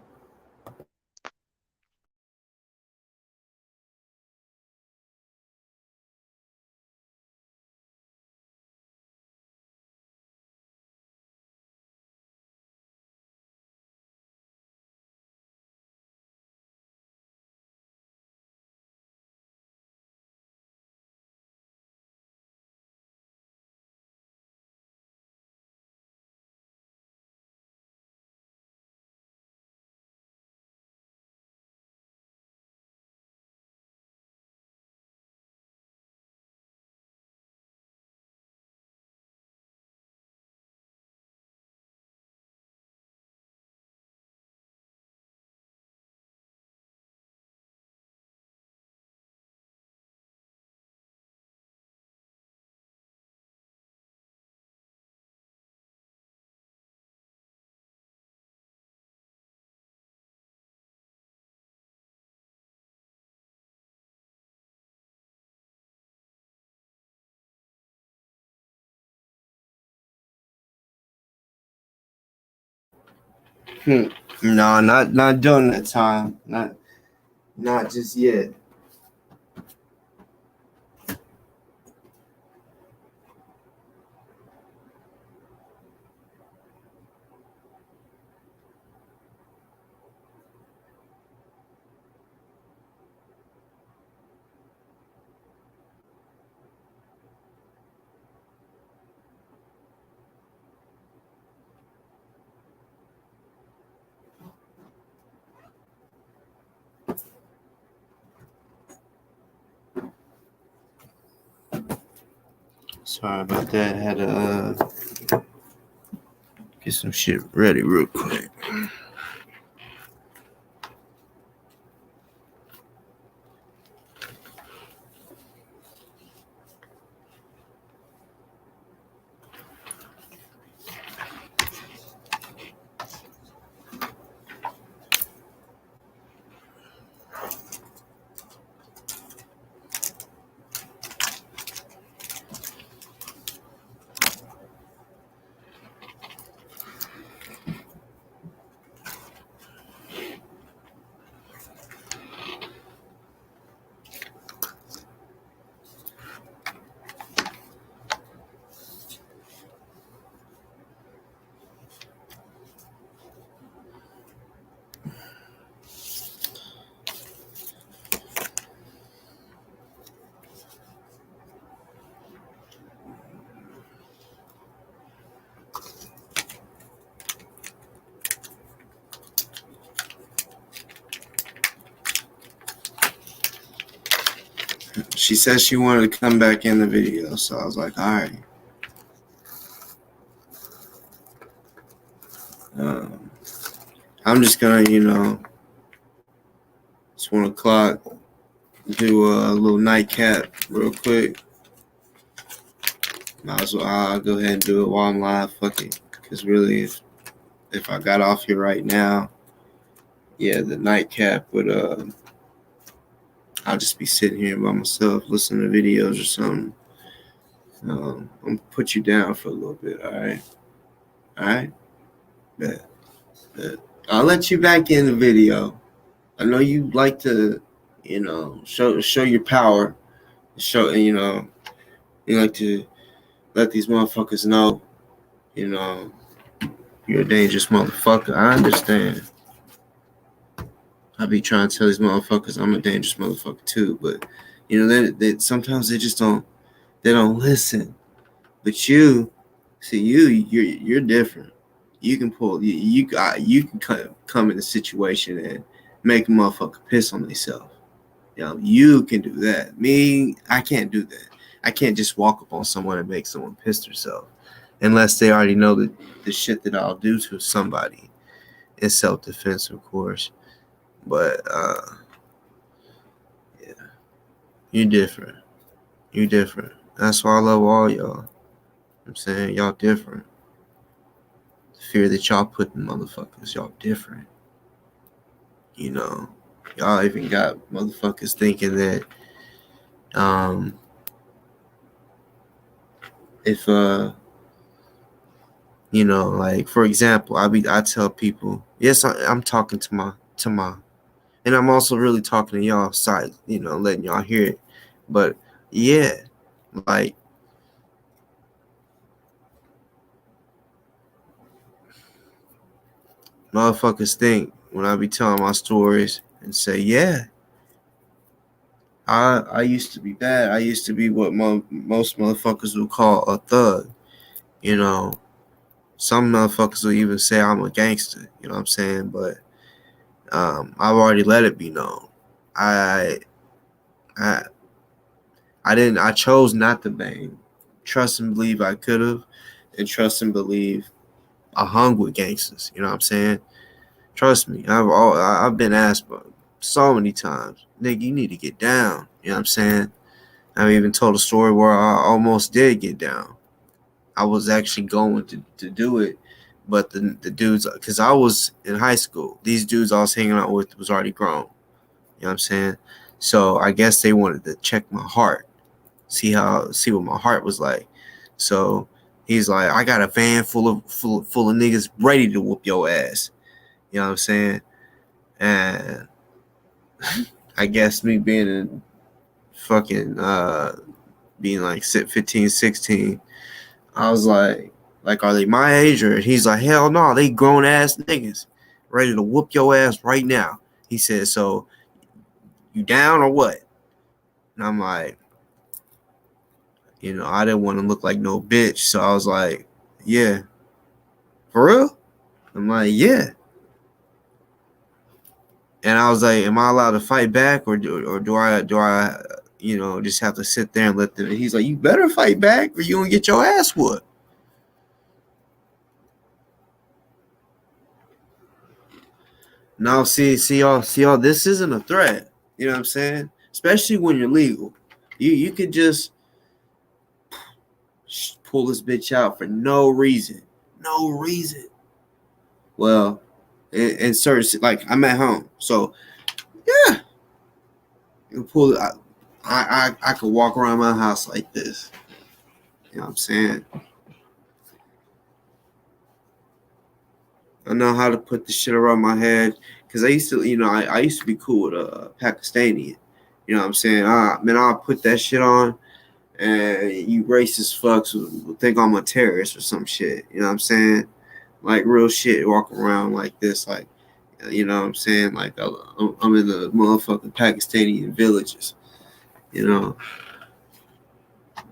No, not during that time. Not just yet. Sorry about that. I had to get some shit ready real quick. She said she wanted to come back in the video, so I was like, all right. Um, I'm just gonna, it's 1 o'clock. Do a little nightcap real quick. Might as well I'll go ahead and do it while I'm live. Fuck it, because really, if I got off here right now, yeah, the nightcap would I'll just be sitting here by myself listening to videos or something. I'm gonna put you down for a little bit. All right. Bet. I'll let you back in the video. I know you like to, show your power. Show, you like to let these motherfuckers know, you know, you're a dangerous motherfucker. I understand. I be trying to tell these motherfuckers I'm a dangerous motherfucker too, but they sometimes they just don't listen. But you're different. You can pull you can come in a situation and make a motherfucker piss on themselves. You can do that. Me, I can't do that. I can't just walk up on someone and make someone piss themselves unless they already know the shit that I'll do to somebody in self-defense, of course. But yeah, you're different. You're different. That's why I love all y'all. I'm saying y'all different. The fear that y'all put in motherfuckers, y'all different. Y'all even got motherfuckers thinking that if like for example, I tell people, yes, I'm talking to my and I'm also really talking to y'all side, letting y'all hear it. But yeah, like motherfuckers think when I be telling my stories and say, yeah, I used to be bad. I used to be what most motherfuckers would call a thug. Some motherfuckers will even say I'm a gangster. You know what I'm saying? But I've already let it be known. I I I didn't. I chose not to bang. Trust and believe I could have, and trust and believe I hung with gangsters. You know what I'm saying? Trust me. I've been asked so many times, nigga, you need to get down. You know what I'm saying? I've even told a story where I almost did get down. I was actually going to do it, but the dudes, because I was in high school, these dudes I was hanging out with was already grown. You know what I'm saying? So I guess they wanted to check my heart, see what my heart was like. So he's like, I got a van full of niggas ready to whoop your ass. You know what I'm saying? And I guess me being in fucking being like 15, 16, I was like, are they my age? Or he's like, hell no, they grown ass niggas ready to whoop your ass right now. He said, so you down or what? And I'm like, I didn't want to look like no bitch. So I was like, yeah. For real? I'm like, yeah. And I was like, am I allowed to fight back or do I just have to sit there and let them? He's like, you better fight back or you gonna get your ass whooped. No, see y'all, this isn't a threat. You know what I'm saying? Especially when you're legal. You could just pull this bitch out for no reason. No reason. Well, in certain, like, I'm at home. So, yeah. You pull it. I could walk around my house like this. You know what I'm saying? I know how to put the shit around my head. Because I used to, I used to be cool with a Pakistani. You know what I'm saying? I'll put that shit on and you racist fucks will think I'm a terrorist or some shit. You know what I'm saying? Like real shit, walk around like this, like, you know what I'm saying? Like I'm in the motherfucking Pakistani villages, you know.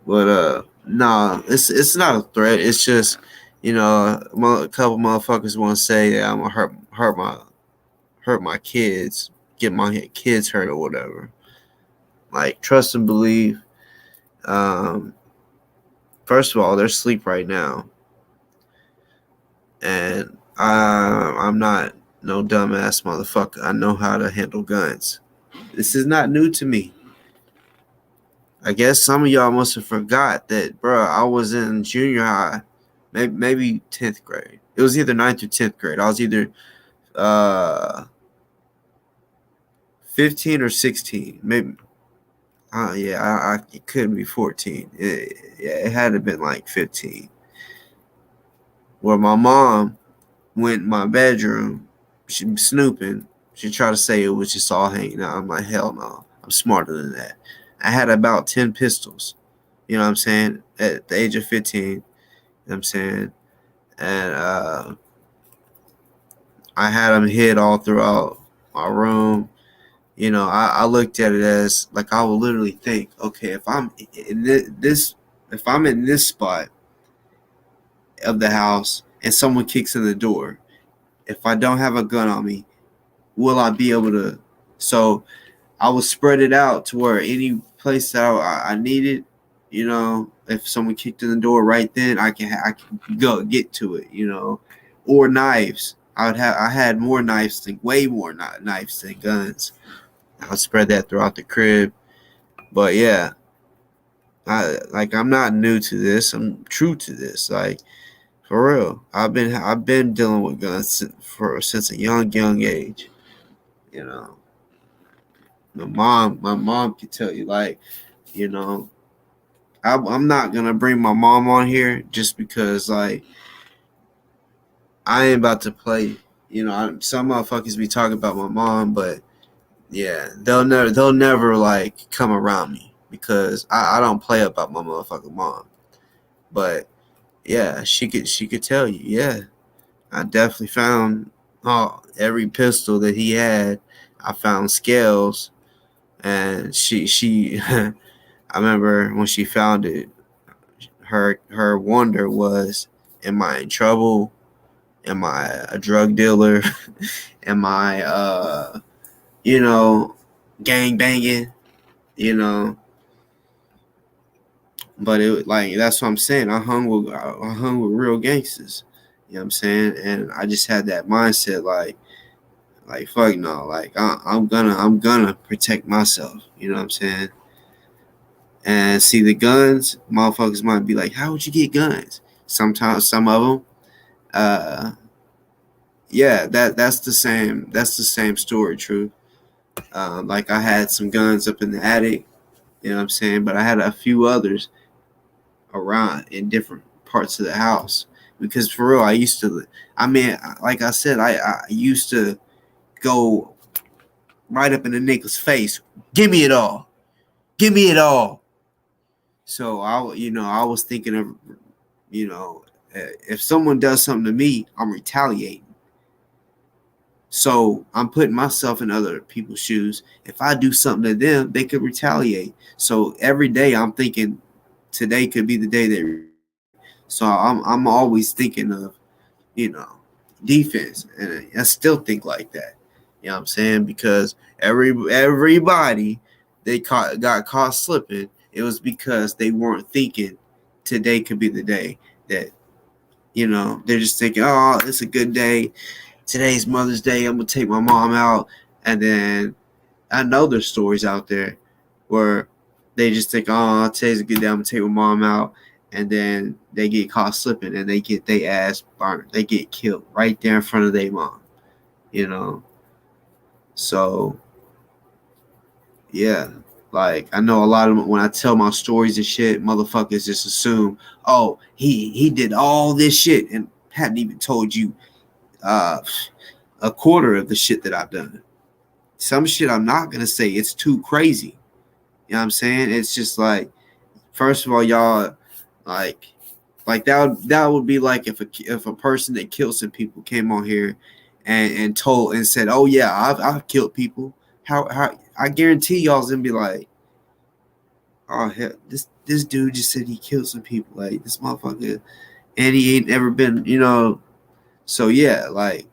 But nah, it's not a threat. It's just, a couple motherfuckers want to say that I'm gonna hurt my kids, get my kids hurt or whatever. like trust and believe. Um, First of all, they're asleep right now, and I'm not no dumbass motherfucker. I know how to handle guns. This is not new to me. I guess some of y'all must have forgot that, bro. I was in junior high, maybe 10th grade. It was either 9th or 10th grade. I was either uh 15 or 16, maybe. Yeah, it couldn't be 14. It had to have been like 15. Where my mom went in my bedroom, she was snooping. She tried to say it was just all hanging out. I'm like, hell no. I'm smarter than that. I had about 10 pistols. You know what I'm saying? At the age of 15. You know what I'm saying? And I had them hid all throughout my room. You know, I looked at it as like I would literally think, okay, if I'm in this, if I'm in this spot of the house and someone kicks in the door, if I don't have a gun on me, will I be able to? So I would spread it out to where any place that I needed, you know, if someone kicked in the door right then, I can go get to it, you know, or knives. I had more knives than way more knives than guns. I would spread that throughout the crib. But yeah, I'm not new to this. I'm true to this. Like for real, I've been dealing with guns since a young age. You know, my mom can tell you like, you know, I'm not gonna bring my mom on here just because like I ain't about to play. You know, some motherfuckers be talking about my mom, but yeah, they'll never like come around me because I don't play about my motherfucking mom. But yeah, she could tell you. Yeah, I definitely found every pistol that he had. I found scales, and she I remember when she found it, her wonder was, am I in trouble? Am I a drug dealer? Am I you know, gang banging? You know, but it like that's what I'm saying. I hung with real gangsters. You know what I'm saying? And I just had that mindset like fuck no, like I'm gonna protect myself. You know what I'm saying? And see the guns, motherfuckers might be like, how would you get guns? Sometimes some of them, uh, yeah, that's the same story. True. Like I had some guns up in the attic. You know what I'm saying? But I had a few others around in different parts of the house because for real, I used to. I mean, like I said, I used to go right up in the nigga's face. Give me it all. Give me it all. So I was thinking of, you know, if someone does something to me, I'm retaliating. So I'm putting myself in other people's shoes. If I do something to them, they could retaliate. So every day I'm thinking, today could be the day they retaliate. So I'm always thinking of, you know, defense, and I still think like that. You know what I'm saying? Because everybody they got caught slipping, it was because they weren't thinking today could be the day that, you know, they're just thinking, oh, it's a good day. Today's Mother's Day. I'm gonna take my mom out, and then I know there's stories out there where they just think, oh, today's a good day. I'm gonna take my mom out, and then they get caught slipping, and they get their ass burnt. They get killed right there in front of their mom. You know, so yeah. Like I know a lot of them, when I tell my stories and shit, motherfuckers just assume, oh, he did all this shit and hadn't even told you uh, a quarter of the shit that I've done. Some shit I'm not gonna say. It's too crazy. You know what I'm saying? It's just like, first of all, y'all, like, that would be like if a person that killed some people came on here and told and said, oh yeah, I've killed people. How I guarantee y'all's gonna be like, oh hell, this dude just said he killed some people. Like this motherfucker, and he ain't ever been, you know. So yeah, like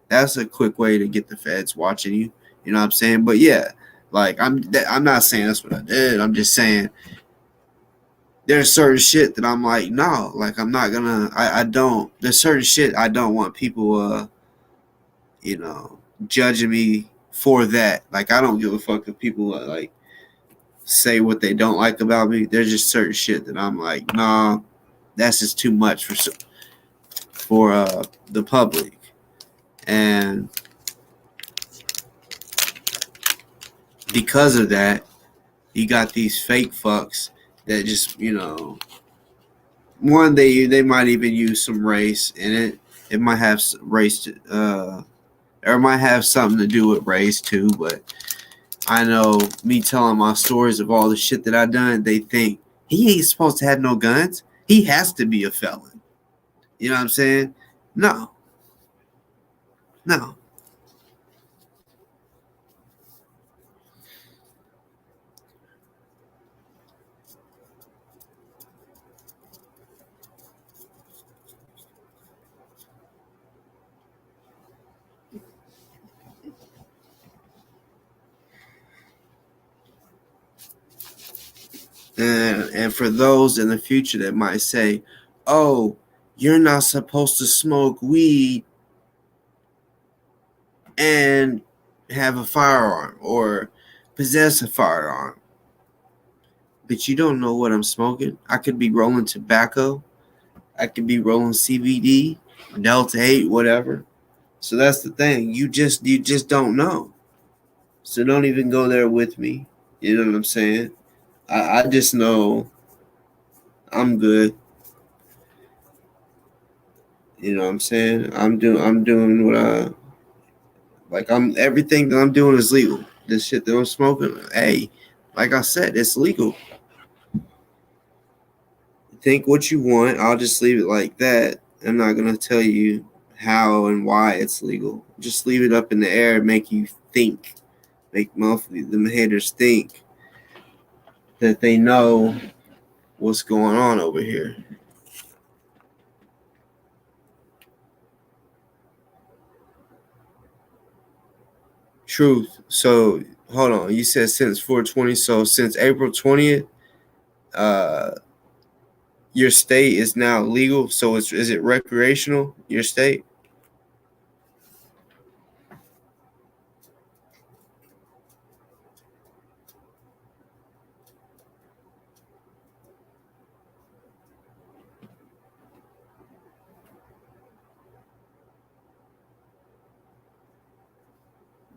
that's a quick way to get the feds watching you. You know what I'm saying? But yeah, Like I'm not saying that's what I did. I'm just saying there's certain shit that I'm like, no, like I'm not gonna. I don't. There's certain shit I don't want people, you know, judging me for that. Like I don't give a fuck if people like say what they don't like about me. There's just certain shit that I'm like, nah, that's just too much for the public. And because of that, you got these fake fucks that just, you know, one they might even use some race in it. It might have race, or it might have something to do with race too. But I know me telling my stories of all the shit that I done, they think he ain't supposed to have no guns. He has to be a felon. You know what I'm saying? No, no. And for those in the future that might say, "Oh, you're not supposed to smoke weed and have a firearm or possess a firearm," but you don't know what I'm smoking. I could be rolling tobacco. I could be rolling CBD, Delta 8, whatever. So that's the thing. You just don't know. So don't even go there with me. You know what I'm saying? I just know I'm good. You know what I'm saying? I'm doing what I like. I'm everything that I'm doing is legal. This shit that I'm smoking, hey, like I said, it's legal. Think what you want. I'll just leave it like that. I'm not gonna tell you how and why it's legal. Just leave it up in the air and make you think. Make the haters think that they know what's going on over here. Truth. So hold on. You said since 420. So since April 20th, uh, your state is now legal. So is it recreational? Your state?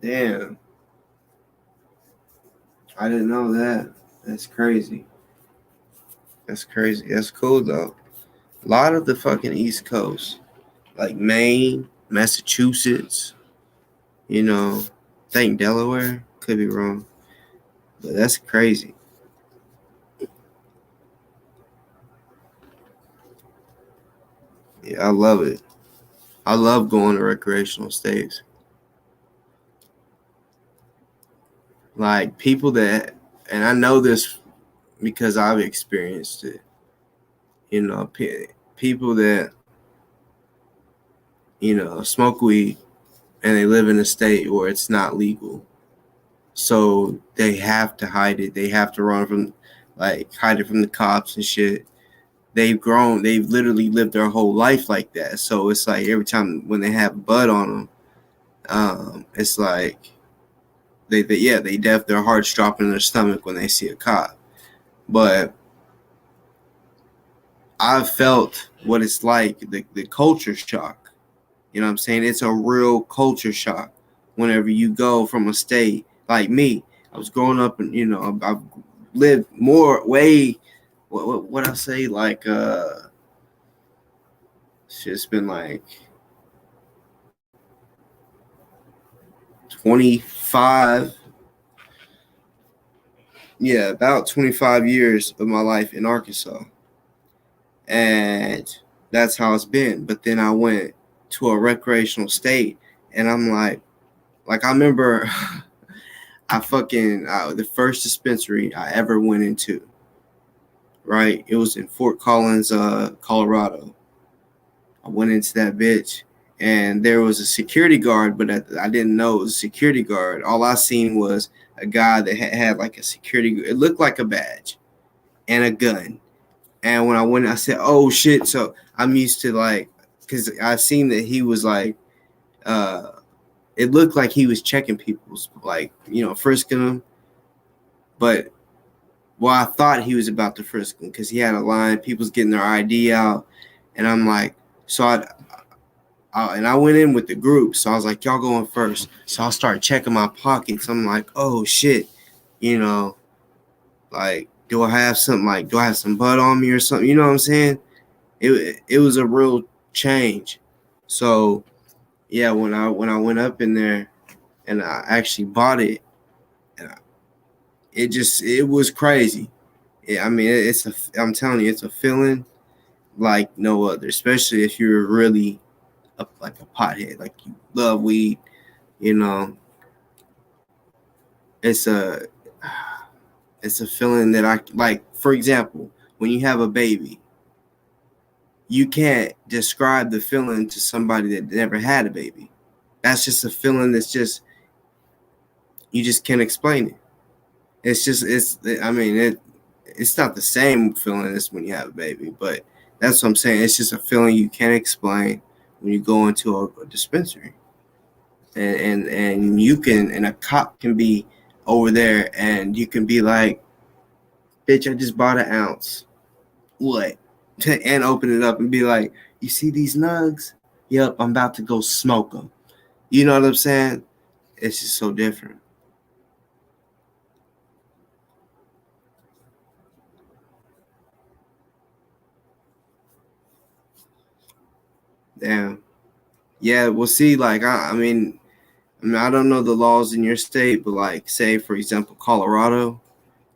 Damn, I didn't know that. That's crazy. That's crazy. That's cool though. A lot of the fucking East Coast, like Maine, Massachusetts, you know, I think Delaware, could be wrong, but that's crazy. Yeah, I love it. I love going to recreational states. Like people that, and I know this because I've experienced it. You know, people that smoke weed and they live in a state where it's not legal, so they have to hide it. They have to run from, like, hide it from the cops and shit. They've literally lived their whole life like that. So it's like every time when they have bud on them, it's like their hearts drop in their stomach when they see a cop. But I've felt what it's like, the culture shock. You know what I'm saying? It's a real culture shock whenever you go from a state like me. I was growing up and, I've lived more way, what I say, like, it's been like 25, yeah, about 25 years of my life in Arkansas. And that's how it's been. But then I went to a recreational state and I'm like I remember I fucking the first dispensary I ever went into, right? It was in Fort Collins, Colorado. I went into that bitch and there was a security guard, but I didn't know it was a security guard. All I seen was a guy that had like a security. It looked like a badge and a gun. And when I went, I said, "Oh shit!" So I'm used to like, because I've seen that he was like, uh, it looked like he was checking people's like, frisking them. But well, I thought he was about to frisk them because he had a line. People's getting their ID out, and I'm like, so and I went in with the group, so I was like, y'all going first. So I'll start checking my pockets. I'm like, oh shit, you know, like, do I have something? Like, do I have some bud on me or something? You know what I'm saying? It was a real change. So yeah, when I went up in there and I actually bought it, it was crazy. I mean, I'm telling you, it's a feeling like no other, especially if you're really like a pothead, like you love weed. You know, it's a it's a feeling that I like. For example, when you have a baby, you can't describe the feeling to somebody that never had a baby. That's just a feeling that's just you just can't explain it. It's just I mean it's not the same feeling as when you have a baby, but that's what I'm saying. It's just a feeling you can't explain when you go into a dispensary. And you can, and a cop can be over there and you can be like, bitch, I just bought an ounce. What? And open it up and be like, you see these nugs? Yep, I'm about to go smoke them. You know what I'm saying? It's just so different. Damn. Yeah, well, see, like, I mean, I don't know the laws in your state, but like, say, for example, Colorado,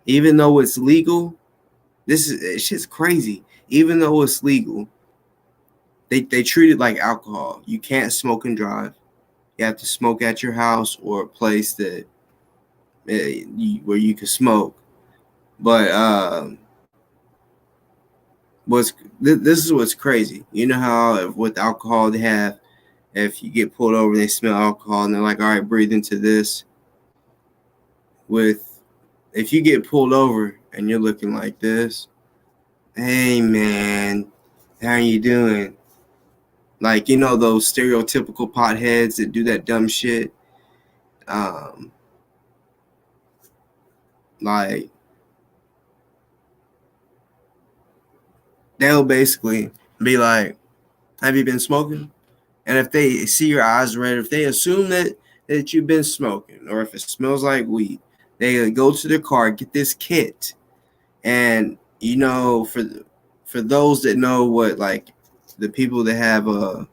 even though it's legal, it's just crazy. Even though it's legal, they treat it like alcohol. You can't smoke and drive. You have to smoke at your house or a place that where you can smoke. But this is what's crazy. You know how with alcohol they have, if you get pulled over, they smell alcohol and they're like, all right, breathe into this. With if you get pulled over and you're looking like this, hey man, how you doing? Like, those stereotypical potheads that do that dumb shit. Um, like they'll basically be like, have you been smoking? And if they see your eyes red, if they assume that you've been smoking, or if it smells like weed, they go to their car, get this kit, and for those that know what, like, the people that have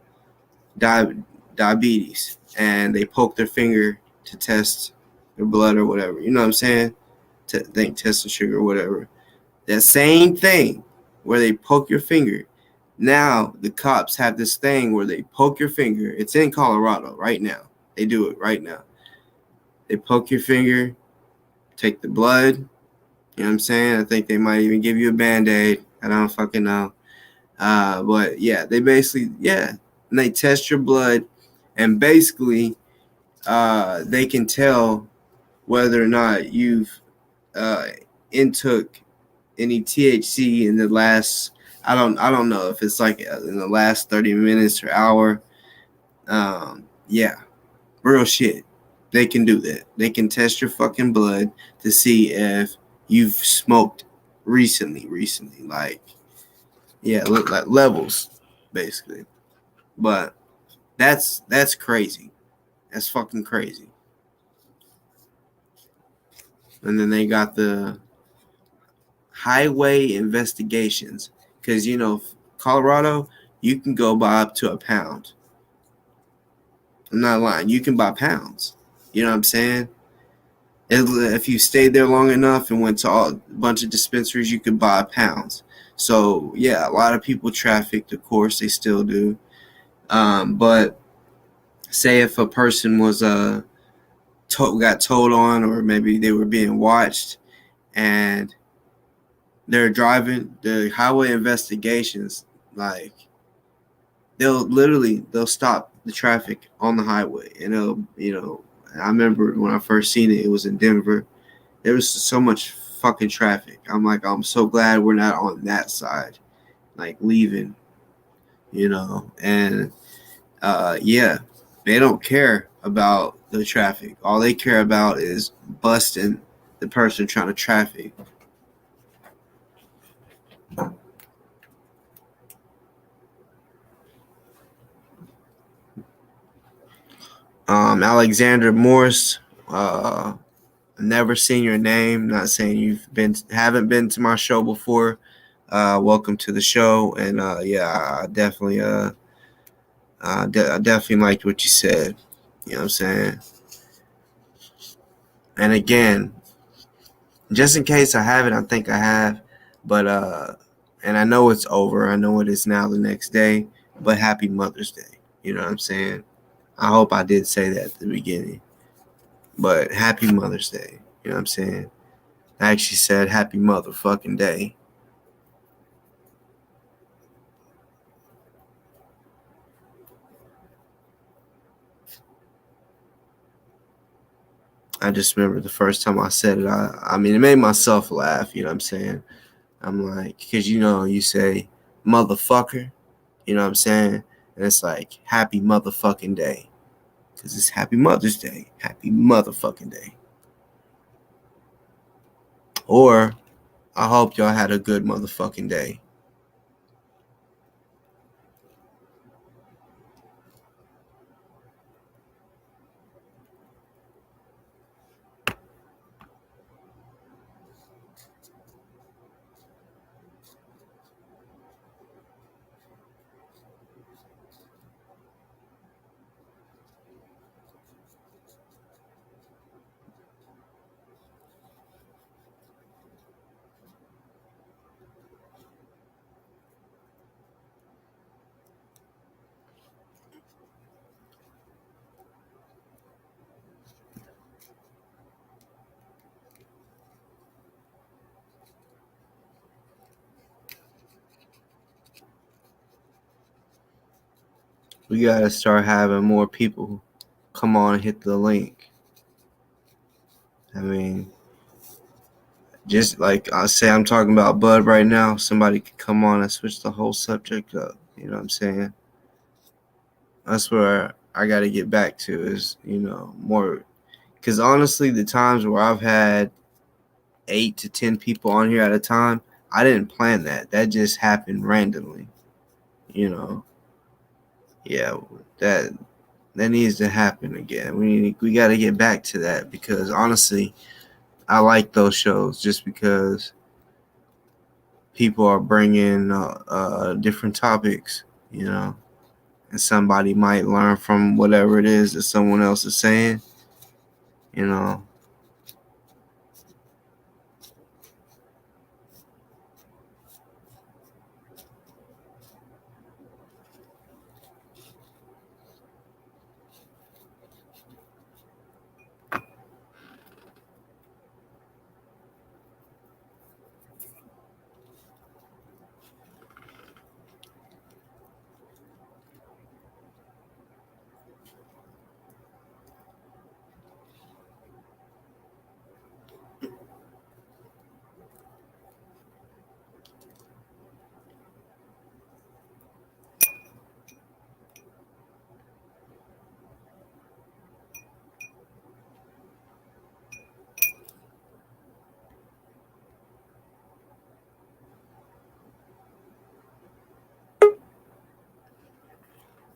diabetes and they poke their finger to test their blood or whatever, you know what I'm saying? Test the sugar or whatever. That same thing where they poke your finger. Now the cops have this thing where they poke your finger. It's in Colorado right now. They do it right now. They poke your finger, take the blood. You know what I'm saying? I think they might even give you a Band-Aid. I don't fucking know. But yeah, they basically, yeah. And they test your blood, and basically they can tell whether or not you've uh, intook any THC in the last, I don't know if it's like in the last 30 minutes or hour. Yeah, real shit. They can do that. They can test your fucking blood to see if you've smoked recently. Like, yeah, look like levels basically. But that's crazy. That's fucking crazy. And then they got the highway investigations, because Colorado, you can go buy up to a pound. I'm not lying. You can buy pounds. You know what I'm saying? If you stayed there long enough and went to a bunch of dispensaries, you could buy pounds. So yeah, a lot of people trafficked. Of course, they still do. But say if a person was got told on, or maybe they were being watched, and they're driving, the highway investigations, like they'll stop the traffic on the highway. And I remember when I first seen it, it was in Denver. There was so much fucking traffic. I'm like, I'm so glad we're not on that side, like leaving, and yeah, they don't care about the traffic. All they care about is busting the person trying to traffic. Alexander Morris, never seen your name. Not saying haven't been to my show before. Welcome to the show, and yeah, I definitely liked what you said. You know what I'm saying? And again, just in case I haven't, I think I have, but and I know it's over. I know it is now the next day, but happy Mother's Day. You know what I'm saying? I hope I did say that at the beginning, but happy Mother's Day. You know what I'm saying? I actually said happy motherfucking day. I just remember the first time I said it. I mean, it made myself laugh. You know what I'm saying? I'm like, because you say motherfucker. You know what I'm saying? And it's like happy motherfucking day. Because it's happy Mother's Day. Happy motherfucking day. Or I hope y'all had a good motherfucking day. We gotta start having more people come on and hit the link. I mean, just like I say, I'm talking about Bud right now. Somebody could come on and switch the whole subject up. You know what I'm saying? That's where I got to get back to is, more. Because honestly, the times where I've had 8 to 10 people on here at a time, I didn't plan that. That just happened randomly. You know, yeah, that that needs to happen again. We got to get back to that because honestly, I like those shows just because people are bringing different topics. You know, and somebody might learn from whatever it is that someone else is saying. You know,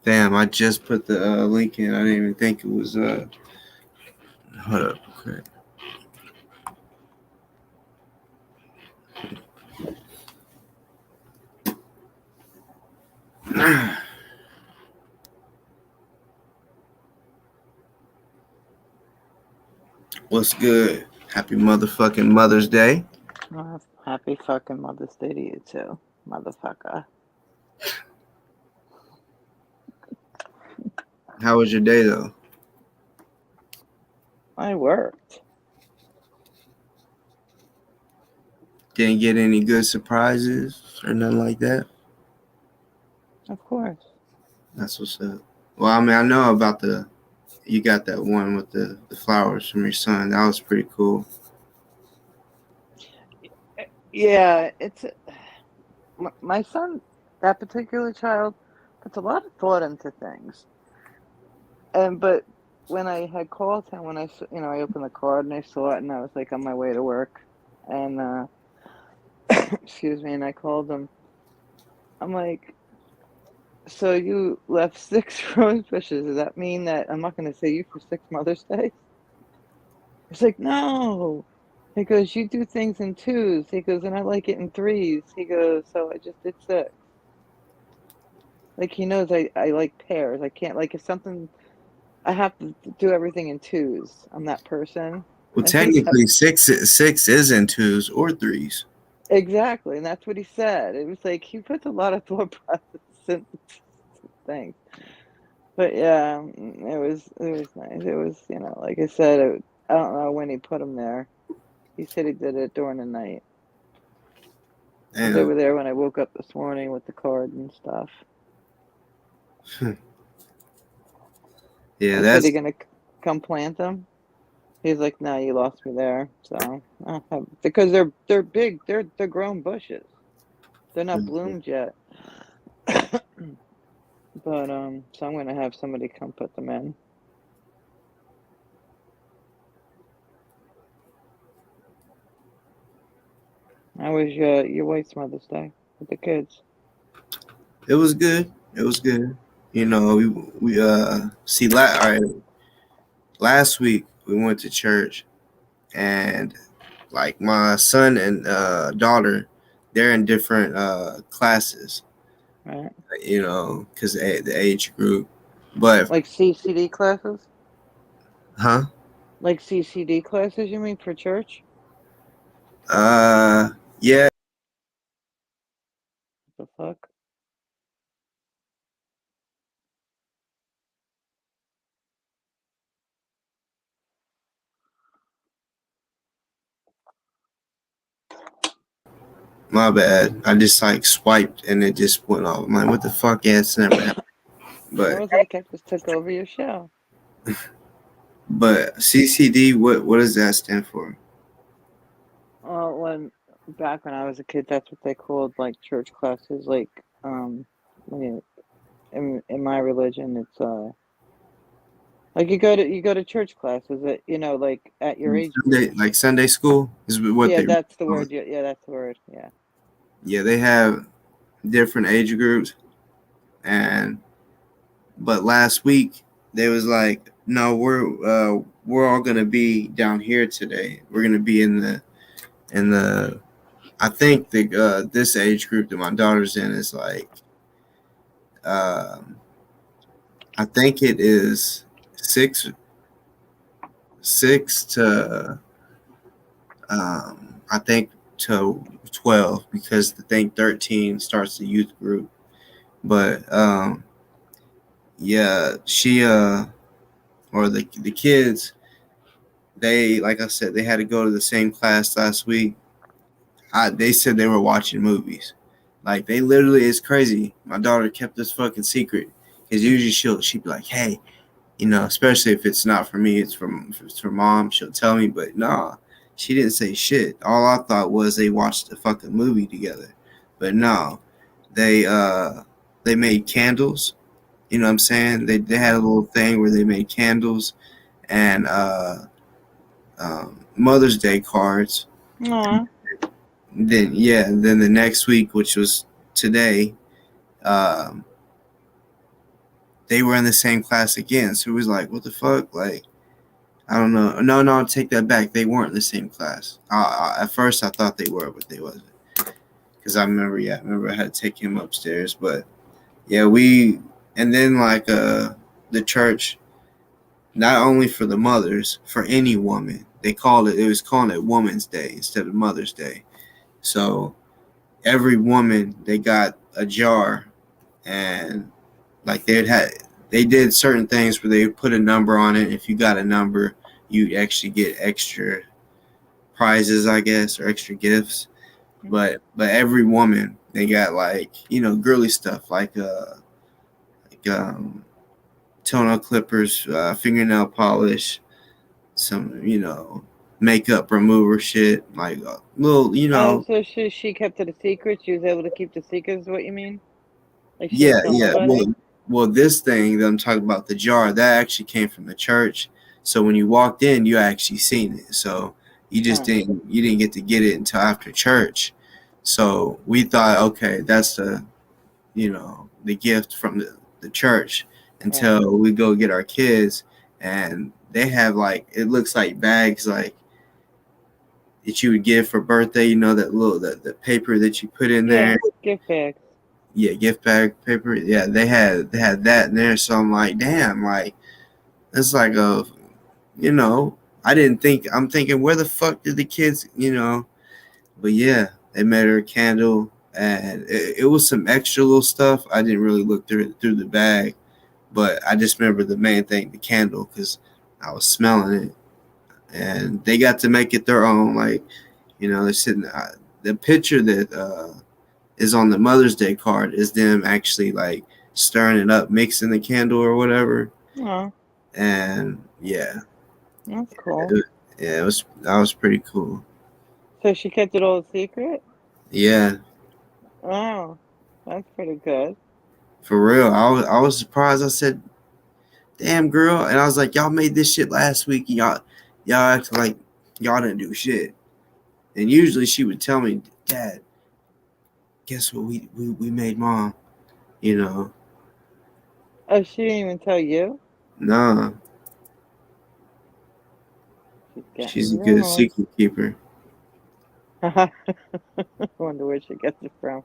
damn, I just put the link in. I didn't even think it was. Hold up. Okay. What's good? Happy motherfucking Mother's Day. Happy fucking Mother's Day to you too, motherfucker. How was your day though? I worked. Didn't get any good surprises or nothing like that. Of course. That's what's up. Well, I mean, I know about you got that one with the flowers from your son. That was pretty cool. Yeah, my son, that particular child, puts a lot of thought into things. And but when I had called him, I opened the card and I saw it, and I was like on my way to work, and excuse me, and I called him. I'm like, so you left six rose bushes. Does that mean that I'm not going to see you for six Mother's Days? He's like, no. He goes, you do things in twos. He goes, and I like it in threes. He goes, so I just did six. Like he knows I like pairs. I can't like if something I have to do everything in twos. I'm that person. Well, And he kept technically, six is in twos or threes. exactly, and that's what he said. It was like he puts a lot of thought process into things. But yeah, it was nice. It was like I said, I don't know when he put them there. He said he did it during the night because they Damn. were there when I woke up this morning with the card and stuff. Yeah, I said, "You that's gonna come plant them?" He's like, "No, you lost me there." So because they're big, they're grown bushes. They're not bloomed yet. But so I'm gonna have somebody come put them in. How was your wife's Mother's Day with the kids? it was good. It was good. You know, we see all right, last week we went to church and like my son and daughter, they're in different classes. Right, You know, because the age group. But like CCD classes, huh? like CCD classes. You mean for church? Yeah. The fuck? My bad. I just like swiped and it just went off. I'm like, what the fuck? Yeah, it's never happened. I But was like, I just took over your show. CCD, what does that stand for? Well, when back when I was a kid, that's what they called like church classes. Like, when in my religion, it's like you go to church classes at like at your age Sunday, group. like Sunday school is what Yeah, they that's the call it. word. Yeah, that's the word. Yeah. Yeah, they have different age groups, and but last week they was like, no, we're all gonna be down here today. We're gonna be in the I think the this age group that my daughter's in is like um I think it is six six to I think to 12 because I think 13 starts the youth group. But yeah, she or the kids, they, like I said, they had to go to the same class last week. They said they were watching movies. Like they literally, it's crazy. My daughter kept this fucking secret because usually she'd be like, hey, you know, especially if it's not for me, if it's for mom, she'll tell me. But nah, she didn't say shit. All I thought was they watched a fucking movie together. But no, they uh they made candles. You know what I'm saying? They had a little thing where they made candles and Mother's Day cards. Aw. Then yeah, then the next week, which was today, um, they were in the same class again. So it was like, what the fuck? Like, I don't know. No, no, take that back. They weren't in the same class. At first, I thought they were, but they wasn't. Because I remember, yeah, I remember I had to take him upstairs. But yeah, and then like the church, not only for the mothers, for any woman, it was calling it Woman's Day instead of Mother's Day. So every woman, they got a jar and like they did certain things where they put a number on it. If you got a number, you actually get extra prizes, I guess, or extra gifts. But every woman they got like girly stuff like toenail clippers, fingernail polish, some, makeup remover shit, like little, Oh, so she kept it a secret. She was able to keep the secret, is what you mean? Like she yeah, didn't tell yeah. nobody. Well, this thing that I'm talking about, the jar, that actually came from the church. So when you walked in, you actually seen it. So you didn't get it until after church. So we thought, okay, that's the gift from the church Right. until we go get our kids, and they have like, it looks like bags like that you would get for birthday. That little the paper that you put in Yeah. there. Gift bags. Yeah, gift bag paper. Yeah, they had that in there. So I'm like, damn, like it's like I didn't think. I'm thinking, where the fuck did the kids. But yeah, they made her a candle, and it was some extra little stuff. I didn't really look through the bag, but I just remember the main thing, the candle, because I was smelling it, and they got to make it their own. Like, they're sitting. The picture that is on the Mother's Day card is them actually like stirring it up, mixing the candle or whatever. Oh, And yeah, that's cool. it, yeah, it was that was pretty cool. So she kept it all a secret? Yeah, Oh, that's pretty good. for real. I was surprised. I said, "Damn, girl," and I was like, "Y'all made this shit last week. And y'all act like y'all didn't do shit." And usually she would tell me, "Dad, guess what we made mom." You know, Oh, she didn't even tell you? nah, She's she's getting a good rumors. secret keeper. I wonder where she gets it from.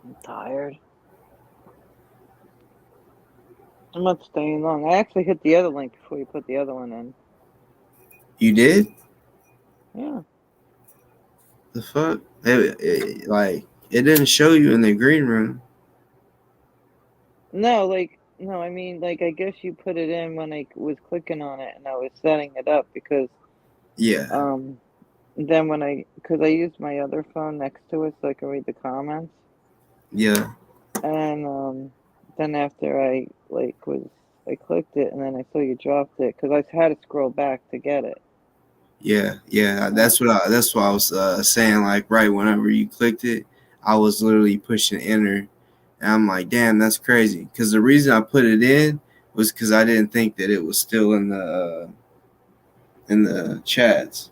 I'm tired. I'm not staying long. I actually hit the other link before you put the other one in. You did? Yeah. The fuck? Like, it didn't show you in the green room. No, I mean, like, I guess you put it in when I was clicking on it and I was setting it up because, Yeah, um, then because I used my other phone next to it so I could read the comments. yeah, And, then after I clicked it and then I saw you dropped it because I had to scroll back to get it. yeah. Right. That's what I was saying. Like, right whenever you clicked it, I was literally pushing enter, and I'm like, damn, that's crazy. Because the reason I put it in was because I didn't think that it was still in the chats.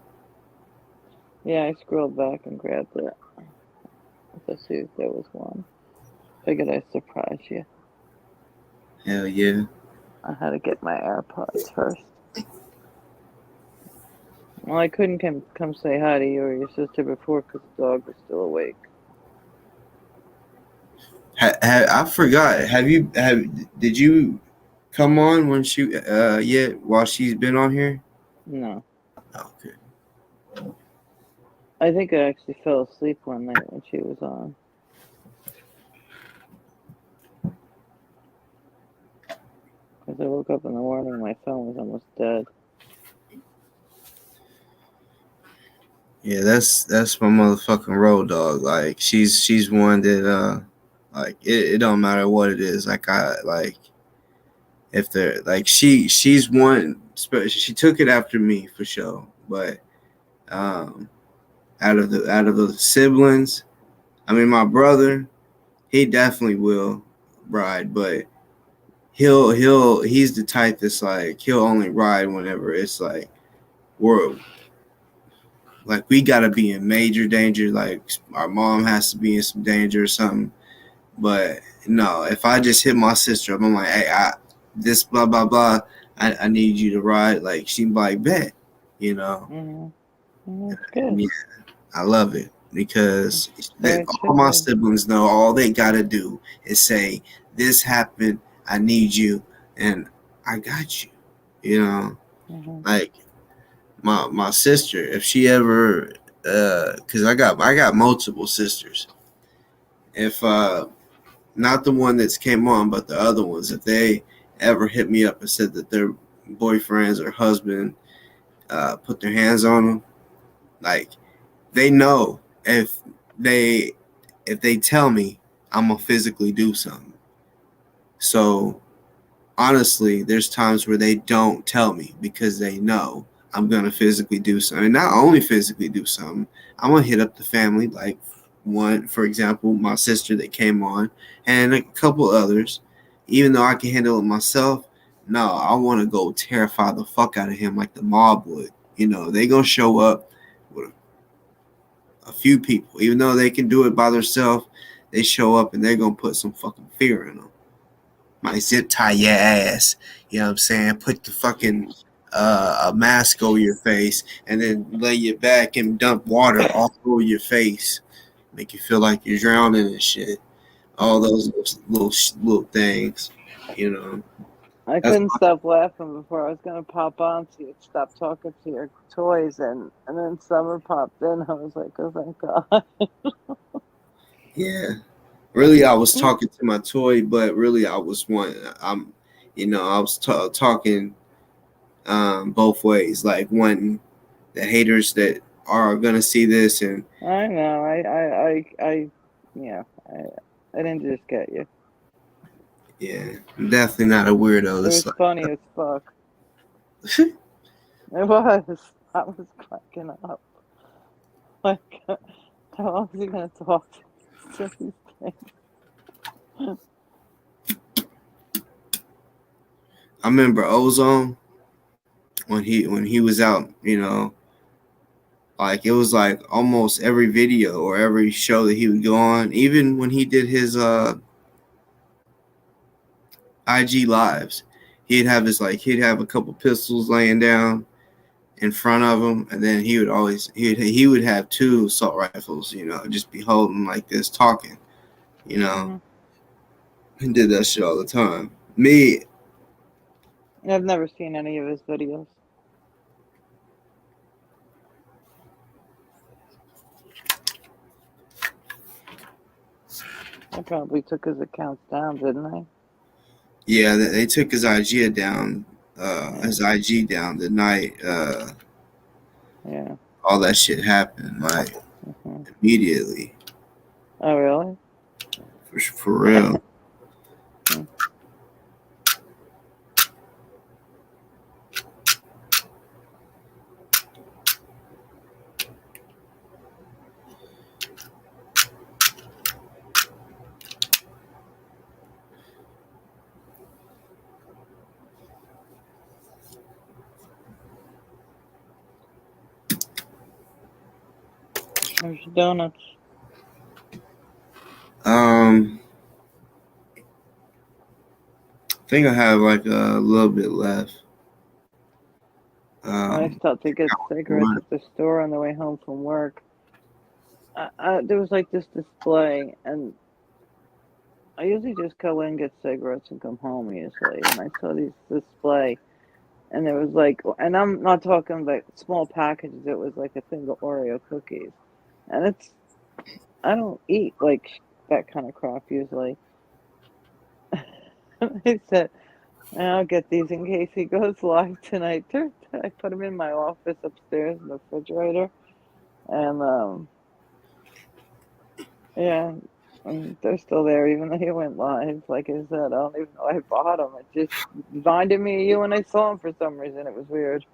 Yeah, I scrolled back and grabbed it to see if there was one. Figured I'd surprise you. Hell yeah. I had to get my AirPods first. Well, I couldn't come say hi to you or your sister before because the dog was still awake. I forgot. Did you come on when she yet while she's been on here? No. Okay. I think I actually fell asleep one night when she was on. Because I woke up in the morning and my phone was almost dead. Yeah, that's my motherfucking road dog. Like, she's one that like, it don't matter what it is. Like, I like, if they're like, she's one. She took it after me for sure. But um, out of the siblings, I mean, my brother, he definitely will ride, but he's the type that's like, he'll only ride whenever it's like we're like, we gotta be in major danger, like our mom has to be in some danger or something. But no, if I just hit my sister up, I'm like, hey, this blah blah blah, I need you to ride. Like, she be like, bet, you know. Mm-hmm. And that's And good. yeah, I love it because That's the way it all should my be. siblings know, all they gotta do is say, this happened, I need you, and I got you. You know, Mm-hmm. like my sister, if she ever, because I got multiple sisters. If not the one that's came on, but the other ones, if they ever hit me up and said that their boyfriends or husband put their hands on them, like, they know they if they tell me, I'm gonna physically do something. So honestly, there's times where they don't tell me because they know I'm gonna physically do something. And not only physically do something, I'm gonna hit up the family, like one, for example, my sister that came on, and a couple others. Even though I can handle it myself, no, I want to go terrify the fuck out of him like the mob would. You know, they gonna show up with a few people, even though they can do it by themselves. They show up and they're gonna put some fucking fear in them. Might zip tie your ass. You know what I'm saying? Put the fucking a mask over your face and then lay your back and dump water all over your face. Make you feel like you're drowning and shit. All those little things, you know. I That's couldn't stop laughing before I was gonna pop on so you'd stop talking to your toys, and then Summer popped in. I was like, oh thank God. yeah. Really, I was talking to my toy, but really, I was one. I was talking both ways. Like one, the haters that are gonna see this and I know. Yeah. I didn't just get you. yeah, I'm definitely not a weirdo. It It's was like funny as fuck. It was. I was cracking up. Like, how long is he gonna talk to these things? I remember Ozone when he was out. Like it was like almost every video or every show that he would go on. Even when he did his IG lives, he'd have a couple pistols laying down in front of him, and then he would have two assault rifles. Just be holding like this, talking. You know, Hmm. he did that shit all the time. Me, I've never seen any of his videos. I probably took his accounts down, didn't I? yeah, they took his IG down, Yeah. his IG down the night Yeah. all that shit happened, like Hmm. immediately, Oh, really? for real. Hmm. There's donuts. I think I have like a little bit left. I Um, stopped to get cigarettes at the store on the way home from work. There was like this display, and I usually just go in, get cigarettes, and come home usually. And I saw this display, and there was like, and I'm not talking like small packages. It was like a thing of Oreo cookies, and I don't eat like that kind of crap usually. I said, I'll get these in case he goes live tonight. I put them in my office upstairs in the refrigerator, and yeah, and they're still there even though he went live. Like I said, I don't even know I bought them. It just reminded me of you when I saw them for some reason. It was weird.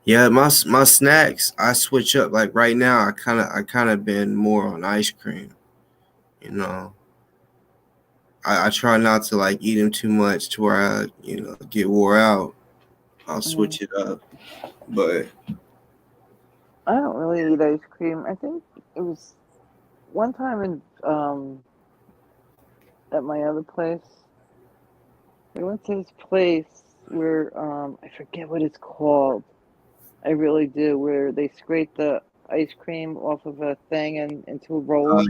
yeah, my snacks I switch up. Like right now, I kind of been more on ice cream. You know, I try not to like eat them too much to where I get wore out. I'll Mm. switch it up, but I don't really eat ice cream. I think it was one time in at my other place. We went to this place where I forget what it's called. I really do, where they scrape the ice cream off of a thing and into rolls.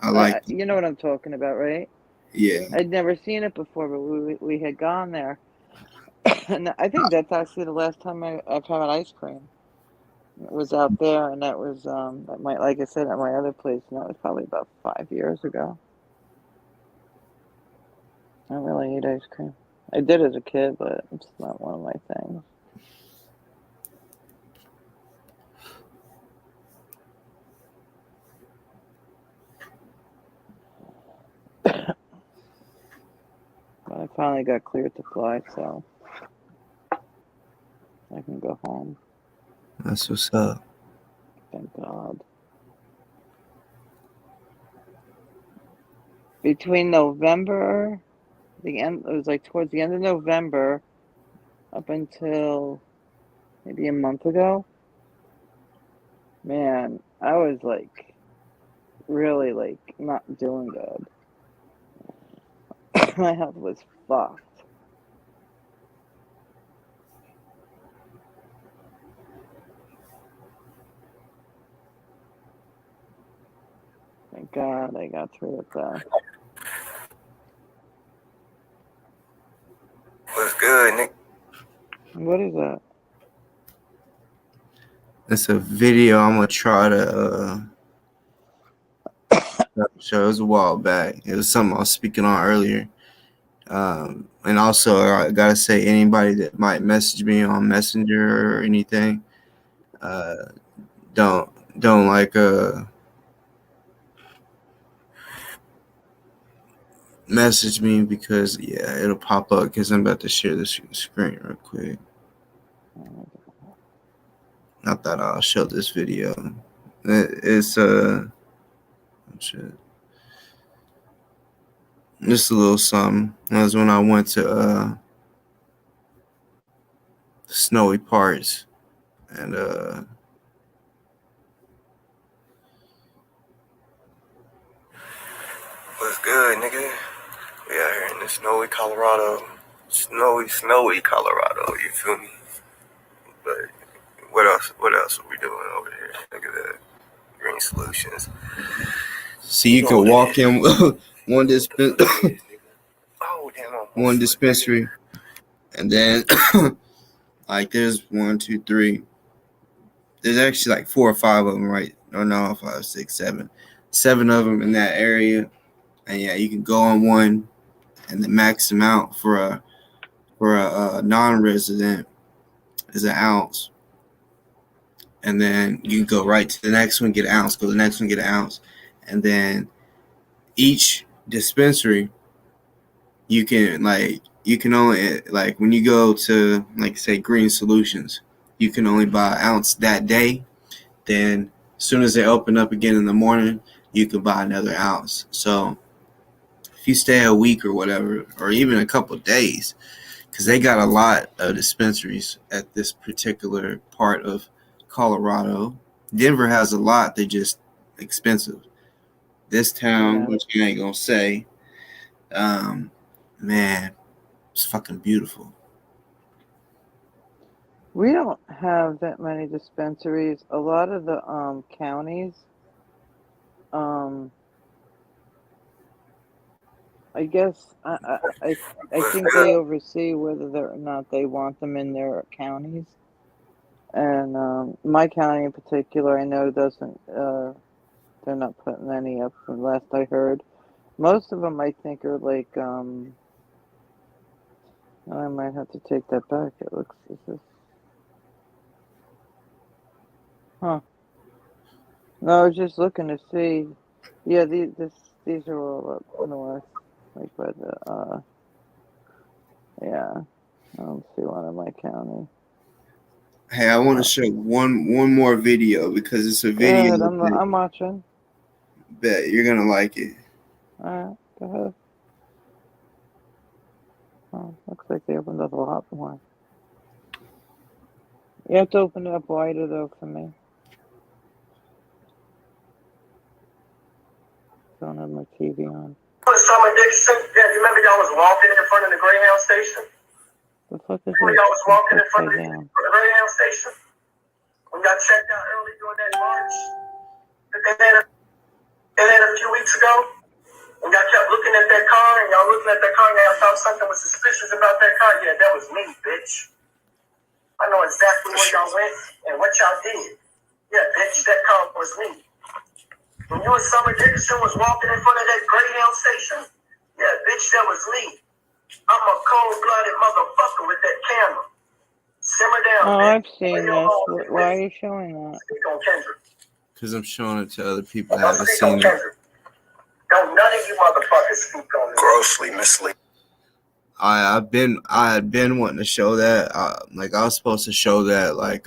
I like You know what I'm talking about, right? yeah. I'd never seen it before, but we had gone there, and I think that's actually the last time I've had ice cream. It was out there, and that was at my like I said at my other place, and that was probably about 5 years ago. I don't really eat ice cream. I did as a kid, but it's not one of my things. finally got cleared to fly, so I can go home. That's what's up. Thank God. Between November, it was like towards the end of November, up until maybe a month ago. Man, I was like really like not doing good. My health was fucked. Thank God I got through it though. What's good, Nick? What is that? It's a video I'm gonna try to show. It was a while back. It was something I was speaking on earlier. And also, I gotta say, anybody that might message me on Messenger or anything, don't like message me, because yeah, it'll pop up because I'm about to share this screen real quick. I thought I'll show this video. It's shit. Just a little something. That was when I went to snowy parts, and what's good, nigga? We out here in the snowy Colorado. Snowy Colorado, you feel me? But what else are we doing over here? Look at that. Green Solutions. See, you can walk in one dispensary, and then like there's 1, 2, 3. There's actually like 4 or 5 of them, right? Or no, 5, 6, 7. 7 of them in that area. And yeah, you can go on one, and the max amount for a non-resident is an ounce. And then you can go right to the next one, get an ounce, go to the next one, get an ounce. And then each dispensary, you can only, like when you go to, like, say, Green Solutions, you can only buy an ounce that day. Then as soon as they open up again in the morning, you can buy another ounce. So if you stay a week or whatever, or even a couple of days, because they got a lot of dispensaries at this particular part of Colorado. Denver has a lot. They're just expensive. This town, Yeah. which I ain't gonna say, man, it's fucking beautiful. We don't have that many dispensaries. A lot of the counties, I guess I think they oversee whether or not they want them in their counties. And my county in particular, I know doesn't. They're not putting any up from last I heard. Most of them, I think, are like. I might have to take that back. It looks. Huh. No, I was just looking to see. Yeah, these are all up north, like by the yeah. I don't see one in my county. Hey, I want to show one more video, because it's a video. Go ahead, I'm watching. Bet you're gonna like it. Alright, go ahead. Oh, looks like they opened up a lot more. You have to open it up wider though for me. Don't have my TV on. Summer Dixon, yeah, you remember y'all was walking in front of the Greyhound station? The fuck is Remember this? y'all was walking in front of the Down. Greyhound station? We got checked out early during that march that they had a few weeks ago. And y'all kept looking at that car, and y'all looking at that car, and y'all thought something was suspicious about that car. Yeah, that was me, bitch. I know exactly where y'all went and what y'all did. Yeah, bitch, that car was me. When you and Summer Dickinson was walking in front of that Greyhound station, yeah, bitch, that was me. I'm a cold-blooded motherfucker with that camera. Simmer down, Oh, bitch. I've seen this. Why are you showing that? Speak on Kendrick. Because I'm showing it to other people that Don't haven't speak seen on it. Kendrick. Don't none of you motherfuckers speak on me. Grossly misleading. I had been wanting to show that. Like I was supposed to show that like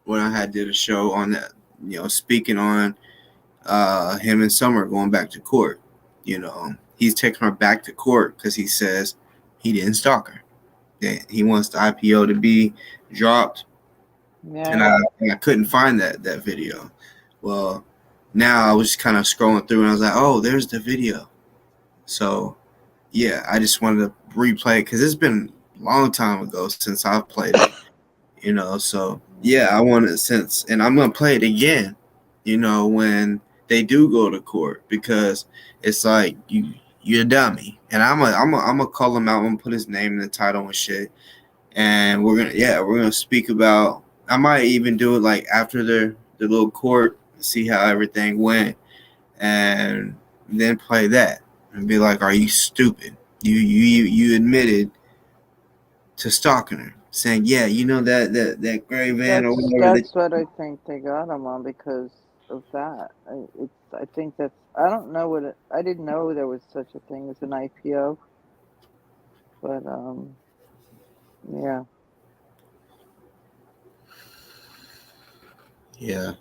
when I had did a show on that, speaking on him and Summer going back to court. He's taking her back to court because he says he didn't stalk her. That he wants the IPO to be dropped, and Yeah. I couldn't find that video. Well, now I was just kind of scrolling through and I was like, oh, there's the video. So yeah, I just wanted to replay it because it's been a long time ago since I've played it. So yeah, I want it and I'm gonna play it again. When they do go to court because it's like you're a dummy, and I'm gonna call him out. I'm gonna put his name in the title and shit, and we're gonna speak about. I might even do it like after the little court, see how everything went, and then play that and be like, "Are you stupid? You admitted to stalking her, saying, yeah, that gray van or whatever." That's what I think they got him on because of that. I think that's. I don't know what it. I didn't know there was such a thing as an IPO, but yeah. Yeah,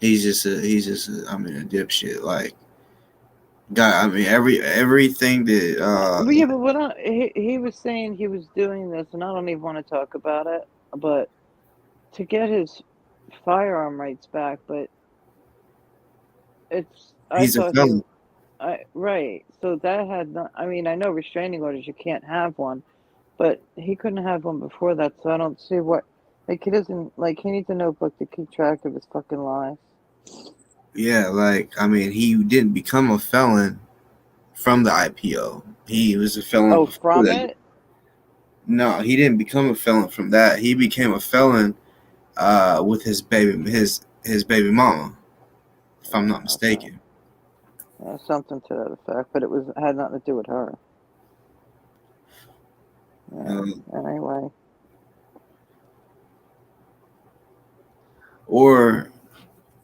he's just I mean a dipshit. Like, God, I mean everything that But yeah, but he was saying he was doing this, and I don't even want to talk about it, but to get his firearm rights back, but I he's a thought felon. right. So that had not, I mean, I know restraining orders, you can't have one, but he couldn't have one before that, so I don't see what, like, he doesn't, like, he needs a notebook to keep track of his fucking lies. Yeah, like I mean he didn't become a felon from the IPO. He was a felon Oh, before from that. it? No, he didn't become a felon from that. He became a felon with his baby mama, if I'm not Okay. mistaken. Yeah, something to that effect, but had nothing to do with her. Yeah, Um, anyway. or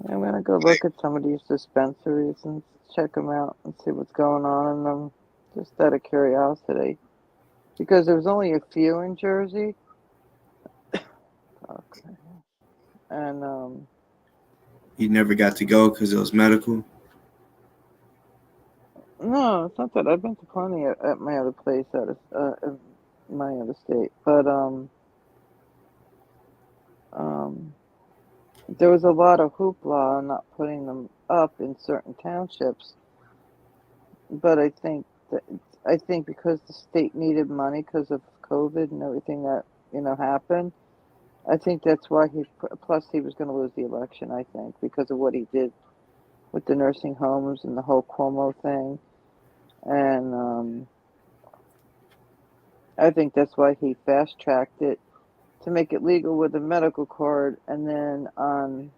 I'm gonna go look at some of these dispensaries and check them out and see what's going on in them, just out of curiosity. Because there was only a few in Jersey. Okay. And, he never got to go because it was medical. no, it's not that. I've been to plenty at my other place in my other state. But, um, there was a lot of hoopla on not putting them up in certain townships. But I think because the state needed money because of COVID and everything that, happened, I think that's why plus he was going to lose the election, I think, because of what he did with the nursing homes and the whole Cuomo thing. And I think that's why he fast tracked it to make it legal with a medical card. And then on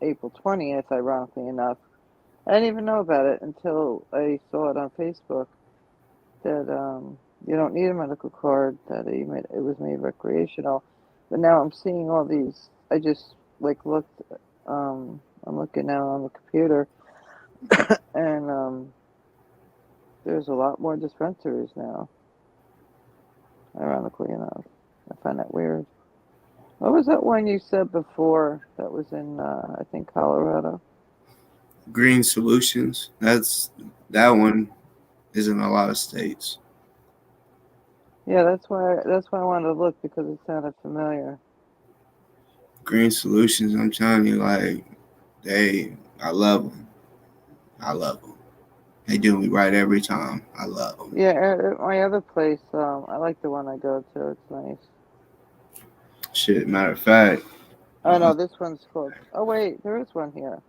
April 20th, ironically enough, I didn't even know about it until I saw it on Facebook that you don't need a medical card, that it was made recreational. But now I'm seeing all these. I just looked. I'm looking now on the computer, and there's a lot more dispensaries now. Ironically enough, I find that weird. What was that one you said before that was in I think Colorado? Green Solutions. That one is in a lot of states. Yeah, that's why I wanted to look because it sounded familiar. Green Solutions. I'm telling you, like I love them. I love them. They do me right every time. I love them. Yeah, at my other place, I like the one I go to. It's nice. Shit. Matter of fact, Oh no, this one's called. Oh wait, there is one here.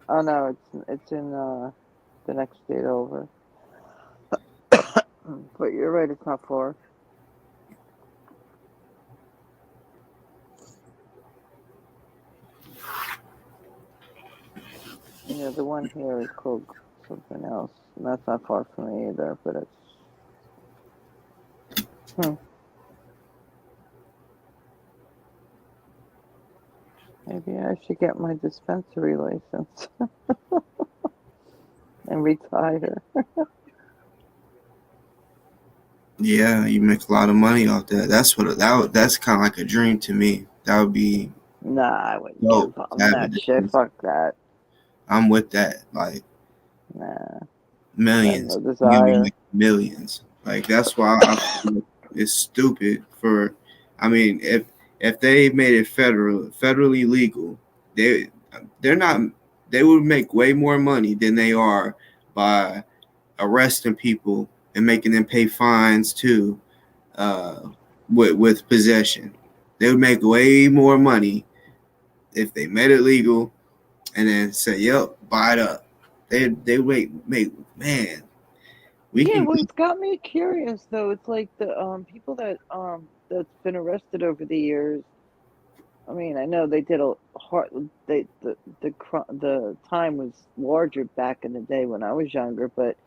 Oh no, it's in the next state over. But you're right, it's not far. Yeah, the one here is called something else, and that's not far from me either. But it's maybe I should get my dispensary license and retire. Yeah, you make a lot of money off that. That's kind of like a dream to me. That would be Nah, I wouldn't get dope involved to in have a that shit. difference. Fuck that. I'm with that. Like Nah, I have millions, no you gonna be desire. making millions. Like that's why I feel it's stupid for. I mean, if they made it federally legal, they they're not. They would make way more money than they are by arresting people and making them pay fines too. Uh, with possession, they would make way more money if they made it legal and then say, "Yep, buy it up." They make man. We Yeah, can. well, it's got me curious though. It's like the people that that's been arrested over the years. I mean, I know they did a hard. They the time was larger back in the day when I was younger, but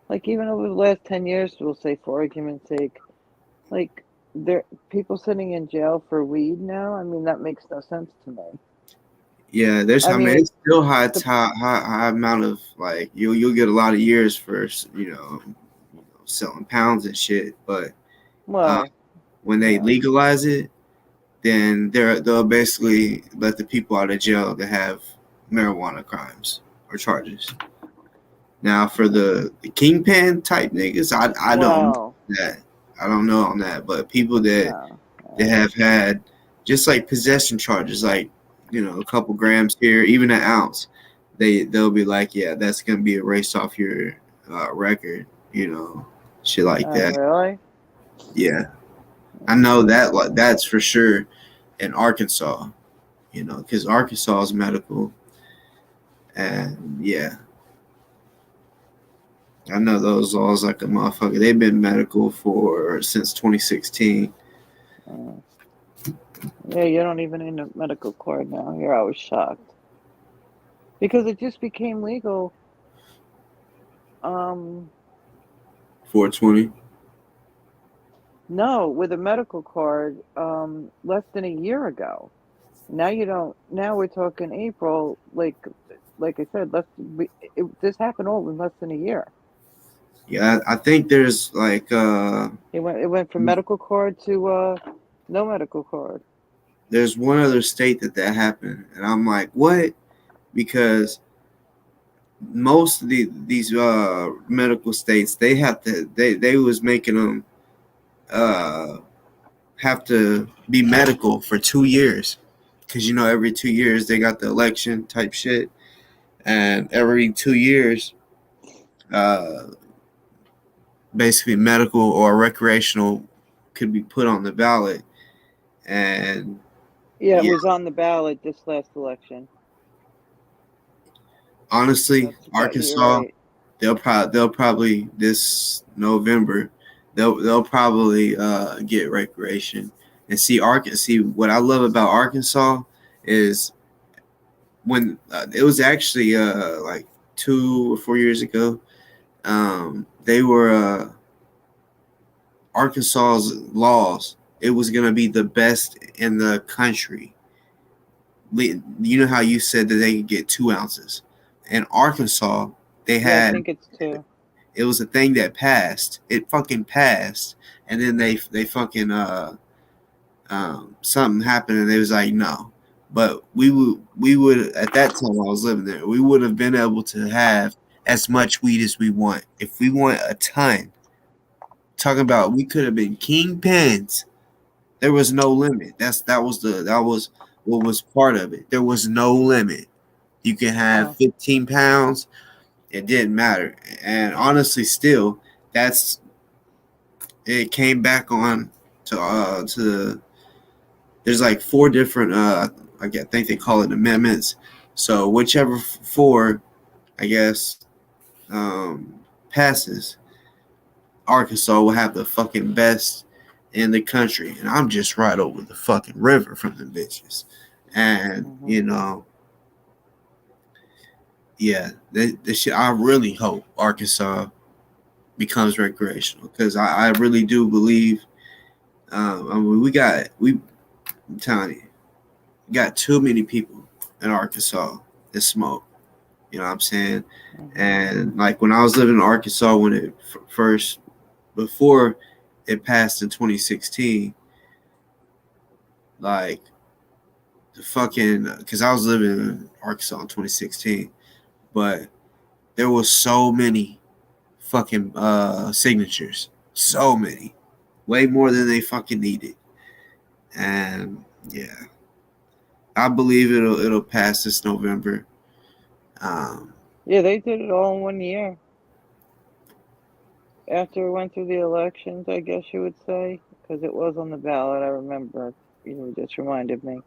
like even over the last 10 years, we'll say for argument's sake, like there people sitting in jail for weed now. I mean, that makes no sense to me. Yeah, there's. I I mean, mean, it's still high, the high amount of like you'll get a lot of years for selling pounds and shit. But uh, well, when they yeah, legalize it, then they'll basically let the people out of jail that have marijuana crimes or charges. Now for the kingpin type niggas, I don't know well, that. I don't know on that, but people that no, they have had just like possession charges, like a couple grams here, even an ounce. They'll be like, yeah, that's gonna be erased off your record, shit like oh, that. really? Yeah, I That's know that. Like crazy. that's for sure in Arkansas, because Arkansas is medical, and yeah, I know those laws like a motherfucker. They've been medical for since 2016. Uh, yeah, you don't even need a medical card now. Here, I was shocked because it just became legal. Um, 420. no, with a medical card, less than a year ago. Now you don't. Now we're talking April. Like I said, this happened all in less than a year. Yeah, I think there's like It went from medical card to no medical card. there's one other state that happened, and I'm like, what? Because most of these medical states they was making them uh have to be medical for 2 years, because every 2 years they got the election type shit, and every 2 years uh basically medical or recreational could be put on the ballot, and Yeah, it yeah, was on the ballot this last election. honestly, You're Arkansas, right. they'll probably this November they'll probably get recreation. And see what I love about Arkansas is when it was actually like 2 or 4 years ago, they were Arkansas's laws. It was gonna be the best in the country. You know how you said that they could get 2 ounces in Arkansas. They Yeah, I had think it's two. it was a thing that passed. It fucking passed, and then they fucking something happened, and they was like no. But we would at that time I was living there. We would have been able to have as much weed as we want. If we want a ton, talking about we could have been kingpins. There was no limit. That was what was part of it. There was no limit. You can have Huh. 15 pounds. It didn't matter. And honestly, still, that's it came back on to there's like four different think they call it amendments. So whichever four, I guess, passes, Arkansas will have the fucking best in the country, and I'm just right over the fucking river from the bitches. And Hmm. yeah, this shit. I really hope Arkansas becomes recreational, because I really do believe. I mean, I'm telling you, we got too many people in Arkansas that smoke. You know what I'm saying? Hmm. And like when I was living in Arkansas, when it first, before it passed in 2016. Like the fucking, because I was living in Arkansas in 2016, but there was so many fucking signatures, so many, way more than they fucking needed, and yeah, I believe it'll pass this November. Yeah, they did it all in 1 year. After it went through the elections, I guess you would say, because it was on the ballot. I remember you just reminded me.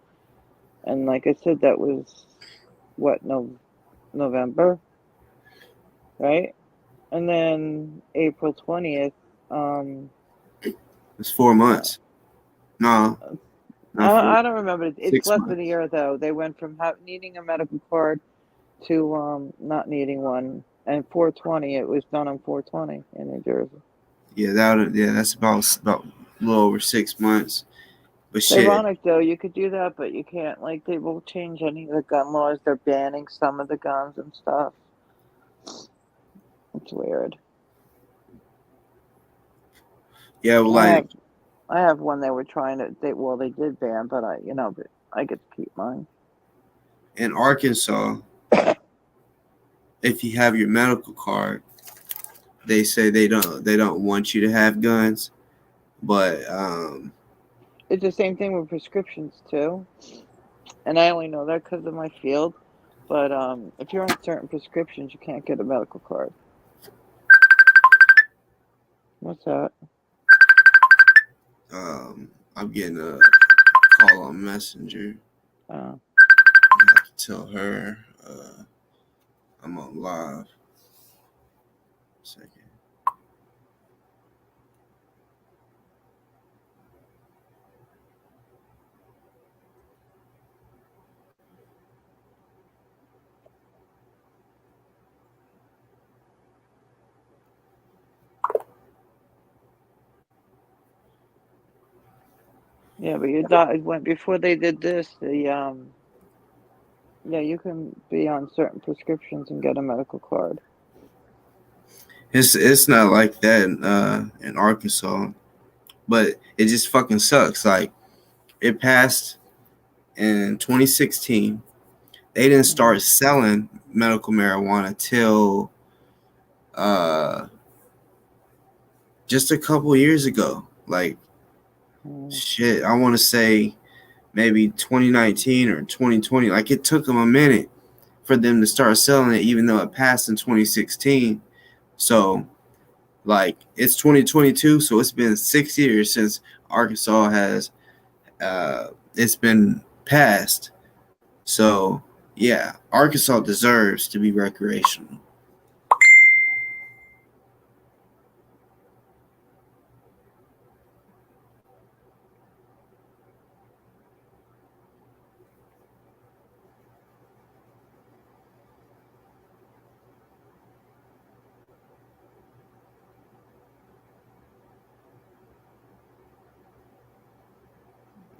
And like I said, that was what, November, right? And then April 20th, It's 4 months. No, not four. I don't remember. It's 6 less than a months. year though. They went from needing a medical card to not needing one. And 420, it was done on 420 in New Jersey. Yeah, that's about a little over 6 months. But It's shit, ironic though, you could do that, but you can't. Like, they won't change any of the gun laws. They're banning some of the guns and stuff. It's weird. yeah, like I have one they were trying to. They did ban, but but I get to keep mine. in Arkansas, if you have your medical card, they say they don't want you to have guns, but It's the same thing with prescriptions too. And I only know that because of my field. But if you're on certain prescriptions, you can't get a medical card. What's that? I'm getting a call on Messenger. Oh. I have to tell her I'm on live. Second. Yeah, but your doctor went before they did this. Yeah, you can be on certain prescriptions and get a medical card. It's not like that in Arkansas, but it just fucking sucks. Like it passed in 2016. They didn't start selling medical marijuana till just a couple years ago. Like shit, I want to say maybe 2019 or 2020. Like it took them a minute for them to start selling it, even though it passed in 2016. So like it's 2022, so it's been 6 years since Arkansas has it's been passed. So yeah, Arkansas deserves to be recreational.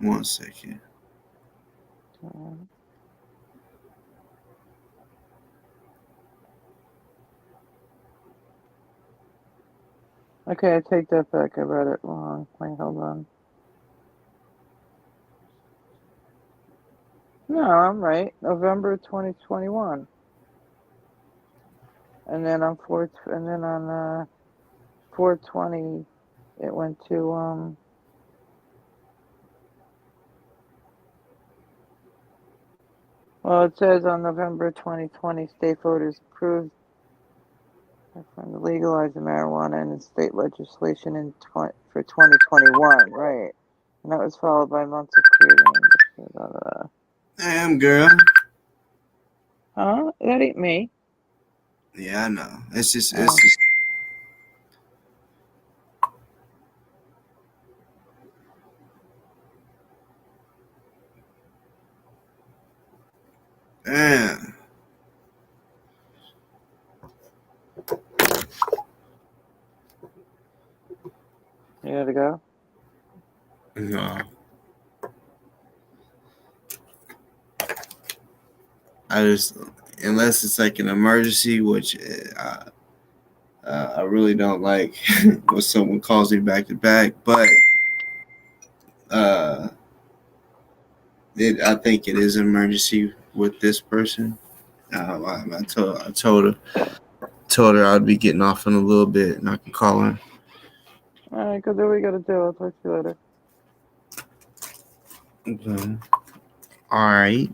One second. Okay, I take that back. I read it wrong. Wait, hold on. No, I'm right. November 2021. And then on 420, it went to Well, it says on November 2020, state voters approved to legalize the marijuana in state legislation for 2021, right? And that was followed by months of creating. Damn, girl. Huh? That ain't me. Yeah, I know. It's just damn. You gotta go? No. I just, unless it's like an emergency, which I really don't like when someone calls me back to back, but uh, I think it is an emergency with this person. I told her I'd be getting off in a little bit, and I can call her. All right, go do what you gotta do. I'll talk to you later. Okay. All right.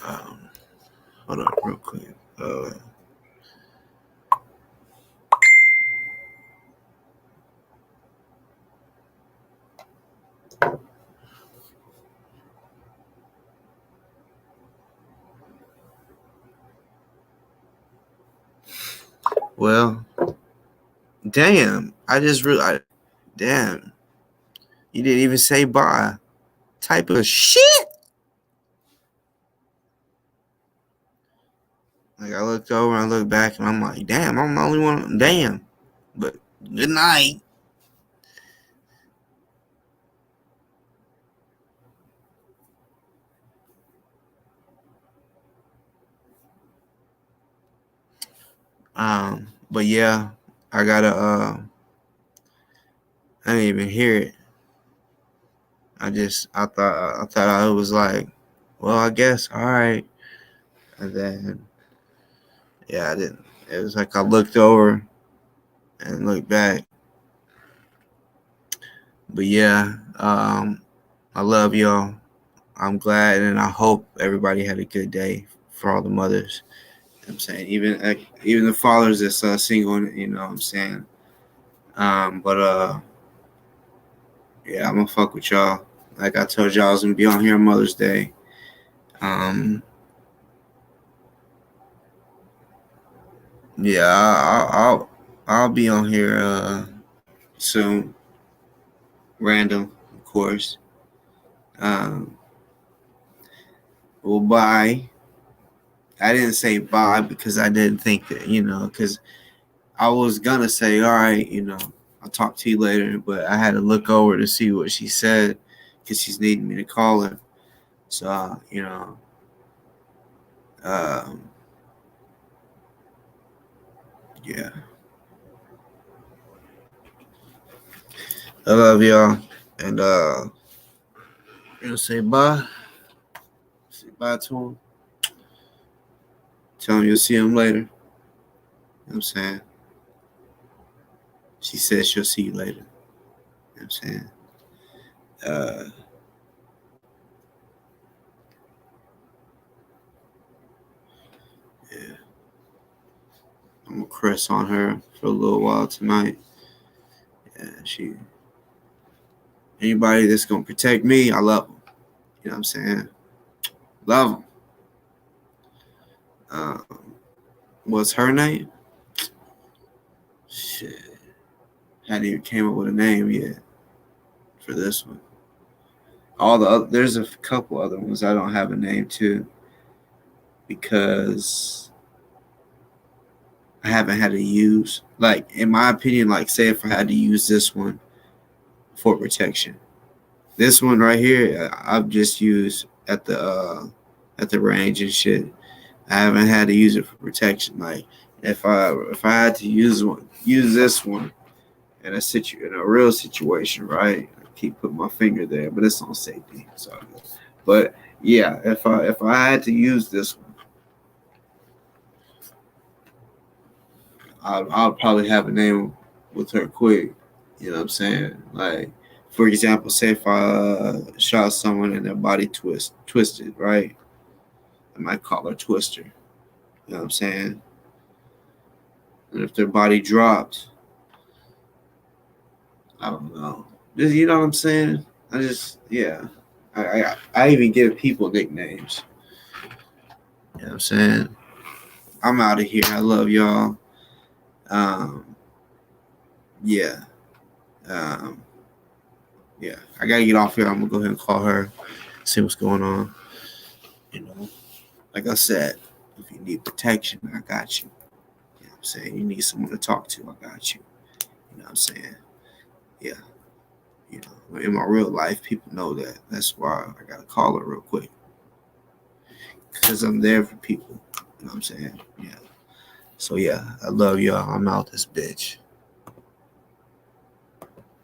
Um, Hold on, real quick. Well, damn. I just realized. Damn. You didn't even say bye. Type of shit. Like I looked over and I looked back and I'm like, damn, I'm the only one. Damn. But good night. But yeah, I gotta I didn't even hear it. I thought I was like, well, I guess, all right. And then yeah, I didn't. It was like I looked over and looked back. But yeah, I love y'all. I'm glad and I hope everybody had a good day for all the mothers. You know what I'm saying even the fathers that's single, you know what I'm saying. But yeah, I'm gonna fuck with y'all. Like I told y'all, I was gonna be on here on Mother's Day. Um, yeah, I'll be on here soon. Random, of course. Um, well, bye. I didn't say bye because I didn't think that, because I was gonna say, all right, I'll talk to you later, but I had to look over to see what she said because she's needing me to call her. So, um, yeah, I love y'all, and say bye. Say bye to him. Tell him you'll see him later. You know what I'm saying? She said she'll see you later. You know what I'm saying? Uh, yeah. I'm gonna press on her for a little while tonight. Yeah, anybody that's gonna protect me, I love them. You know what I'm saying? Love them. What's her name? Shit. Hadn't even came up with a name yet for this one. There's a couple other ones I don't have a name to because I haven't had to use, like, in my opinion, like, say if I had to use this one for protection. This one right here, I've just used at the range and shit. I haven't had to use it for protection. Like if I had to use this one in a real situation, right? I keep putting my finger there, but it's on safety. So, but yeah, if I had to use this one, I'll probably have a name with her quick. You know what I'm saying? Like, for example, say if I shot someone and their body twisted, right? I might call her Twister. You know what I'm saying? And if their body dropped, I don't know. Just, you know what I'm saying? Yeah. I even give people nicknames. You know what I'm saying? I'm out of here. I love y'all. Um, yeah. Um, yeah. I gotta get off here. I'm gonna go ahead and call her, see what's going on. Like I said, If you need protection, I got you. You know what I'm saying? You need someone to talk to, I got you. You know what I'm saying? Yeah. You know, in my real life, people know that. That's why I gotta call her real quick. Because I'm there for people. You know what I'm saying? Yeah. So yeah, I love y'all. I'm out this bitch.